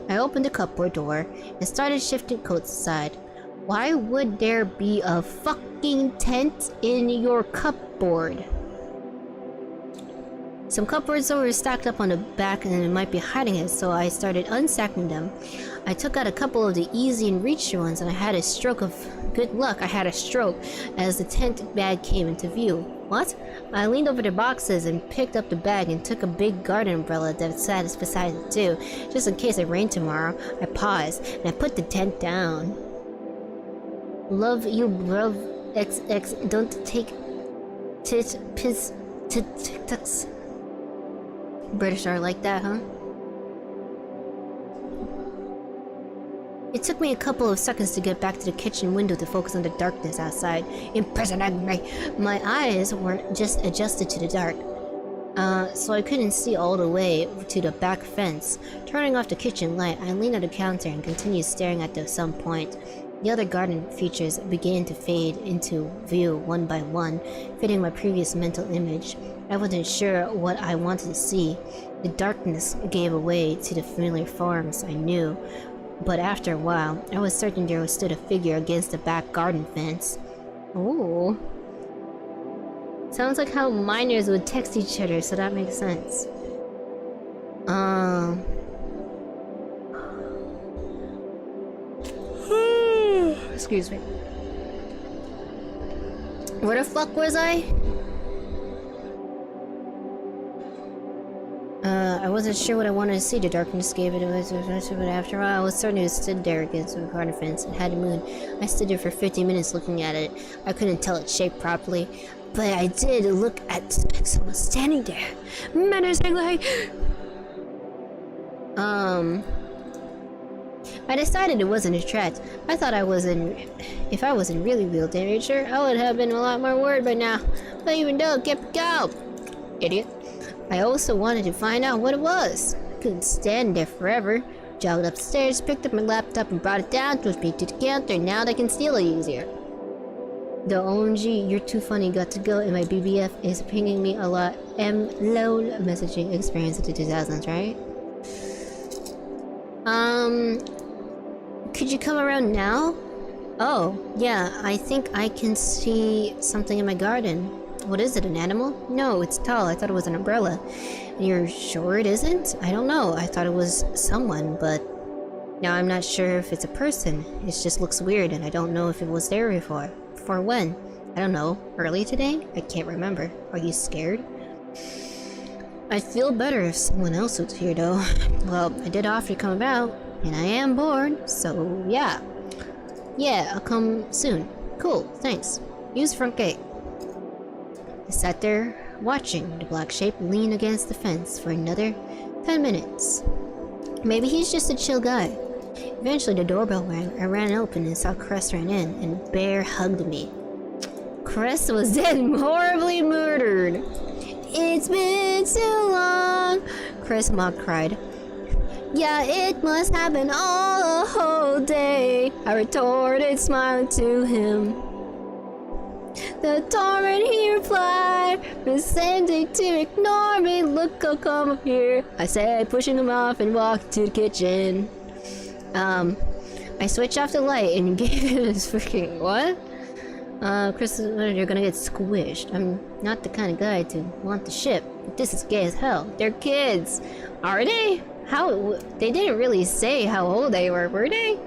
I opened the cupboard door and started shifting coats aside. Why would there be a fucking tent in your cupboard? Some cupboards were stacked up on the back and it might be hiding it, so I started unstacking them. I took out a couple of the easy and reach ones and I had a stroke of good luck. I had a stroke as the tent bag came into view. What? I leaned over the boxes and picked up the bag and took a big garden umbrella that sat beside it too, just in case it rained tomorrow. I paused and I put the tent down. Love you, bruv. XX, don't take piss. British are like that, huh? It took me a couple of seconds to get back to the kitchen window to focus on the darkness outside. Imprisoning me. My eyes were just adjusted to the dark, so I couldn't see all the way to the back fence. Turning off the kitchen light, I leaned on the counter and continued staring at some point. The other garden features began to fade into view one by one, fitting my previous mental image. I wasn't sure what I wanted to see. The darkness gave way to the familiar forms I knew, but after a while, I was certain there stood a figure against the back garden fence. Ooh. Sounds like how minors would text each other, so that makes sense. Excuse me. Where the fuck was I? I wasn't sure what I wanted to see. The darkness gave it away, but after a while, I was certain it stood there against the garden fence and had a moon. I stood there for 50 minutes looking at it. I couldn't tell its shape properly, but I did look at someone standing there, menacingly. I decided it wasn't a threat. I thought if I was in really real danger, I would have been a lot more worried by now. But even though, kept go, idiot. I also wanted to find out what it was. I couldn't stand there forever. Jogged upstairs, picked up my laptop and brought it down, pushed me to the counter. Now they can steal it easier. The OMG, you're too funny, got to go, and my BBF is pinging me a lot. LOL messaging experience of the 2000s, right? Could you come around now? Oh, yeah, I think I can see something in my garden. What is it, an animal? No, it's tall. I thought it was an umbrella. You're sure it isn't? I don't know. I thought it was someone, but now I'm not sure if it's a person. It just looks weird, and I don't know if it was there before. For when? I don't know. Early today? I can't remember. Are you scared? I'd feel better if someone else was here, though. Well, I did offer to come about, and I am bored, so yeah. Yeah, I'll come soon. Cool, thanks. Use front gate. I sat there, watching the black shape lean against the fence for another 10 minutes. Maybe he's just a chill guy. Eventually the doorbell rang. I ran open and saw Crest ran in, and bear hugged me. Chris was dead and horribly murdered. It's been too long, Chris Mock cried. Yeah, it must happen all a whole day, I retorted, smiling to him. The torrent, he replied, pretending to ignore me. Look, I'll come up here, I said, pushing him off and walked to the kitchen. I switched off the light and gave him his freaking what? Chris, you're gonna get squished. I'm not the kind of guy to want the ship. This is gay as hell. They're kids. Are they? How? They didn't really say how old they were they?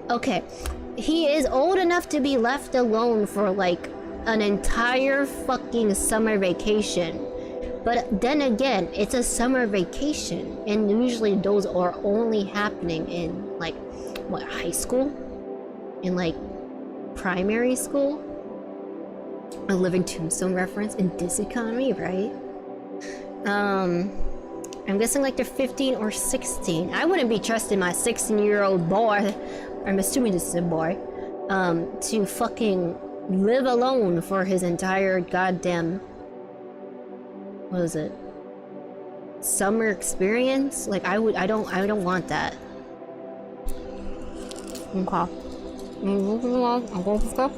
Okay. He is old enough to be left alone for like an entire fucking summer vacation. But then again, it's a summer vacation, and usually those are only happening in like, what, high school? In like primary school? A Living Tombstone reference in this economy, right? I'm guessing like they're 15 or 16. I wouldn't be trusting my 16-year-old boy, I'm assuming this is a boy, to fucking live alone for his entire goddamn, what is it? Summer experience? Like I don't want that. Okay. I'm going for stuff.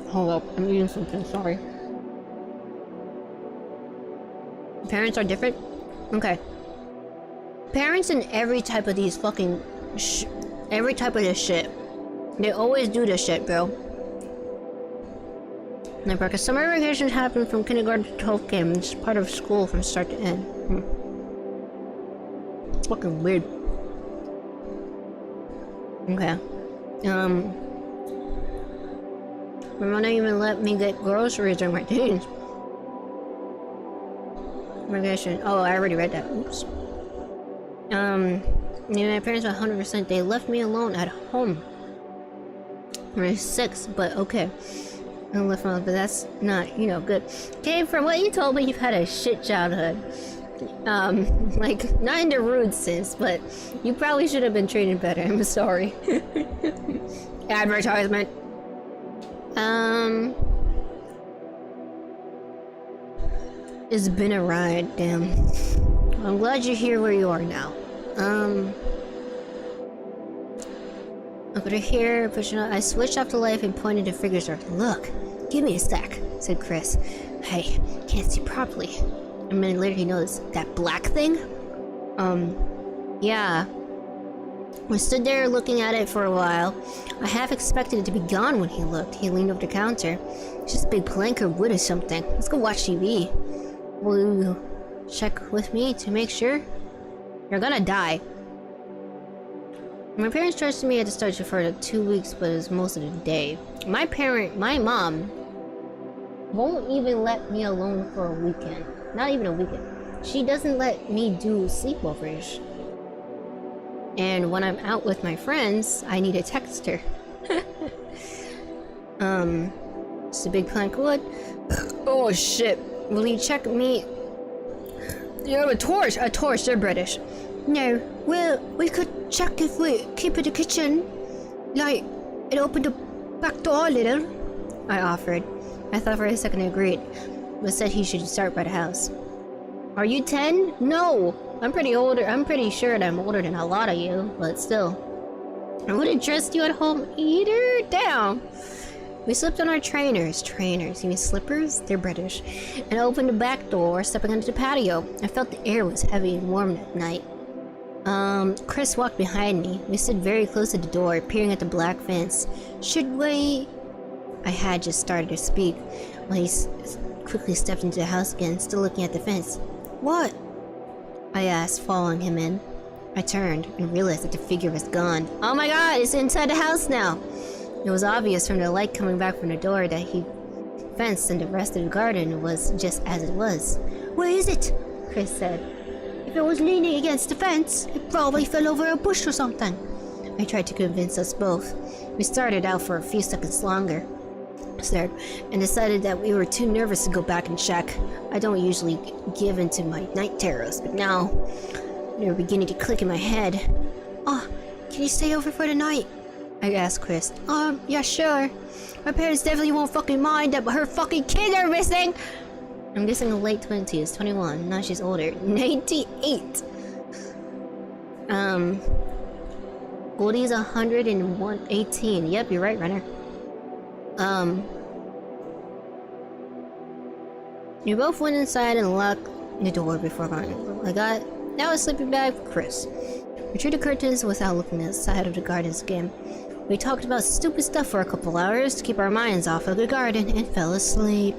Hold up, I'm eating something, sorry. Parents are different? Okay. Parents in every type of these fucking every type of this shit. They always do this shit, bro. Like, because summer vacations happen from kindergarten to 12th grade, and it's part of school from start to end. It's fucking weird. Okay. My mom didn't even let me get groceries during my teens. Vacation. Oh, I already read that. Oops. My parents were 100%. They left me alone at home. When I was 6, but okay. I left my, but that's not, you know, good. Okay, from what you told me, you've had a shit childhood. Like, not in the rude sense, but you probably should have been treated better. I'm sorry. Advertisement. It's been a ride, damn. I'm glad you're here where you are now. Over here, pushing out. I switched off the light and pointed to figures. Look, give me a sec, said Chris. Hey, can't see properly. A minute later, he noticed that black thing. Yeah. We stood there looking at it for a while. I half expected it to be gone when he looked. He leaned over the counter. It's just a big plank of wood or something. Let's go watch TV. Will you check with me to make sure? You're gonna die. My parents trusted me at the start for 2 weeks, but it was most of the day. My mom, won't even let me alone for a weekend. Not even a weekend. She doesn't let me do sleepovers. And when I'm out with my friends, I need to text her. It's a big plank of wood. Oh shit. Will you check me? You have a torch. A torch, they're British. No, well, we could check if we keep it in the kitchen. Like, it opened the back door a little. I offered. I thought for a second I agreed, but said he should start by the house. Are you 10? No! I'm pretty older. I'm pretty sure that I'm older than a lot of you, but still. I wouldn't trust you at home either. Damn! We slipped on our trainers. Trainers? You mean slippers? They're British. And opened the back door, stepping onto the patio. I felt the air was heavy and warm that night. Chris walked behind me. We stood very close to the door, peering at the black fence. Should we... I had just started to speak when he quickly stepped into the house again, still looking at the fence. What? I asked, following him in. I turned and realized that the figure was gone. Oh my god, it's inside the house now! It was obvious from the light coming back from the door that he fenced and the rest of the garden was just as it was. Where is it? Chris said. If it was leaning against the fence, it probably fell over a bush or something. I tried to convince us both. We started out for a few seconds longer, stared, and decided that we were too nervous to go back and check. I don't usually give in to my night terrors, but now they were beginning to click in my head. Oh, can you stay over for the night? I asked Chris. Yeah, sure. My parents definitely won't fucking mind that her fucking kids are missing! I'm guessing a late 20s, 21. Now she's older. 98! Goldie's 118. Yep, you're right, Renner. We both went inside and locked the door before going. Now a sleeping bag for Chris. We drew the curtains without looking outside of the garden's game. We talked about stupid stuff for a couple hours to keep our minds off of the garden and fell asleep.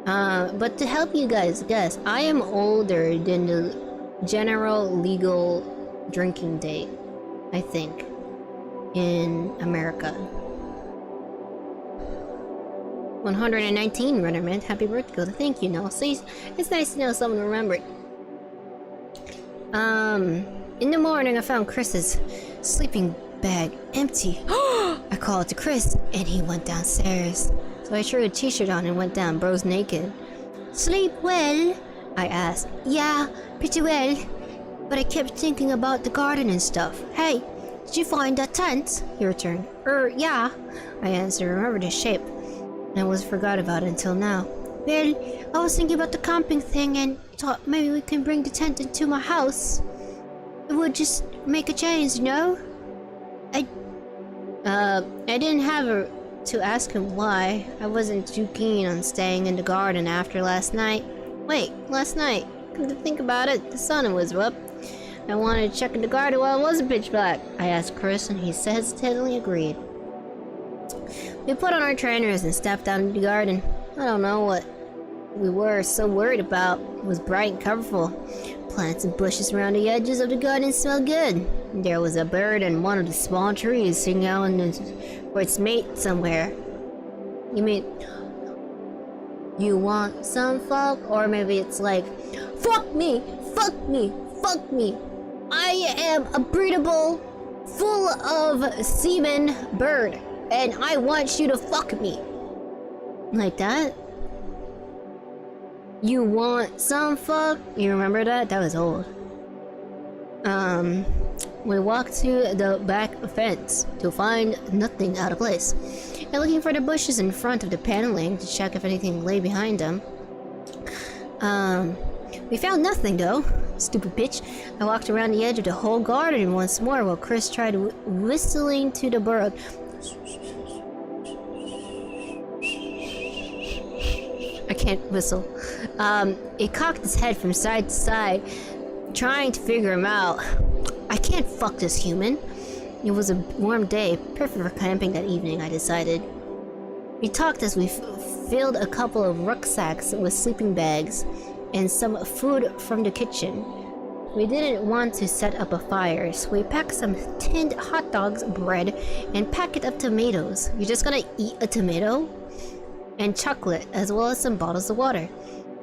But to help you guys guess, I am older than the general legal drinking date, I think, in America. 119, Runnerman. Happy birthday. Thank you, Noel. See, it's nice to know someone remembered. In the morning, I found Chris's sleeping bag empty. I called to Chris, and he went downstairs. So I threw a t-shirt on and went down, bros naked. Sleep well? I asked. Yeah, pretty well. But I kept thinking about the garden and stuff. Hey, did you find that tent? He returned. Yeah. I answered, remember the shape. And I was forgot about it until now. Well, I was thinking about the camping thing and thought maybe we can bring the tent into my house. It would just make a change, you know? I didn't have to ask him why. I wasn't too keen on staying in the garden after last night. Wait, last night? Come to think about it, the sun was up. I wanted to check in the garden while it wasn't pitch black. I asked Chris and he hesitantly agreed. We put on our trainers and stepped out into the garden. I don't know what we were so worried about. It was bright and colorful. Plants and bushes around the edges of the garden smelled good. There was a bird in one of the small trees singing out for its mate somewhere. You mean, you want some fuck? Or maybe it's like, fuck me, fuck me, fuck me. I am a breedable, full of semen bird, and I want you to fuck me. Like that? You want some fuck? You remember that? That was old. We walked to the back fence to find nothing out of place. And looking for the bushes in front of the paneling to check if anything lay behind them. We found nothing though. Stupid bitch. I walked around the edge of the whole garden once more while Chris tried whistling to the bird. I can't whistle. It cocked its head from side to side, trying to figure him out. I can't fuck this human. It was a warm day, perfect for camping that evening, I decided. We talked as we filled a couple of rucksacks with sleeping bags and some food from the kitchen. We didn't want to set up a fire, so we packed some tinned hot dogs, bread, and packet of tomatoes. You're just gonna eat a tomato? And chocolate, as well as some bottles of water.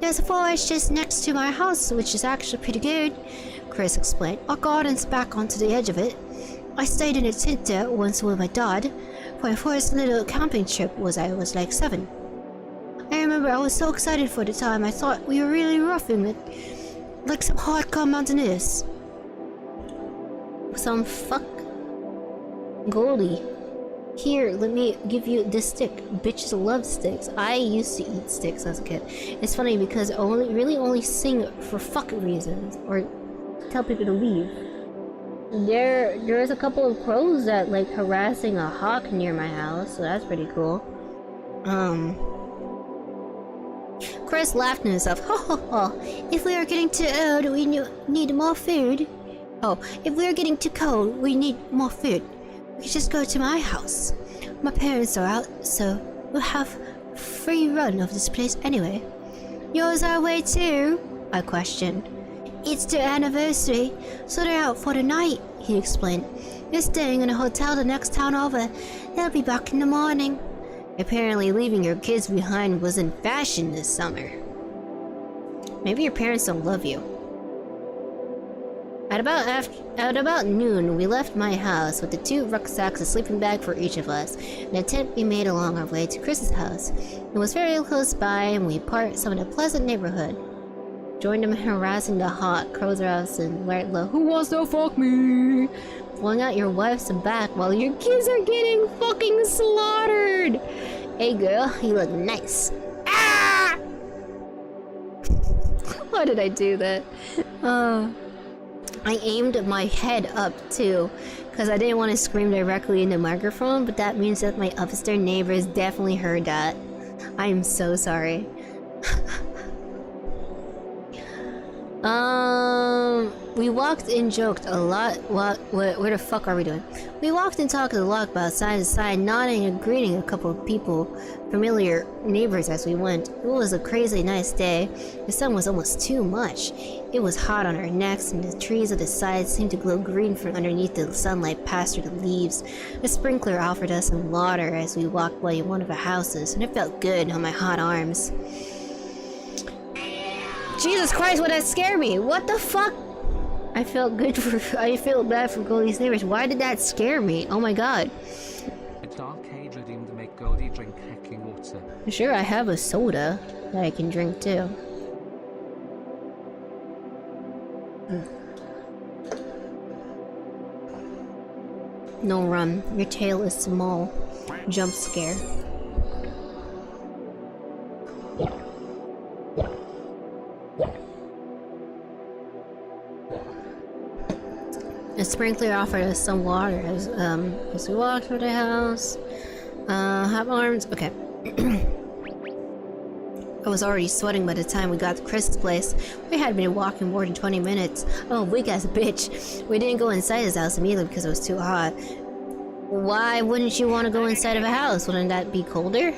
There's a forest just next to my house, which is actually pretty good, Chris explained. Our garden's back onto the edge of it. I stayed in a tent there once with my dad for my first little camping trip when I was like 7. I remember I was so excited for the time. I thought we were really roughing it, like some hardcore mountaineers. Some fuck Goldie. Here, let me give you this stick. Bitches love sticks. I used to eat sticks as a kid. It's funny because I only sing for fuck reasons or tell people to leave. There's a couple of crows that like harassing a hawk near my house, so that's pretty cool. Chris laughed to himself. Ho ho ho! If we are getting too old, we need more food. Oh, if we are getting too cold, we need more food. We could just go to my house. My parents are out, so we'll have free run of this place anyway. Yours are away too? I questioned. It's their anniversary, so they're out for the night, he explained. They're staying in a hotel the next town over. They'll be back in the morning. Apparently leaving your kids behind was in fashion this summer. Maybe your parents don't love you. At about noon, we left my house with the 2 rucksacks, a sleeping bag for each of us, and a tent we made along our way to Chris's house. It was very close by, and we parked some in a pleasant neighborhood. Joined them in harassing the hot crows house and where low, who wants to fuck me? pulling out your wife's back while your kids are getting fucking slaughtered. Hey girl, you look nice. Ah! Why did I do that? I aimed my head up too, because I didn't want to scream directly in the microphone, but that means that my upstairs neighbors definitely heard that. I am so sorry. We walked and joked a lot. Where the fuck are we doing? We walked and talked a lot about side to side, nodding and greeting a couple of people, familiar neighbors as we went. It was a crazy nice day. The sun was almost too much. It was hot on our necks, and the trees at the sides seemed to glow green from underneath the sunlight passed through the leaves. A sprinkler offered us some water as we walked by one of the houses, and it felt good on my hot arms. Jesus Christ, would that scare me? What the fuck? I feel bad for Goldie's neighbors. Why did that scare me? Oh my god. It's arcade redeemed to make Goldie drink hecking water. Sure, I have a soda that I can drink too. No rum. Your tail is small. Jump scare. A sprinkler offered us some water as we walked through the house. Have arms. Okay. I was already sweating by the time we got to Chris's place. We had been walking more than 20 minutes. Oh, weak ass bitch. We didn't go inside his house immediately because it was too hot. Why wouldn't you want to go inside of a house? Wouldn't that be colder?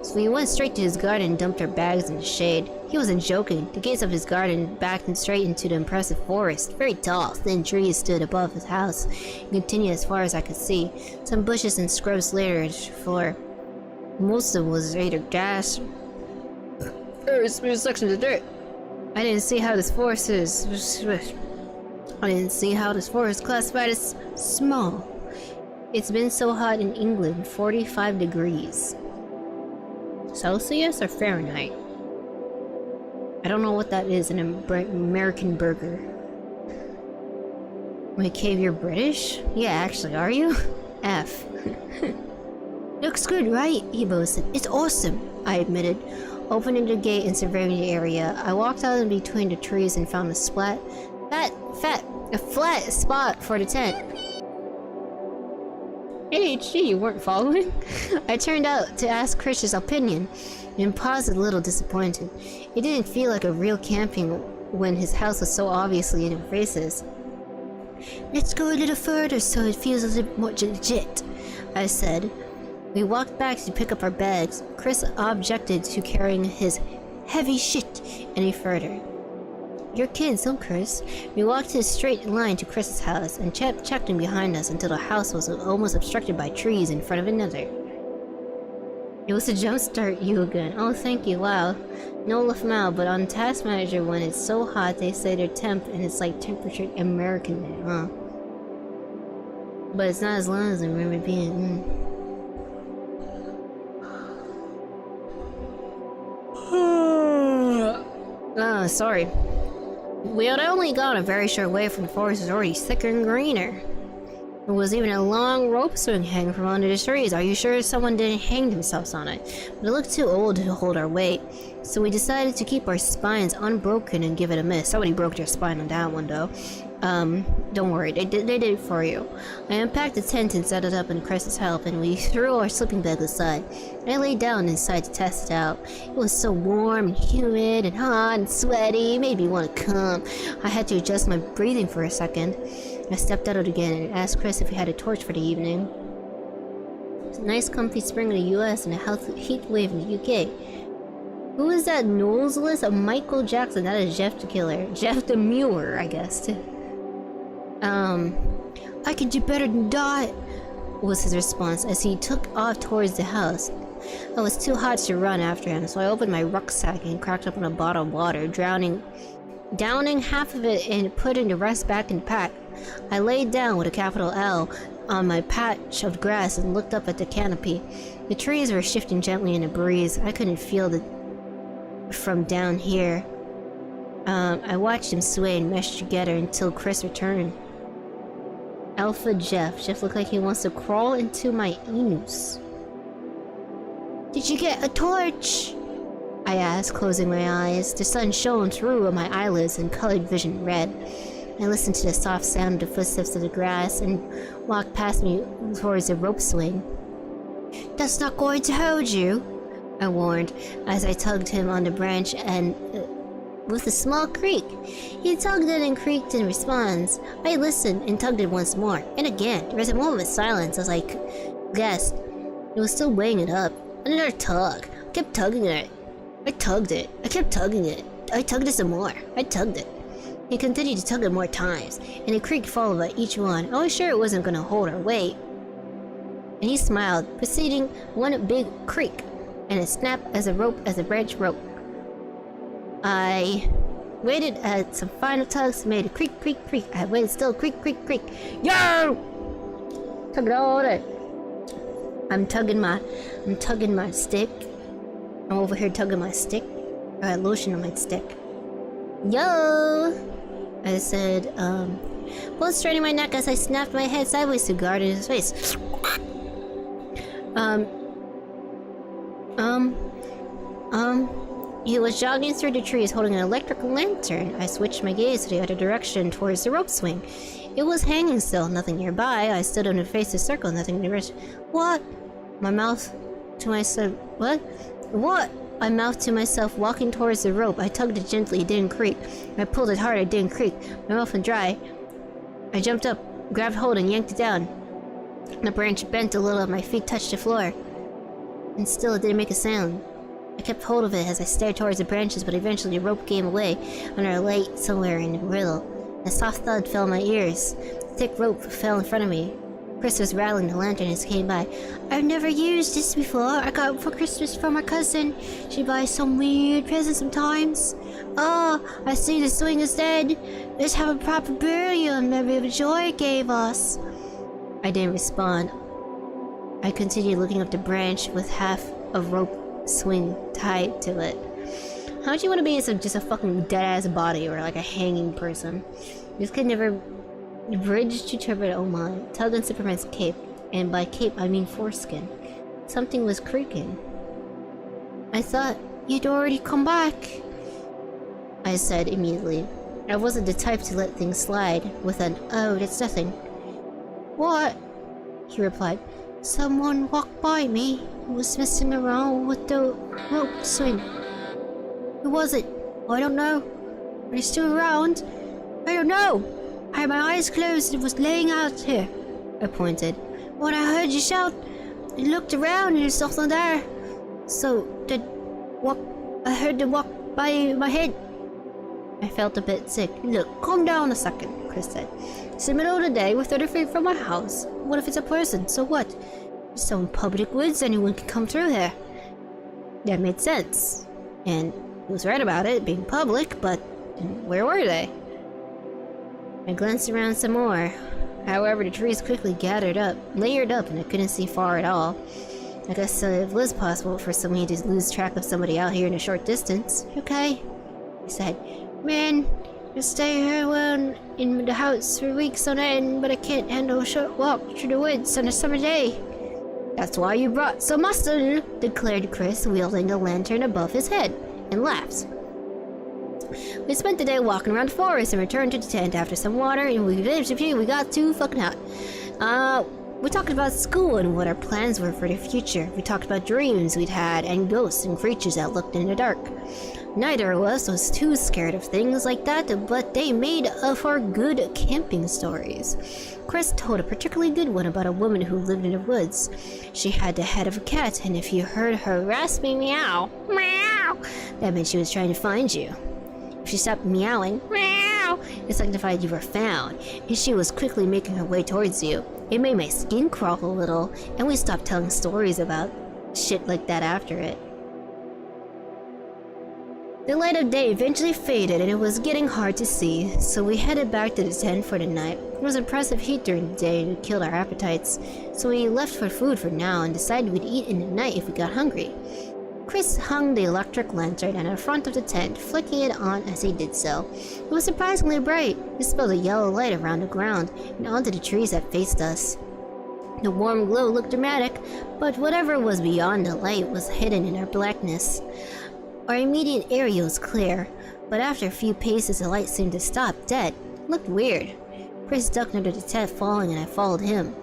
So we went straight to his garden and dumped our bags in the shade. He wasn't joking. The gates of his garden backed straight into the impressive forest. Very tall, thin trees stood above his house and continued as far as I could see. Some bushes and scrubs littered the floor. Most of it was either grass or smooth sections of dirt. I didn't see how this forest classified as small. It's been so hot in England, 45 degrees. Celsius or Fahrenheit? I don't know what that is in an American burger. Wait, Cave, you're British? Yeah, actually, are you? F. Looks good, right? He boasted. It's awesome, I admitted, opening the gate and surveying the area. I walked out in between the trees and found a flat spot for the tent. ADHD, you weren't following? I turned out to ask Chris's opinion and paused a little disappointed. It didn't feel like a real camping when his house was so obviously in our faces. Let's go a little further so it feels a little more legit, I said. We walked back to pick up our bags. Chris objected to carrying his heavy shit any further. You're kids, don't Chris. We walked in a straight line to Chris's house and checked in behind us until the house was almost obstructed by trees in front of another. It was to jumpstart you again. Oh, thank you. Wow. No left mouth, but on Task Manager when it's so hot they say they're temp and it's like temperature American there, huh? But it's not as long as I remember being. Sorry. We had only gone a very short way from the forest was already thicker and greener. There was even a long rope swing hanging from under the trees. Are you sure someone didn't hang themselves on it? But it looked too old to hold our weight, so we decided to keep our spines unbroken and give it a miss. Somebody broke their spine on that one though. Don't worry, they did it for you. I unpacked the tent and set it up in Chris's help, and we threw our sleeping bag aside. I lay down inside to test it out. It was so warm and humid and hot and sweaty, it made me want to come. I had to adjust my breathing for a second. I stepped out again and asked Chris if he had a torch for the evening. It's a nice comfy spring in the US and a healthy heat wave in the UK. Who is that noseless? Michael Jackson. That is Jeff the Killer. Jeff the Muir, I guess. I could do better than that, was his response as he took off towards the house. I was too hot to run after him, so I opened my rucksack and cracked open a bottle of water, downing half of it and putting the rest back in the pack. I laid down with a capital L on my patch of grass and looked up at the canopy. The trees were shifting gently in the breeze. I couldn't feel it from down here. I watched him sway and mesh together until Chris returned. Alpha Jeff. Jeff looked like he wants to crawl into my anus. Did you get a torch? I asked, closing my eyes. The sun shone through on my eyelids and colored vision red. I listened to the soft sound of the footsteps of the grass and walked past me towards the rope swing. That's not going to hold you, I warned, as I tugged him on the branch and with a small creak. He tugged it and creaked in response. I listened and tugged it once more, and again. There was a moment of silence as I guessed. It was still weighing it up. Another tug. I kept tugging it. I tugged it. I kept tugging it. I tugged it some more. I tugged it. He continued to tug it more times, and a creak followed by each one. I was sure it wasn't going to hold our weight. And he smiled, preceding one big creak, and a snap as the branch broke. I waited at some final tugs, made a creak, creak, creak. I waited still, creak, creak, creak. Yo! Tug it all day. I'm tugging my stick. I'm over here tugging my stick. I had lotion on my stick. Yo! I said, both straightening my neck as I snapped my head sideways to guard his face. He was jogging through the trees holding an electric lantern. I switched my gaze to the other direction towards the rope swing. It was hanging still, nothing nearby. I stood on the face of the circle, nothing near it. What? My mouth to myself. What? What? I mouthed to myself, walking towards the rope. I tugged it gently, it didn't creak. I pulled it hard, it didn't creak. My mouth went dry. I jumped up, grabbed hold, and yanked it down. The branch bent a little and my feet touched the floor. And still it didn't make a sound. I kept hold of it as I stared towards the branches, but eventually the rope gave away under a light somewhere in the middle. A soft thud fell on my ears. The thick rope fell in front of me. Chris was rattling the lantern as he came by. I've never used this before. I got it for Christmas from my cousin. She buys some weird presents sometimes. Oh, I see the swing is dead. Let's have a proper burial in memory of the joy it gave us. I didn't respond. I continued looking up the branch with half a rope swing tied to it. How much you want to be just a fucking dead-ass body or like a hanging person? This kid never bridged to turbid. Oh my. Tug on Superman's cape, and by cape I mean foreskin. Something was creaking. I thought you'd already come back, I said immediately. I wasn't the type to let things slide with an, oh, that's nothing. What? He replied. Someone walked by me and was messing around with the rope swing. Who was it? I don't know. Are they still around? I don't know. I had my eyes closed and was laying out here. I pointed. When I heard you shout, I looked around and there's nothing there. So, I heard them walk by my head. I felt a bit sick. Look, calm down a second, Chris said. It's the middle of the day, we're 30 feet from my house. What if it's a person? So what? It's some public woods, anyone can come through here. That made sense. And he was right about it being public, but where were they? I glanced around some more. However, the trees quickly layered up, and I couldn't see far at all. I guess it was possible for somebody to lose track of somebody out here in a short distance. Okay, he said. Man, I stay here in the house for weeks on end, but I can't handle a short walk through the woods on a summer day. That's why you brought some muscle, declared Chris, wielding a lantern above his head, and laughed. We spent the day walking around the forest and returned to the tent after some water, and we got too fucking hot. We talked about school and what our plans were for the future. We talked about dreams we'd had and ghosts and creatures that looked in the dark. Neither of us was too scared of things like that, but they made for good camping stories. Chris told a particularly good one about a woman who lived in the woods. She had the head of a cat, and if you heard her raspy meow, meow, that meant she was trying to find you. If she stopped meowing, meow, it signified you were found, and she was quickly making her way towards you. It made my skin crawl a little, and we stopped telling stories about shit like that after it. The light of day eventually faded and it was getting hard to see, so we headed back to the tent for the night. It was oppressive heat during the day and it killed our appetites, so we left for food for now and decided we'd eat in the night if we got hungry. Chris hung the electric lantern in the front of the tent, flicking it on as he did so. It was surprisingly bright. It spilled a yellow light around the ground and onto the trees that faced us. The warm glow looked dramatic, but whatever was beyond the light was hidden in our blackness. Our immediate area was clear, but after a few paces the light seemed to stop dead. It looked weird. Chris ducked under the tent, falling, and I followed him.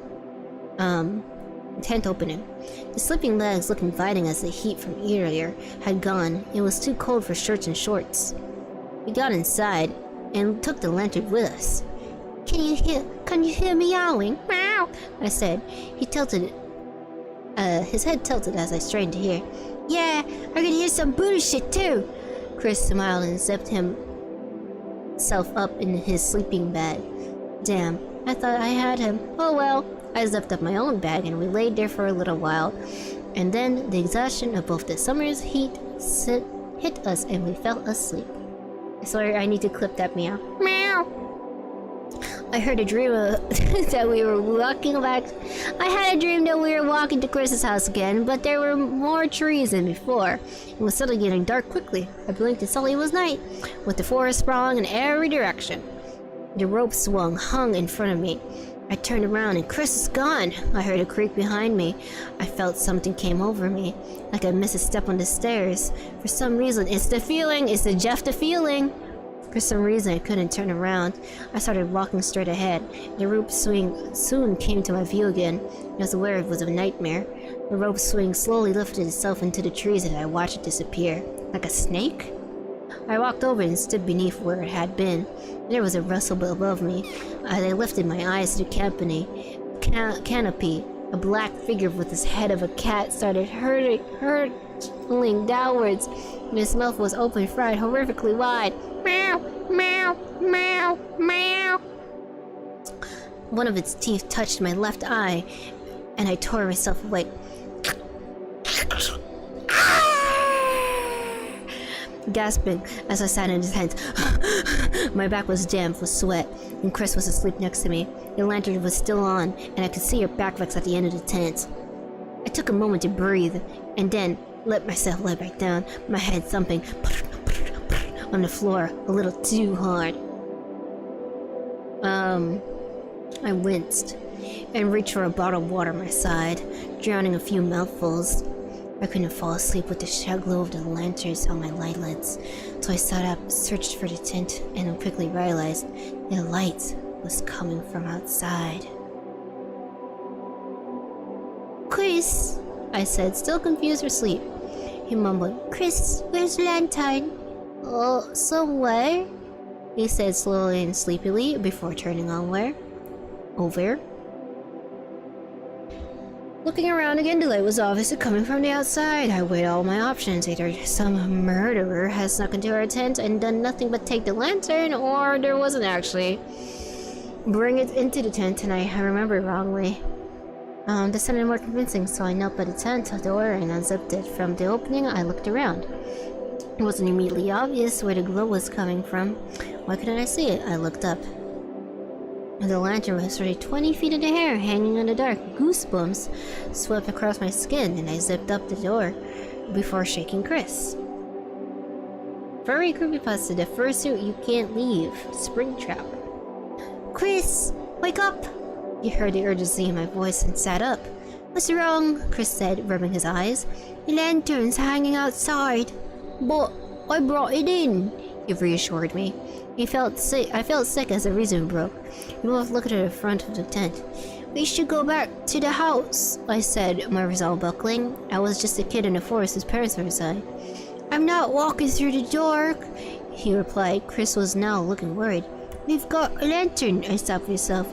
Tent opening. The sleeping legs looked inviting as the heat from earlier had gone. It was too cold for shirts and shorts. We got inside and took the lantern with us. Can you hear me yowling? Meow, I said. He tilted. His head tilted as I strained to hear. Yeah, I can hear some bullshit too. Chris smiled and zipped himself up in his sleeping bag. Damn, I thought I had him. Oh well. I zipped up my own bag and we laid there for a little while. And then the exhaustion of both the summer's heat hit us and we fell asleep. Sorry, I need to clip that meow. Meow! I heard a dream that we were walking back. I had a dream that we were walking to Chris's house again, but there were more trees than before. It was suddenly getting dark quickly. I blinked and suddenly it was night, with the forest sprawling in every direction. The rope swung, hung in front of me. I turned around and Chris is gone. I heard a creak behind me. I felt something came over me, like I missed a step on the stairs. For some reason, it's the feeling. It's the Jeff the feeling. For some reason, I couldn't turn around. I started walking straight ahead. The rope swing soon came to my view again. I was aware it was a nightmare. The rope swing slowly lifted itself into the trees and I watched it disappear. Like a snake? I walked over and stood beneath where it had been. There was a rustle above me. As I lifted my eyes to the canopy, a black figure with the head of a cat started hurtling downwards, and his mouth was open, fried horrifically wide. Meow, meow, meow, meow. One of its teeth touched my left eye, and I tore myself awake. Gasping as I sat in the tent. My back was damp with sweat, and Chris was asleep next to me. The lantern was still on, and I could see her back legs at the end of the tent. I took a moment to breathe, and then let myself lie back down, my head thumping on the floor a little too hard. I winced and reached for a bottle of water at my side, drowning a few mouthfuls. I couldn't fall asleep with the shadow glow of the lanterns on my eyelids, so I sat up, searched for the tent, and quickly realized the light was coming from outside. Chris, I said, still confused for sleep. He mumbled, Chris, where's the lantern? Oh, somewhere, he said slowly and sleepily before turning on over. Looking around again, the light was obviously coming from the outside. I weighed all my options. Either some murderer has snuck into our tent and done nothing but take the lantern, or there wasn't actually. Bring it into the tent, and I remember wrongly. This sounded more convincing, so I knelt by the tent door and unzipped it. From the opening, I looked around. It wasn't immediately obvious where the glow was coming from. Why couldn't I see it? I looked up. The lantern was already 20 feet in the air, hanging in the dark. Goosebumps swept across my skin, and I zipped up the door before shaking Chris. Furry Creepypasta, the fursuit you can't leave. Springtrap. Chris, wake up! He heard the urgency in my voice and sat up. What's wrong? Chris said, rubbing his eyes. The lantern's hanging outside. But I brought it in, he reassured me. I felt sick as the reason broke. We both looked at the front of the tent. We should go back to the house, I said, my resolve buckling. I was just a kid in the forest whose parents were inside. I'm not walking through the dark, he replied. Chris was now looking worried. We've got a lantern, I stopped myself.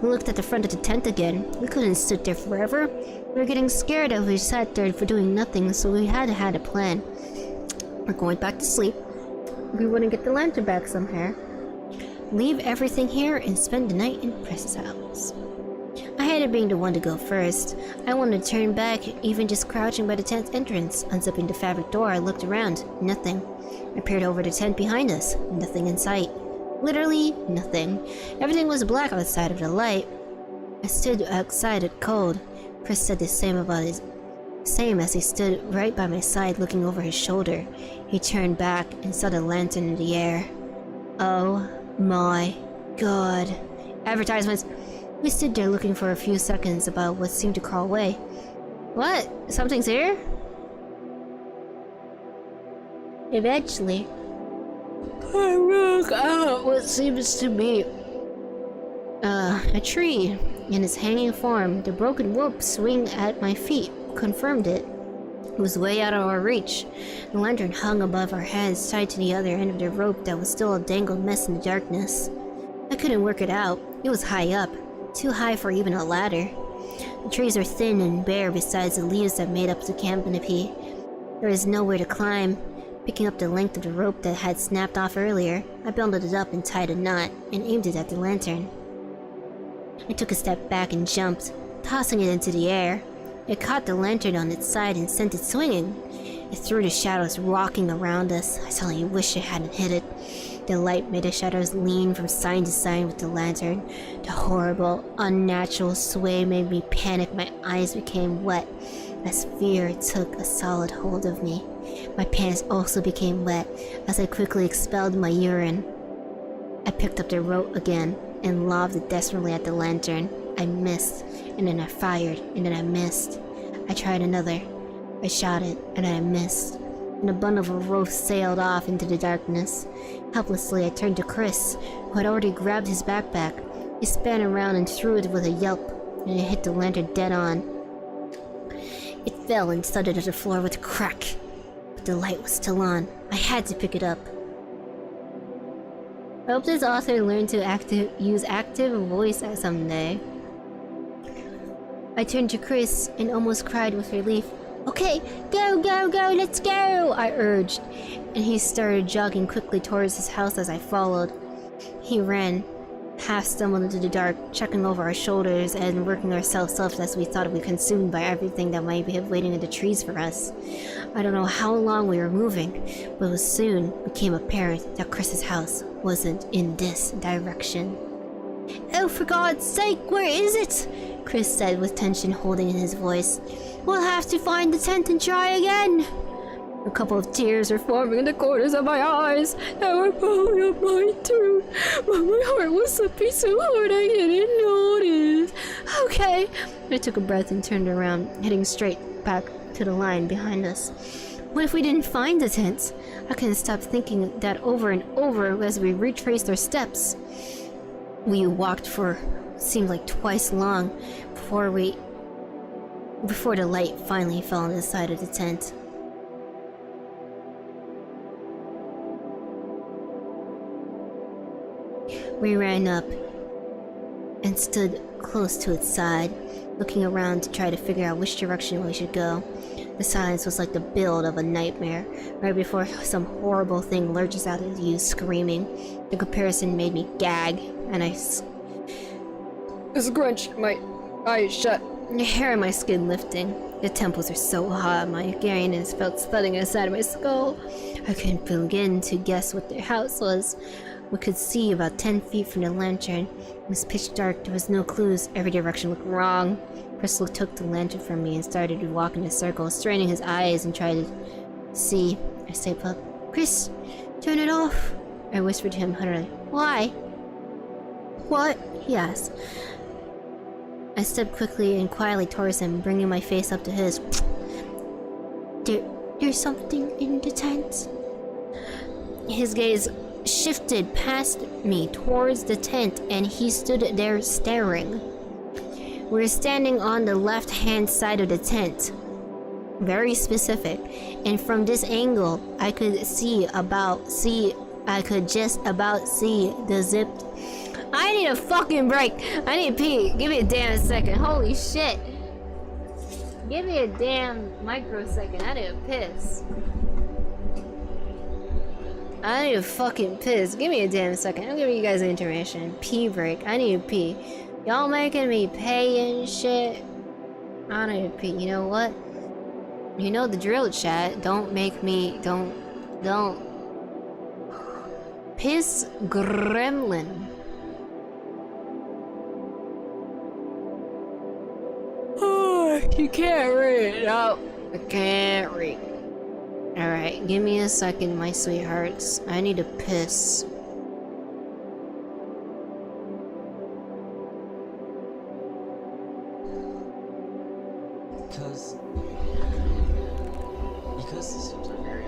We looked at the front of the tent again. We couldn't sit there forever. We were getting scared as we sat there for doing nothing, so we had a plan. We're going back to sleep. We wouldn't get the lantern back somehow. Leave everything here and spend the night in Chris's house. I hated being the one to go first. I wanted to turn back, even just crouching by the tent's entrance. Unzipping the fabric door, I looked around. Nothing. I peered over the tent behind us. Nothing in sight. Literally nothing. Everything was black outside of the light. I stood outside at cold. Chris said the same about Same as he stood right by my side looking over his shoulder. He turned back and saw the lantern in the air. Oh my god. Advertisements. We stood there looking for a few seconds about what seemed to crawl away. What? Something's here? Eventually, I broke out what seems to be a tree. In its hanging form, the broken rope swinging at my feet confirmed it. It was way out of our reach. The lantern hung above our heads, tied to the other end of the rope that was still a dangled mess in the darkness. I couldn't work it out. It was high up, too high for even a ladder. The trees were thin and bare besides the leaves that made up the canopy. There was nowhere to climb. Picking up the length of the rope that had snapped off earlier, I bundled it up and tied a knot and aimed it at the lantern. I took a step back and jumped, tossing it into the air. It caught the lantern on its side and sent it swinging. It threw the shadows rocking around us. I suddenly wished it hadn't hit it. The light made the shadows lean from side to side with the lantern. The horrible, unnatural sway made me panic. My eyes became wet as fear took a solid hold of me. My pants also became wet as I quickly expelled my urine. I picked up the rope again and lobbed it desperately at the lantern. I missed, and then I fired, and then I missed. I tried another. I shot it, and then I missed. And a bundle of rope sailed off into the darkness. Helplessly, I turned to Chris, who had already grabbed his backpack. He span around and threw it with a yelp, and it hit the lantern dead on. It fell and thudded to the floor with a crack. But the light was still on. I had to pick it up. I hope this author learned to use active voice someday. I turned to Chris and almost cried with relief. Okay, go, go, go, let's go, I urged, and he started jogging quickly towards his house as I followed. He ran, half stumbled into the dark, checking over our shoulders and working ourselves up as we thought we were consumed by everything that might be waiting in the trees for us. I don't know how long we were moving, but it soon became apparent that Chris's house wasn't in this direction. Oh, for God's sake, where is it? Chris said with tension holding in his voice. We'll have to find the tent and try again. A couple of tears were forming in the corners of my eyes. They were falling up mine too. But my heart was beating so hard I didn't notice. Okay. I took a breath and turned around, heading straight back to the line behind us. What if we didn't find the tent? I couldn't stop thinking that over and over as we retraced our steps. We walked for seemed like twice long before the light finally fell on the side of the tent. We ran up and stood close to its side, looking around to try to figure out which direction we should go. The silence was like the build of a nightmare, right before some horrible thing lurches out at you screaming. The comparison made me gag, and I scrunched my eyes shut, the hair on my skin lifting. The temples were so hot, my gariness felt thudding inside my skull. I couldn't begin to guess what their house was. We could see about 10 feet from the lantern. It was pitch dark, there was no clues, every direction looked wrong. Chris took the lantern from me and started to walk in a circle, straining his eyes and trying to see. I stepped up. Chris, turn it off, I whispered to him hurriedly. Why? What? He asked. I stepped quickly and quietly towards him, bringing my face up to his. There's something in the tent. His gaze shifted past me towards the tent, and he stood there staring. We were standing on the left-hand side of the tent. Very specific. And from this angle, I could just about see the zip. I need a fucking break. I need to pee. Give me a damn second. Holy shit. Give me a damn microsecond. I need to piss. I need to fucking piss. Give me a damn second. I'm giving you guys an intermission. Pee break. I need to pee. Y'all making me pay and shit. I need to pee. You know what? You know the drill, chat. Don't make me. Don't. Piss gremlin. You can't read it out. I can't read. Alright, give me a second, my sweethearts. I need to piss. Because the systems are very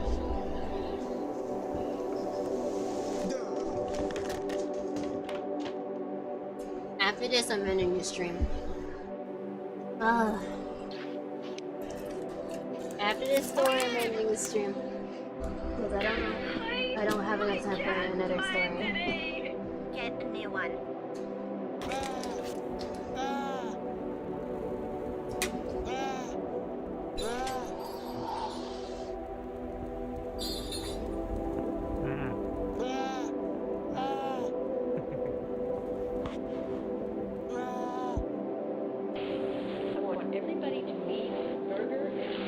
After this, I'm ending the stream. After this story, I'm ending the stream. Because I don't have enough time for another story. Get a new one. I want everybody to meet Burger and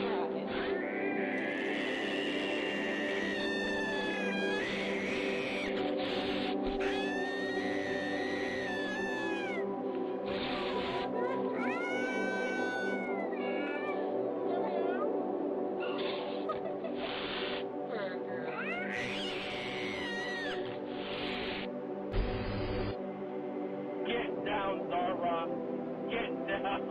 Get down, Zara. Get down.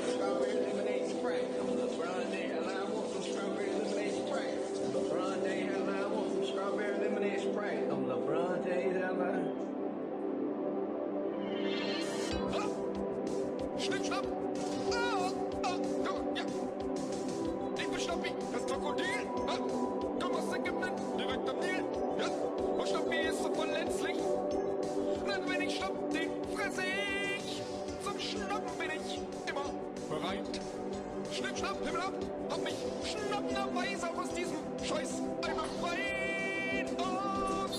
Strawberry lemonade Sprite. I'm LeBron James, and I want some strawberry lemonade Sprite. LeBron James, and I want some strawberry lemonade Sprite. I'm LeBron James, and I. Schnipp, schnapp! Ja! Ich bin Schnappi, das Krokodil! Komm aus Ägypten, direkt am Nil! Ja! Und Schnappi ist so verletzlich! Dann wenn ich schnapp, den fresse ich! Zum Schnappen bin ich immer bereit! Schnipp, schnapp, Himmel ab! Hab mich schnappnerweise auch aus diesem Scheiß Eimer befreit! Und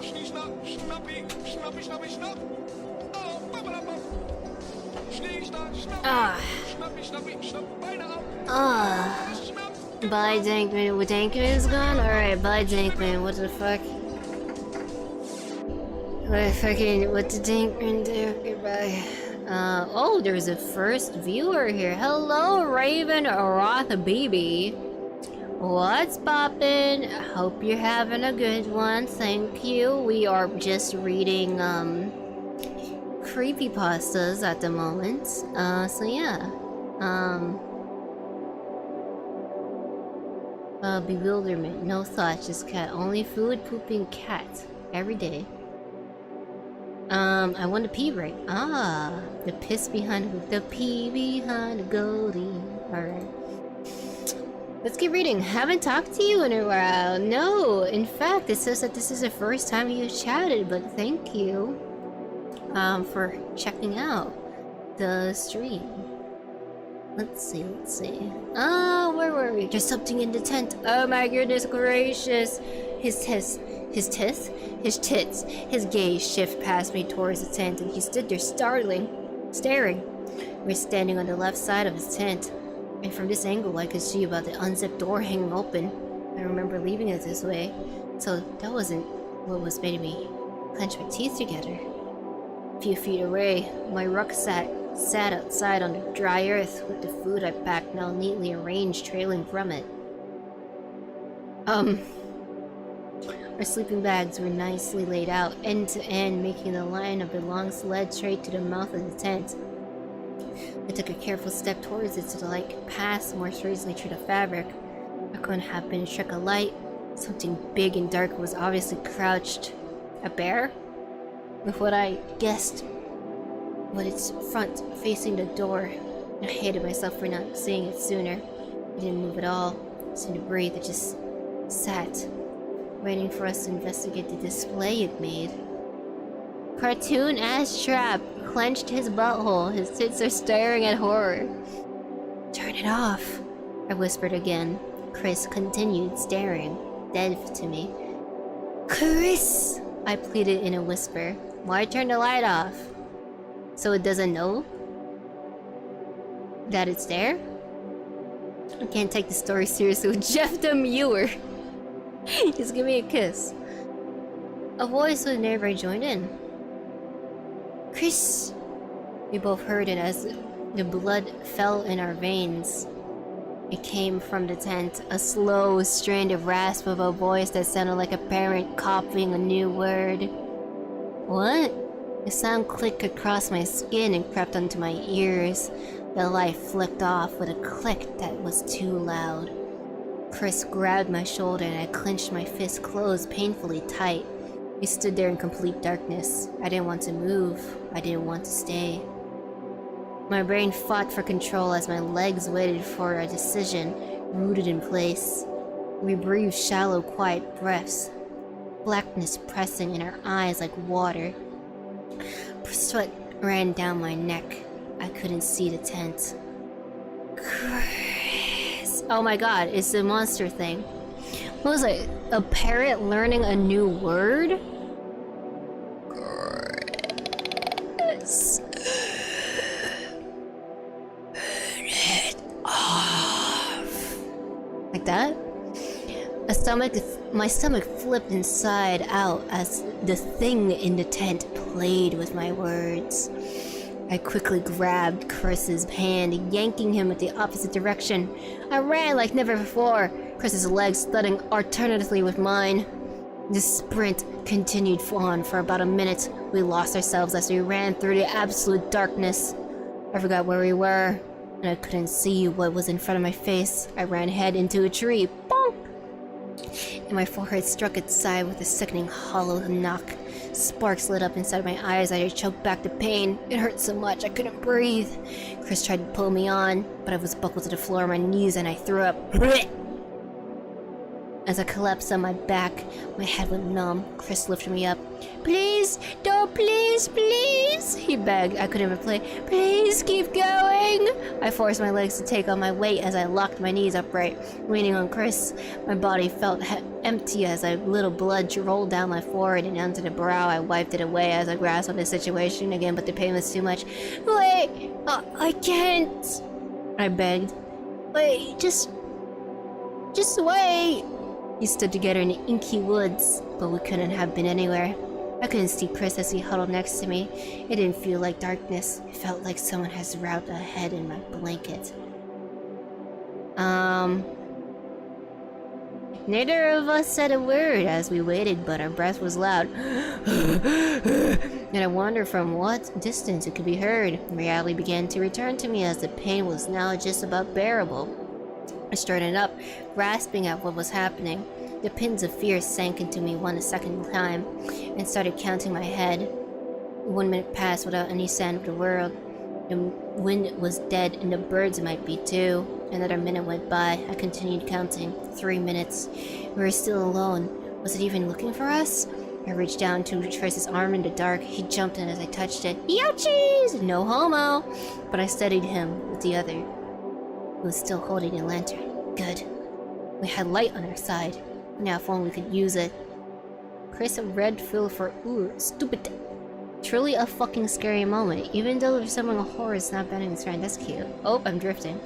Schnie, schnapp, Schnappi, Schnappi, Schnappi, Schnapp! Oh, babadabab! Schnie, schnapp, Schnappi, Schnappi, Schnappi, Schnapp, Beine ab! Schnapp! Bye, Dankman. What, Dankman is gone? Alright, bye, Dankman. What the fuck? What did Dankman do? Goodbye. Oh, there's a first viewer here. Hello, Raven Roth Baby. What's poppin'? Hope you're having a good one. Thank you. We are just reading, Creepypastas at the moment. So yeah. Bewilderment. No thoughts, just cat. Only food, pooping cat. Every day. I want to pee break. Ah, the piss behind the pee behind Goldie. Alright. Let's keep reading. Haven't talked to you in a while. No, in fact, it says that this is the first time you chatted, but thank you for checking out the stream. Let's see. Oh, where were we? There's something in the tent. Oh my goodness gracious. His tits. His gaze shift past me towards the tent, and he stood there staring. We're standing on the left side of his tent, and from this angle I could see about the unzipped door hanging open. I remember leaving it this way, so that wasn't what was making me clench my teeth together. A few feet away, my rucksack sat outside on the dry earth with the food I packed now neatly arranged trailing from it. Our sleeping bags were nicely laid out, end to end, making the line of the long sled straight to the mouth of the tent. I took a careful step towards it so the light could pass more easily through the fabric. I couldn't have been a trick of light. Something big and dark was obviously crouched. A bear? With what I guessed, with its front facing the door. I hated myself for not seeing it sooner. It didn't move at all. It seemed to breathe. It just sat, waiting for us to investigate the display it made. Cartoon ass trap clenched his butthole. His tits are staring at horror. Turn it off, I whispered again. Chris continued staring, dead to me. Chris, I pleaded in a whisper. Why turn the light off? So it doesn't know? that it's there. I can't take the story seriously with Jeff the Muir. Just give me a kiss. A voice was nearby joined in. Chris! We both heard it as the blood fell in our veins. It came from the tent, a slow, strained rasp of a voice that sounded like a parent copying a new word. What? The sound clicked across my skin and crept onto my ears. The light flicked off with a click that was too loud. Chris grabbed my shoulder and I clenched my fist closed painfully tight. We stood there in complete darkness. I didn't want to move. I didn't want to stay. My brain fought for control as my legs waited for a decision, rooted in place. We breathed shallow, quiet breaths, blackness pressing in our eyes like water. Sweat ran down my neck. I couldn't see the tent. Chris. Oh my god, it's the monster thing. What was it? A parrot learning a new word? Chris. Like that? My stomach flipped inside out as the thing in the tent played with my words. I quickly grabbed Chris's hand, yanking him in the opposite direction. I ran like never before, Chris's legs thudding alternately with mine. The sprint continued on for about a minute. We lost ourselves as we ran through the absolute darkness. I forgot where we were, and I couldn't see what was in front of my face. I ran head into a tree. Bonk! And my forehead struck its side with a sickening hollow knock. Sparks lit up inside my eyes. I choked back the pain. It hurt so much I couldn't breathe. Chris tried to pull me on, but I was buckled to the floor on my knees and I threw up. As I collapsed on my back, my head went numb. Chris lifted me up. Please, don't, please, please, he begged. I couldn't reply. Please keep going. I forced my legs to take on my weight as I locked my knees upright, leaning on Chris. My body felt empty as a little blood rolled down my forehead and onto the brow. I wiped it away as I grasped on the situation again, but the pain was too much. Wait, I can't, I begged. Wait, just wait. We stood together in the inky woods, but we couldn't have been anywhere. I couldn't see Chris as he huddled next to me. It didn't feel like darkness. It felt like someone has wrapped a head in my blanket. Neither of us said a word as we waited, but our breath was loud. And I wondered from what distance it could be heard. Reality began to return to me as the pain was now just about bearable. I straightened up, grasping at what was happening. The pins of fear sank into me one second time, and started counting my head. 1 minute passed without any sound of the world. The wind was dead, and the birds might be too. Another minute went by. I continued counting. 3 minutes. We were still alone. Was it even looking for us? I reached down to trace his arm in the dark. He jumped in as I touched it. Youchies! No homo! But I steadied him with the other, who was still holding the lantern. Good. We had light on our side. Now if only we could use it. Chris read feel for stupid. Truly a fucking scary moment. Even though there's someone a horror is not banning this friend. That's cute. Oh, I'm drifting.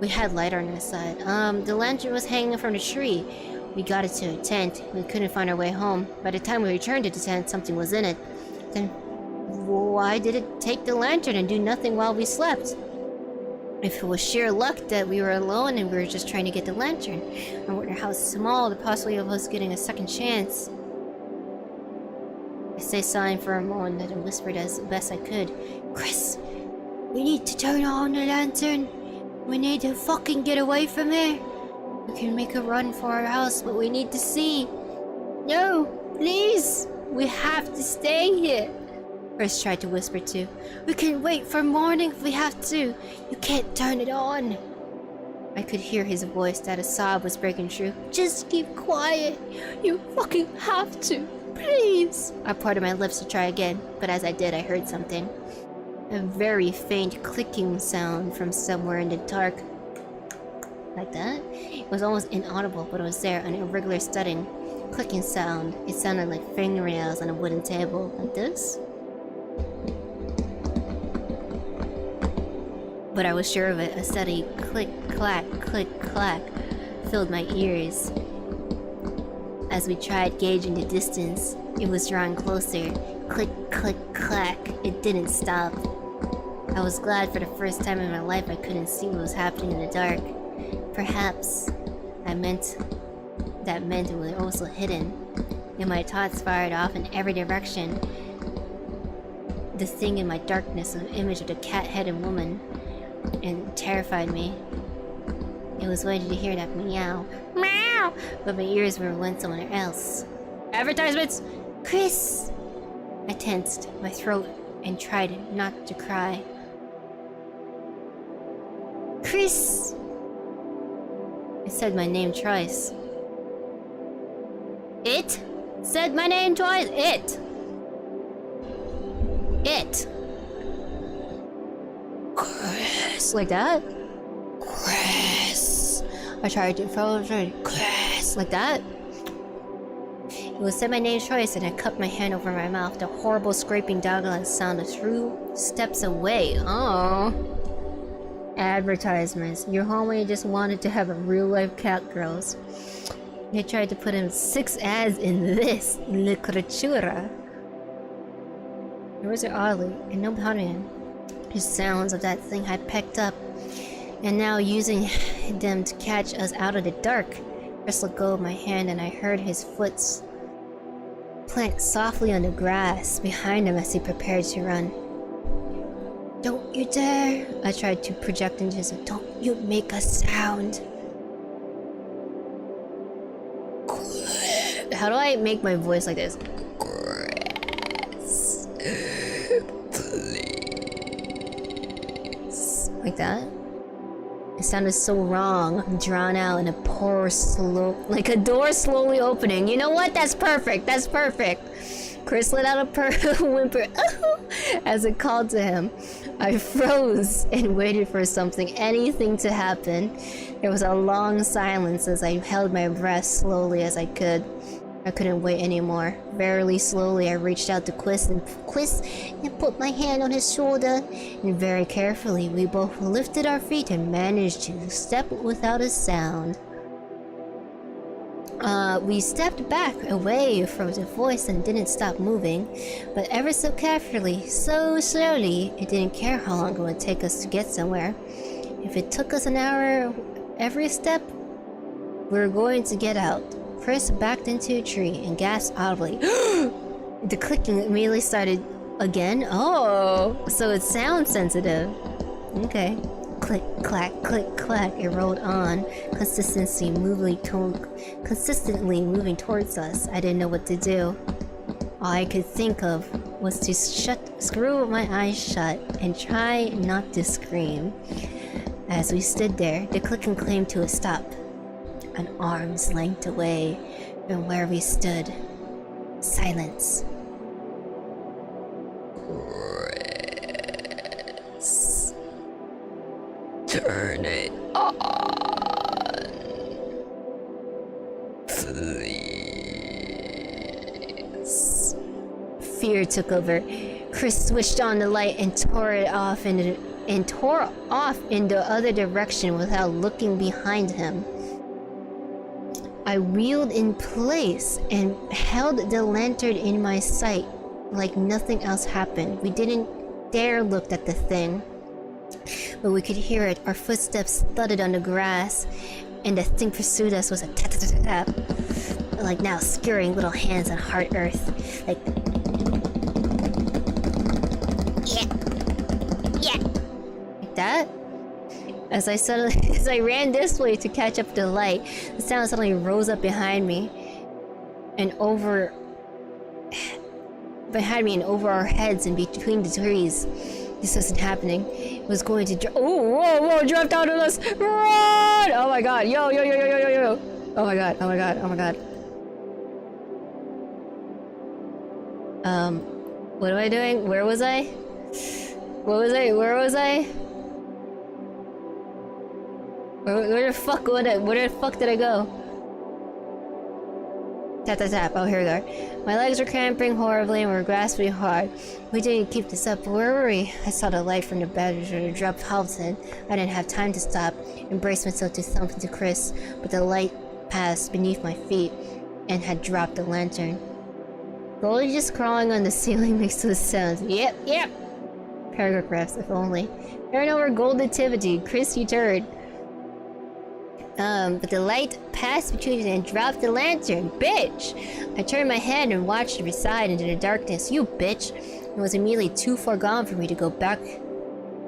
We had light on our side. The lantern was hanging from the tree. We got it to a tent. We couldn't find our way home. By the time we returned to the tent, something was in it. Then why did it take the lantern and do nothing while we slept? If it was sheer luck that we were alone and we were just trying to get the lantern, I wonder how small the possibility of us getting a second chance. I stayed silent for a moment and whispered as best I could. Chris, we need to turn on the lantern. We need to fucking get away from here. We can make a run for our house, but we need to see. No, please. We have to stay here. Chris tried to whisper too. We can wait for morning if we have to. You can't turn it on. I could hear his voice that a sob was breaking through. Just keep quiet. You fucking have to. Please. I parted my lips to try again, but as I did, I heard something. A very faint clicking sound from somewhere in the dark. Like that? It was almost inaudible, but it was there, an irregular thudding. clicking sound. It sounded like fingernails on a wooden table, like this. But I was sure of it. A steady click, clack, filled my ears. As we tried gauging the distance, it was drawing closer. Click, click, clack. It didn't stop. I was glad for the first time in my life I couldn't see what was happening in the dark. Perhaps that meant it was also hidden, and my thoughts fired off in every direction. The thing in my darkness, an image of the cat-headed woman, and terrified me. It was waiting to hear that meow, meow, but my ears went somewhere else. Advertisements! Chris! I tensed my throat and tried not to cry. Chris! It said my name twice. It said my name twice. It. Chris, like that. Chris. I tried to follow Chris, like that. It was said my name twice, and I cupped my hand over my mouth. The horrible scraping doggle sounded 2 steps away. Oh. Advertisements. Your homie just wanted to have a real-life cat girls. They tried to put in 6 ads in this literatura. There was oddly, and no pattern. The sounds of that thing I picked up, and now using them to catch us out of the dark. Chris let go of my hand, and I heard his foot plant softly on the grass behind him as he prepared to run. Don't you dare! I tried to project into his. Don't you make a sound! How do I make my voice like this? Chris, please. Like that? It sounded so wrong, drawn out, and a like a door slowly opening. You know what? That's perfect. That's perfect. Chris let out a whimper as it called to him. I froze and waited for anything to happen. There was a long silence as I held my breath slowly as I could. I couldn't wait anymore. Very slowly, I reached out to Chris and put my hand on his shoulder. And very carefully, we both lifted our feet and managed to step without a sound. We stepped back away from the voice and didn't stop moving, but ever so carefully, so slowly. It didn't care how long it would take us to get somewhere. If it took us an hour every step, we were going to get out. Chris backed into a tree and gasped audibly. The clicking immediately started again. Oh, so it's sound sensitive. Okay. Click, clack, it rolled on, consistently moving towards us. I didn't know what to do. All I could think of was to screw my eyes shut and try not to scream. As we stood there, the clicking came to a stop, an arm's length away from where we stood. Silence. Turn it on, please. Fear took over. Chris switched on the light and tore off in the other direction without looking behind him. I wheeled in place and held the lantern in my sight like nothing else happened. We didn't dare look at the thing, but we could hear it. Our footsteps thudded on the grass, and the thing pursued us was a tap, like now skewering little hands on hard earth, like like that. As I ran this way to catch up the light, the sound suddenly rose up behind me and over our heads and between the trees. This wasn't happening. It was going to whoa, drift out on us! Run! Oh my god, yo. Oh my god. What am I doing? Where was I? Where the fuck did I go? Tap, tap, tap. Oh, here we are. My legs were cramping horribly and were grasping hard. We didn't keep this up. Where were we? I saw the light from the bed and dropped halted. I didn't have time to stop and brace myself to thump into Chris, but the light passed beneath my feet and had dropped the lantern. Goldie just crawling on the ceiling makes those sounds. Yep, yep. Paragraphs, if only. There over gold nativity. Chris, you turd. But the light passed between us and dropped the lantern. Bitch! I turned my head and watched it recede into the darkness. You bitch! It was immediately too far gone for me to go back.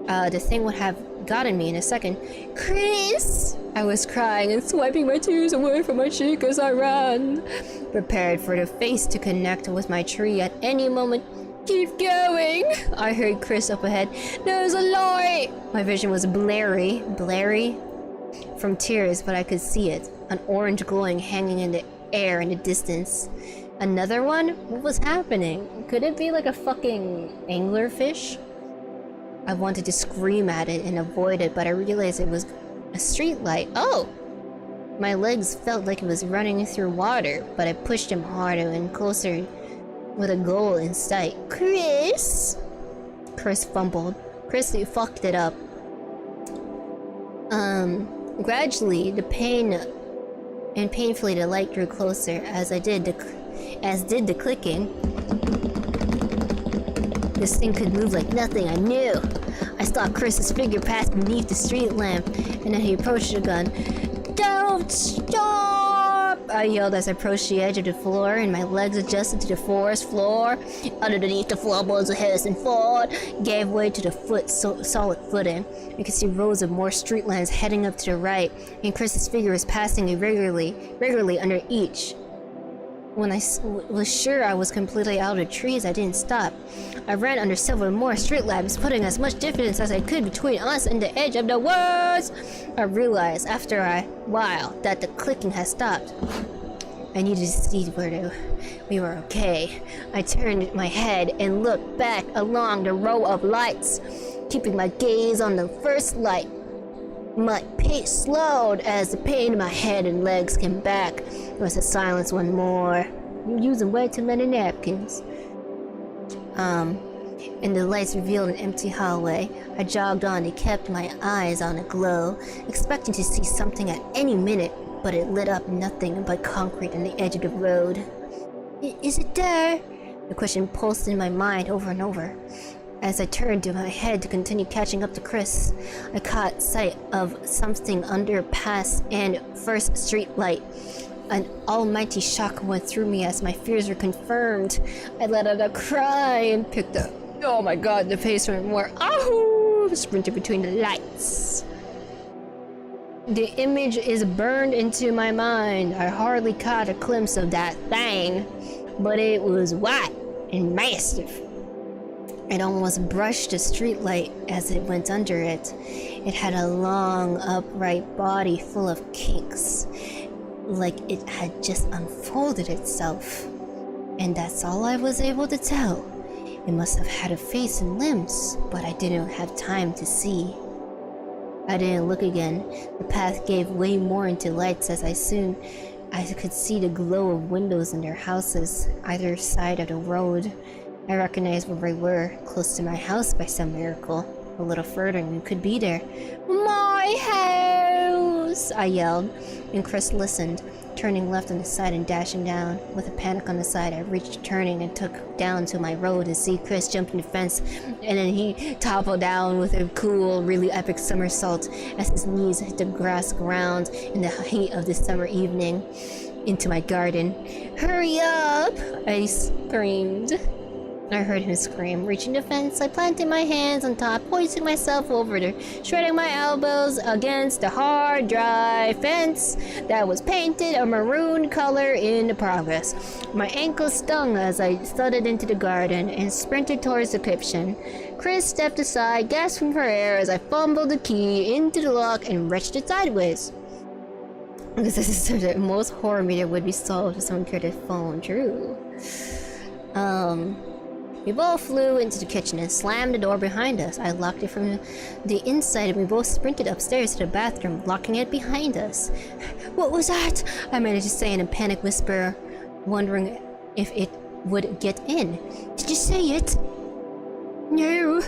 The thing would have gotten me in a second. Chris! I was crying and swiping my tears away from my cheek as I ran, prepared for the face to connect with my tree at any moment. Keep going! I heard Chris up ahead. There's a light! My vision was blurry from tears, but I could see it. An orange glowing hanging in the air in the distance. Another one? What was happening? Could it be like a fucking anglerfish? I wanted to scream at it and avoid it, but I realized it was a street light. Oh! My legs felt like it was running through water, but I pushed him harder and closer with a goal in sight. Chris? Chris fumbled. Chris, you fucked it up. Gradually, painfully the light grew closer as did the clicking. This thing could move like nothing I knew. I saw Chris's figure pass beneath the street lamp, and then he approached the gun. Don't stop! I yelled as I approached the edge of the floor, and my legs adjusted to the forest floor. Underneath the floorboards, a hissing forward gave way to the solid footing. I could see rows of more street lamps heading up to the right, and Chris's figure was passing regularly under each. When I was sure I was completely out of the trees, I didn't stop. I ran under several more street lamps, putting as much distance as I could between us and the edge of the woods. I realized after a while that the clicking had stopped. I needed to see whether we were okay. I turned my head and looked back along the row of lights, keeping my gaze on the first light. My pace slowed as the pain in my head and legs came back. There was a silence one more. You're using way too many napkins. And the lights revealed an empty hallway. I jogged on and kept my eyes on the glow, expecting to see something at any minute, but it lit up nothing but concrete on the edge of the road. Is it there? The question pulsed in my mind over and over. As I turned my head to continue catching up to Chris, I caught sight of something under past and first street light. An almighty shock went through me as my fears were confirmed. I let out a cry and picked up. Oh my god, the face went more. Ahoo! Sprinted between the lights. The image is burned into my mind. I hardly caught a glimpse of that thing, but it was white and massive. It almost brushed the streetlight as it went under it. It had a long, upright body full of kinks, like it had just unfolded itself. And that's all I was able to tell. It must have had a face and limbs, but I didn't have time to see. I didn't look again. The path gave way more into lights as I could see the glow of windows in their houses, either side of the road. I recognized where we were, close to my house by some miracle. A little further and we could be there. My house! I yelled, and Chris listened, turning left on the side and dashing down. With a panic on the side, I reached turning and took down to my road to see Chris jumping the fence, and then he toppled down with a cool, really epic somersault as his knees hit the grass ground in the heat of this summer evening. Into my garden. Hurry up! I screamed. I heard him scream. Reaching the fence, I planted my hands on top, hoisting myself over there, shredding my elbows against the hard, dry fence that was painted a maroon color in the progress. My ankles stung as I thudded into the garden and sprinted towards the kitchen. Chris stepped aside, gasping for air as I fumbled the key into the lock and wrenched it sideways. Because this is the most horror media would be solved if someone carried a phone. True. We both flew into the kitchen and slammed the door behind us. I locked it from the inside and we both sprinted upstairs to the bathroom, locking it behind us. What was that? I managed to say in a panic whisper wondering if it would get in. Did you see it? No.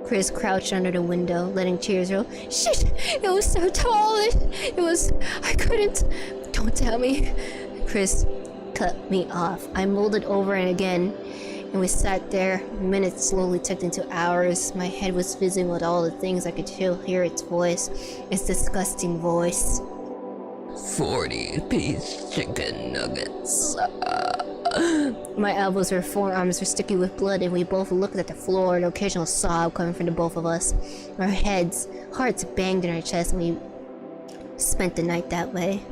Chris crouched under the window, letting tears roll. Shit! It was so tall! It was... I couldn't... Don't tell me. Chris cut me off. I molded over and again, and we sat there. Minutes slowly ticked into hours. My head was fizzing with all the things. I could still hear its voice. Its disgusting voice. 40-piece chicken nuggets. My elbows or forearms were sticky with blood, and we both looked at the floor, an occasional sob coming from the both of us. Our hearts banged in our chests, and we spent the night that way.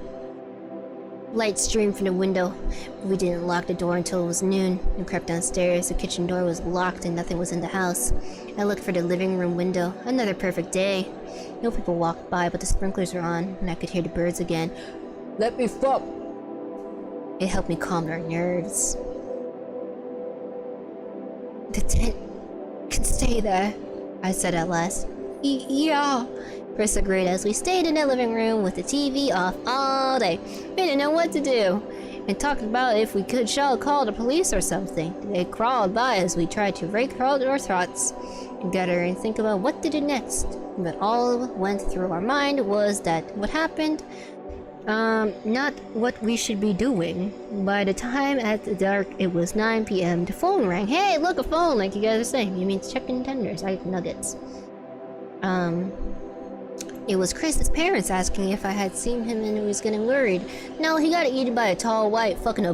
Light streamed from the window, but we didn't lock the door until it was noon. We crept downstairs. The kitchen door was locked and nothing was in the house. I looked for the living room window. Another perfect day. No people walked by, but the sprinklers were on, and I could hear the birds again. Let me fuck! It helped me calm our nerves. The tent can stay there, I said at last. Yeah, Chris agreed as we stayed in the living room with the TV off all day. We didn't know what to do, and talked about if we could call the police or something. They crawled by as we tried to rake out our thoughts together and think about what to do next. But all went through our mind was that what happened, not what we should be doing. By the time at the dark, it was 9 p.m. The phone rang. Hey, look, a phone, like you guys are saying. You mean chicken tenders, like nuggets. It was Chris's parents asking if I had seen him and he was getting worried. No, he got eaten by a tall, white, fucking,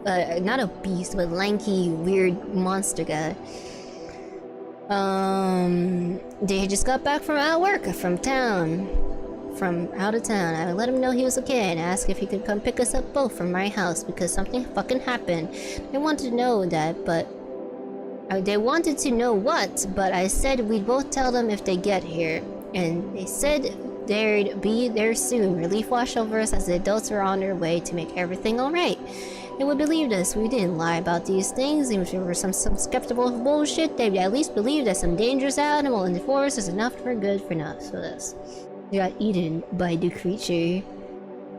not a beast, but lanky, weird monster guy. They just got back from out of town. I let him know he was okay and asked if he could come pick us up both from my house because something fucking happened. They wanted to know that, but... they wanted to know what, but I said we'd both tell them if they get here. And they said they'd be there soon. Relief washed over us as the adults were on their way to make everything alright. They would believe us. We didn't lie about these things. Even if there were some skeptical bullshit, they'd at least believe that some dangerous animal in the forest is enough for good for us. So this. They got eaten by the creature.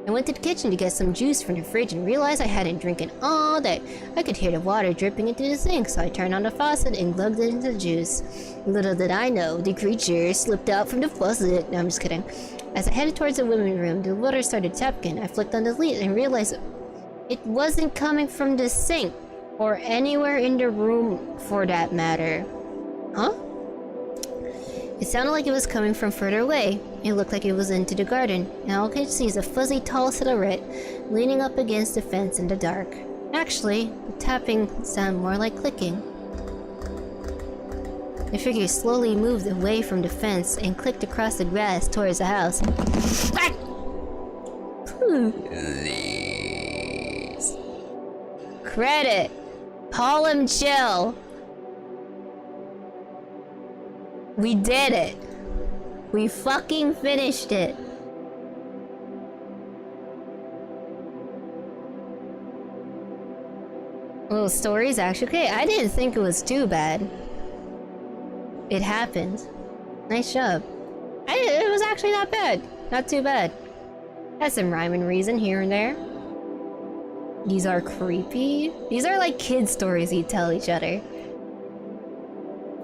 I went to the kitchen to get some juice from the fridge and realized I hadn't drinking all day. I could hear the water dripping into the sink, so I turned on the faucet and glugged it into the juice. Little did I know, the creature slipped out from the faucet. No, I'm just kidding. As I headed towards the women's room, the water started tapping. I flicked on the lid and realized it wasn't coming from the sink, or anywhere in the room for that matter. Huh? It sounded like it was coming from further away. It looked like it was into the garden, and all I could see is a fuzzy tall silhouette leaning up against the fence in the dark. Actually, the tapping sounded more like clicking. The figure slowly moved away from the fence and clicked across the grass towards the house. Please. Credit. Paul and chill. We did it. We fucking finished it. Little stories actually. Okay, I didn't think it was too bad. It happened. Nice job. It was actually not bad. Not too bad. Has some rhyme and reason here and there. These are creepy. These are like kid stories you tell each other.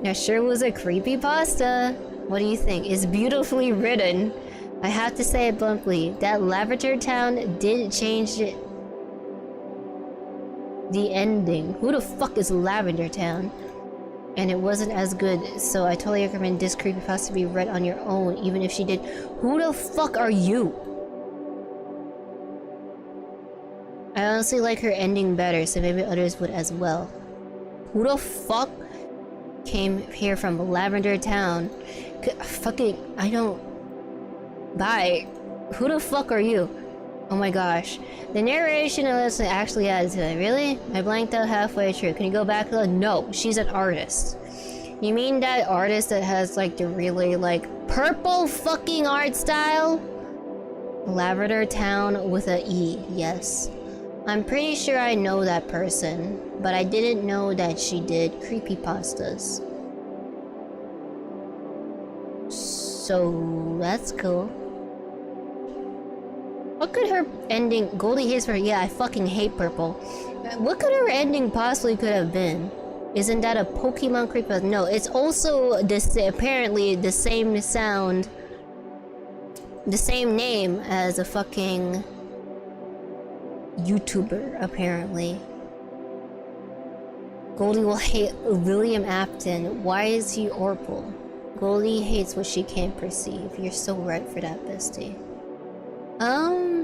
That sure was a creepypasta. What do you think? It's beautifully written. I have to say it bluntly. That Lavender Town did change it. The ending. Who the fuck is Lavender Town? And it wasn't as good, so I totally recommend this creepypasta to be read on your own, even if she did. Who the fuck are you? I honestly like her ending better, so maybe others would as well. Who the fuck came here from Lavender Town? Fucking, I don't... Bye. Who the fuck are you? Oh my gosh. The narration actually added to it. Really? I blanked out halfway through. Can you go back? No, she's an artist. You mean that artist that has like the really like purple fucking art style? Lavender Town with a E, yes. I'm pretty sure I know that person, but I didn't know that she did creepypastas. So that's cool. Fuck could her ending... Goldie hates her. Yeah, I fucking hate purple. What could her ending possibly could have been? Isn't that a Pokemon creepypasta? No, it's also this apparently the same sound, the same name as a fucking YouTuber, apparently. Goldie will hate William Afton. Why is he Orpal? Goldie hates what she can't perceive. You're so right for that, bestie.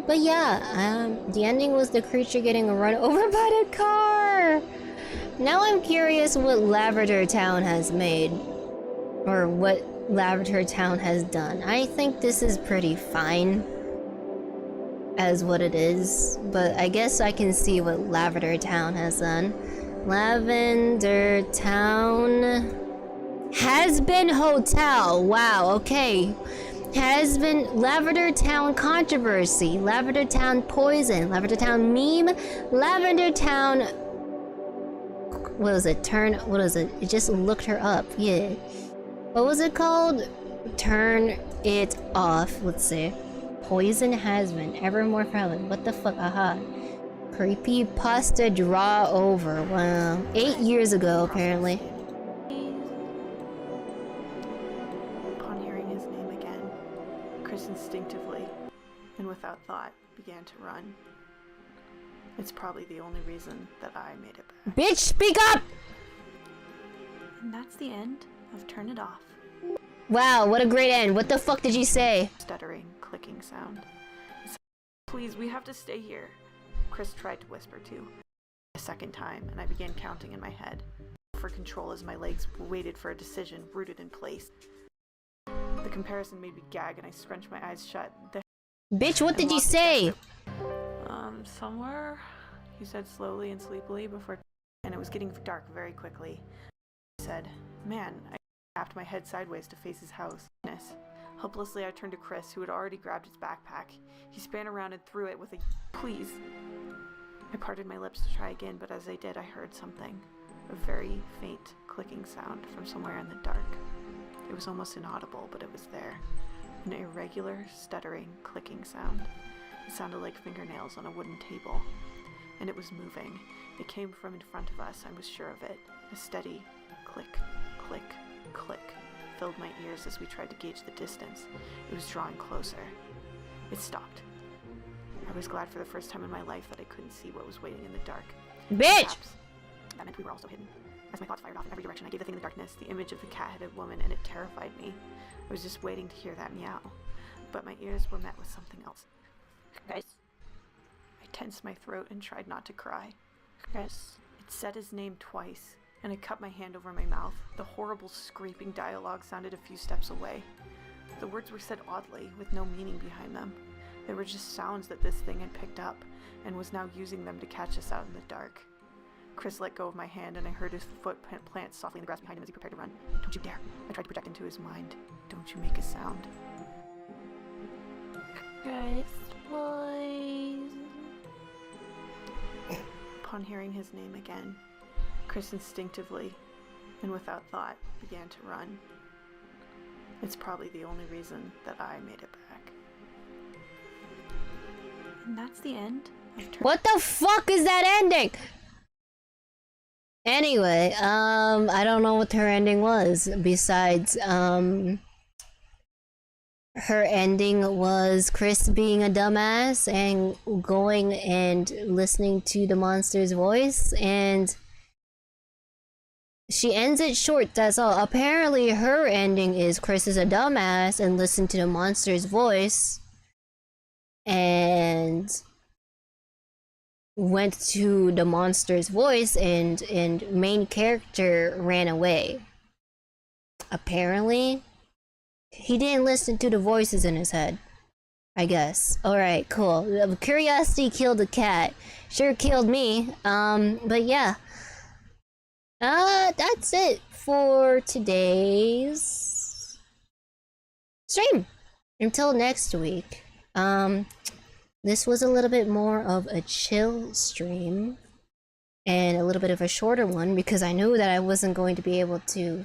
But yeah, the ending was the creature getting run over by the car! Now I'm curious what Lavender Town has made. Or what Lavender Town has done. I think this is pretty fine as what it is, but I guess I can see what Lavender Town has done. Lavender Town... Has been Hotel. Wow, okay. Has been Lavender Town controversy, Lavender Town poison, Lavender Town meme, Lavender Town... What is it? What is it? It just looked her up. Yeah. What was it called? Turn it off. Let's see. Poison has been ever more prevalent. What the fuck? Aha. Creepypasta draw over. Wow. 8 years ago, apparently. Upon hearing his name again, Chris instinctively, and without thought, began to run. It's probably the only reason that I made it back. Bitch, speak up! And that's the end of Turn It Off. Wow, what a great end. What the fuck did you say? Stuttering, clicking sound. Please, we have to stay here. Chris tried to whisper to. A second time, and I began counting in my head. For control as my legs waited for a decision rooted in place. The comparison made me gag and I scrunched my eyes shut. Bitch, what did you say? Somewhere, he said slowly and sleepily before, and it was getting dark very quickly. I said, man, I tapped my head sideways to face his house. Helplessly, I turned to Chris, who had already grabbed his backpack. He span around and threw it with a, please. I parted my lips to try again, but as I did, I heard something. A very faint clicking sound from somewhere in the dark. It was almost inaudible, but it was there. An irregular, stuttering, clicking sound. It sounded like fingernails on a wooden table. And it was moving. It came from in front of us, I was sure of it. A steady click, click, click filled my ears as we tried to gauge the distance. It was drawing closer. It stopped. I was glad for the first time in my life that I couldn't see what was waiting in the dark. Bitch! Perhaps that meant we were also hidden. As my thoughts fired off in every direction, I gave the thing in the darkness the image of the cat-headed woman, and it terrified me. I was just waiting to hear that meow. But my ears were met with something else. Chris. I tensed my throat and tried not to cry. Chris. It said his name twice, and I cut my hand over my mouth. The horrible scraping dialogue sounded a few steps away. The words were said oddly, with no meaning behind them. They were just sounds that this thing had picked up, and was now using them to catch us out in the dark. Chris let go of my hand, and I heard his foot plant softly in the grass behind him as he prepared to run. Don't you dare. I tried to project into his mind. Don't you make a sound. Chris, please. Upon hearing his name again, Chris instinctively, and without thought, began to run. It's probably the only reason that I made it back. And that's the end of What the fuck is that ending? Anyway, I don't know what her ending was, besides, her ending was Chris being a dumbass and going and listening to the monster's voice, and she ends it short, that's all. Apparently her ending is Chris is a dumbass and listened to the monster's voice and went to the monster's voice, and main character ran away. Apparently he didn't listen to the voices in his head, I guess. Alright, cool. Curiosity killed the cat. Sure killed me. But yeah. That's it for today's stream. Until next week. This was a little bit more of a chill stream. And a little bit of a shorter one, because I knew that I wasn't going to be able to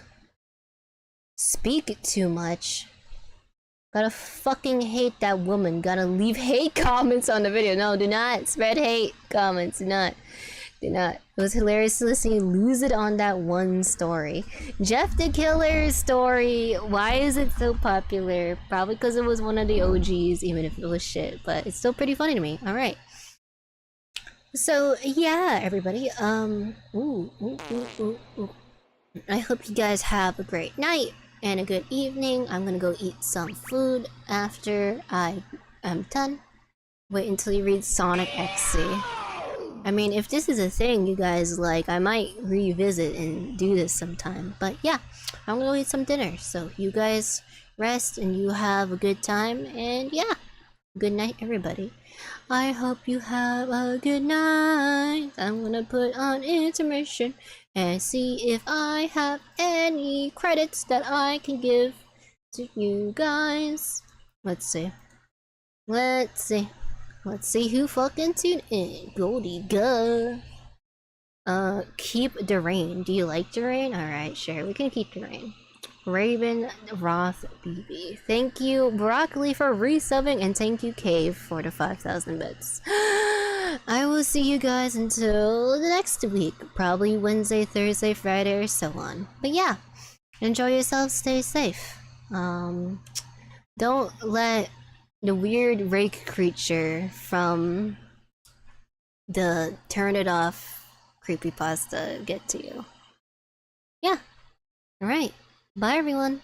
speak too much Gotta fucking hate that woman. Gotta leave hate comments on the video. No, do not spread hate comments. Do not. Do not. It was hilarious to listen you lose it on that one story. Jeff the Killer's story. Why is it so popular? Probably because it was one of the OGs, even if it was shit. But it's still pretty funny to me. Alright. So, yeah, everybody. I hope you guys have a great night and a good evening. I'm gonna go eat some food after I am done. Wait until you read Sonic XC. I mean, if this is a thing you guys like, I might revisit and do this sometime. But yeah, I'm gonna go eat some dinner. So you guys rest and you have a good time. And yeah, good night, everybody. I hope you have a good night. I'm gonna put on intermission and see if I have any credits that I can give to you guys. Let's see. Let's see. Let's see who fucking tuned in. GoldieNeko. Keep Durain. Do you like Durain? Alright, sure. We can keep Durain. Raven Roth BB. Thank you, Broccoli, for resubbing, and thank you, Cave, for the 5,000 bits. I will see you guys until the next week. Probably Wednesday, Thursday, Friday, or so on. But yeah, enjoy yourselves, stay safe. Don't let the weird rake creature from the Turn It Off creepypasta get to you. Yeah. Alright. Bye, everyone.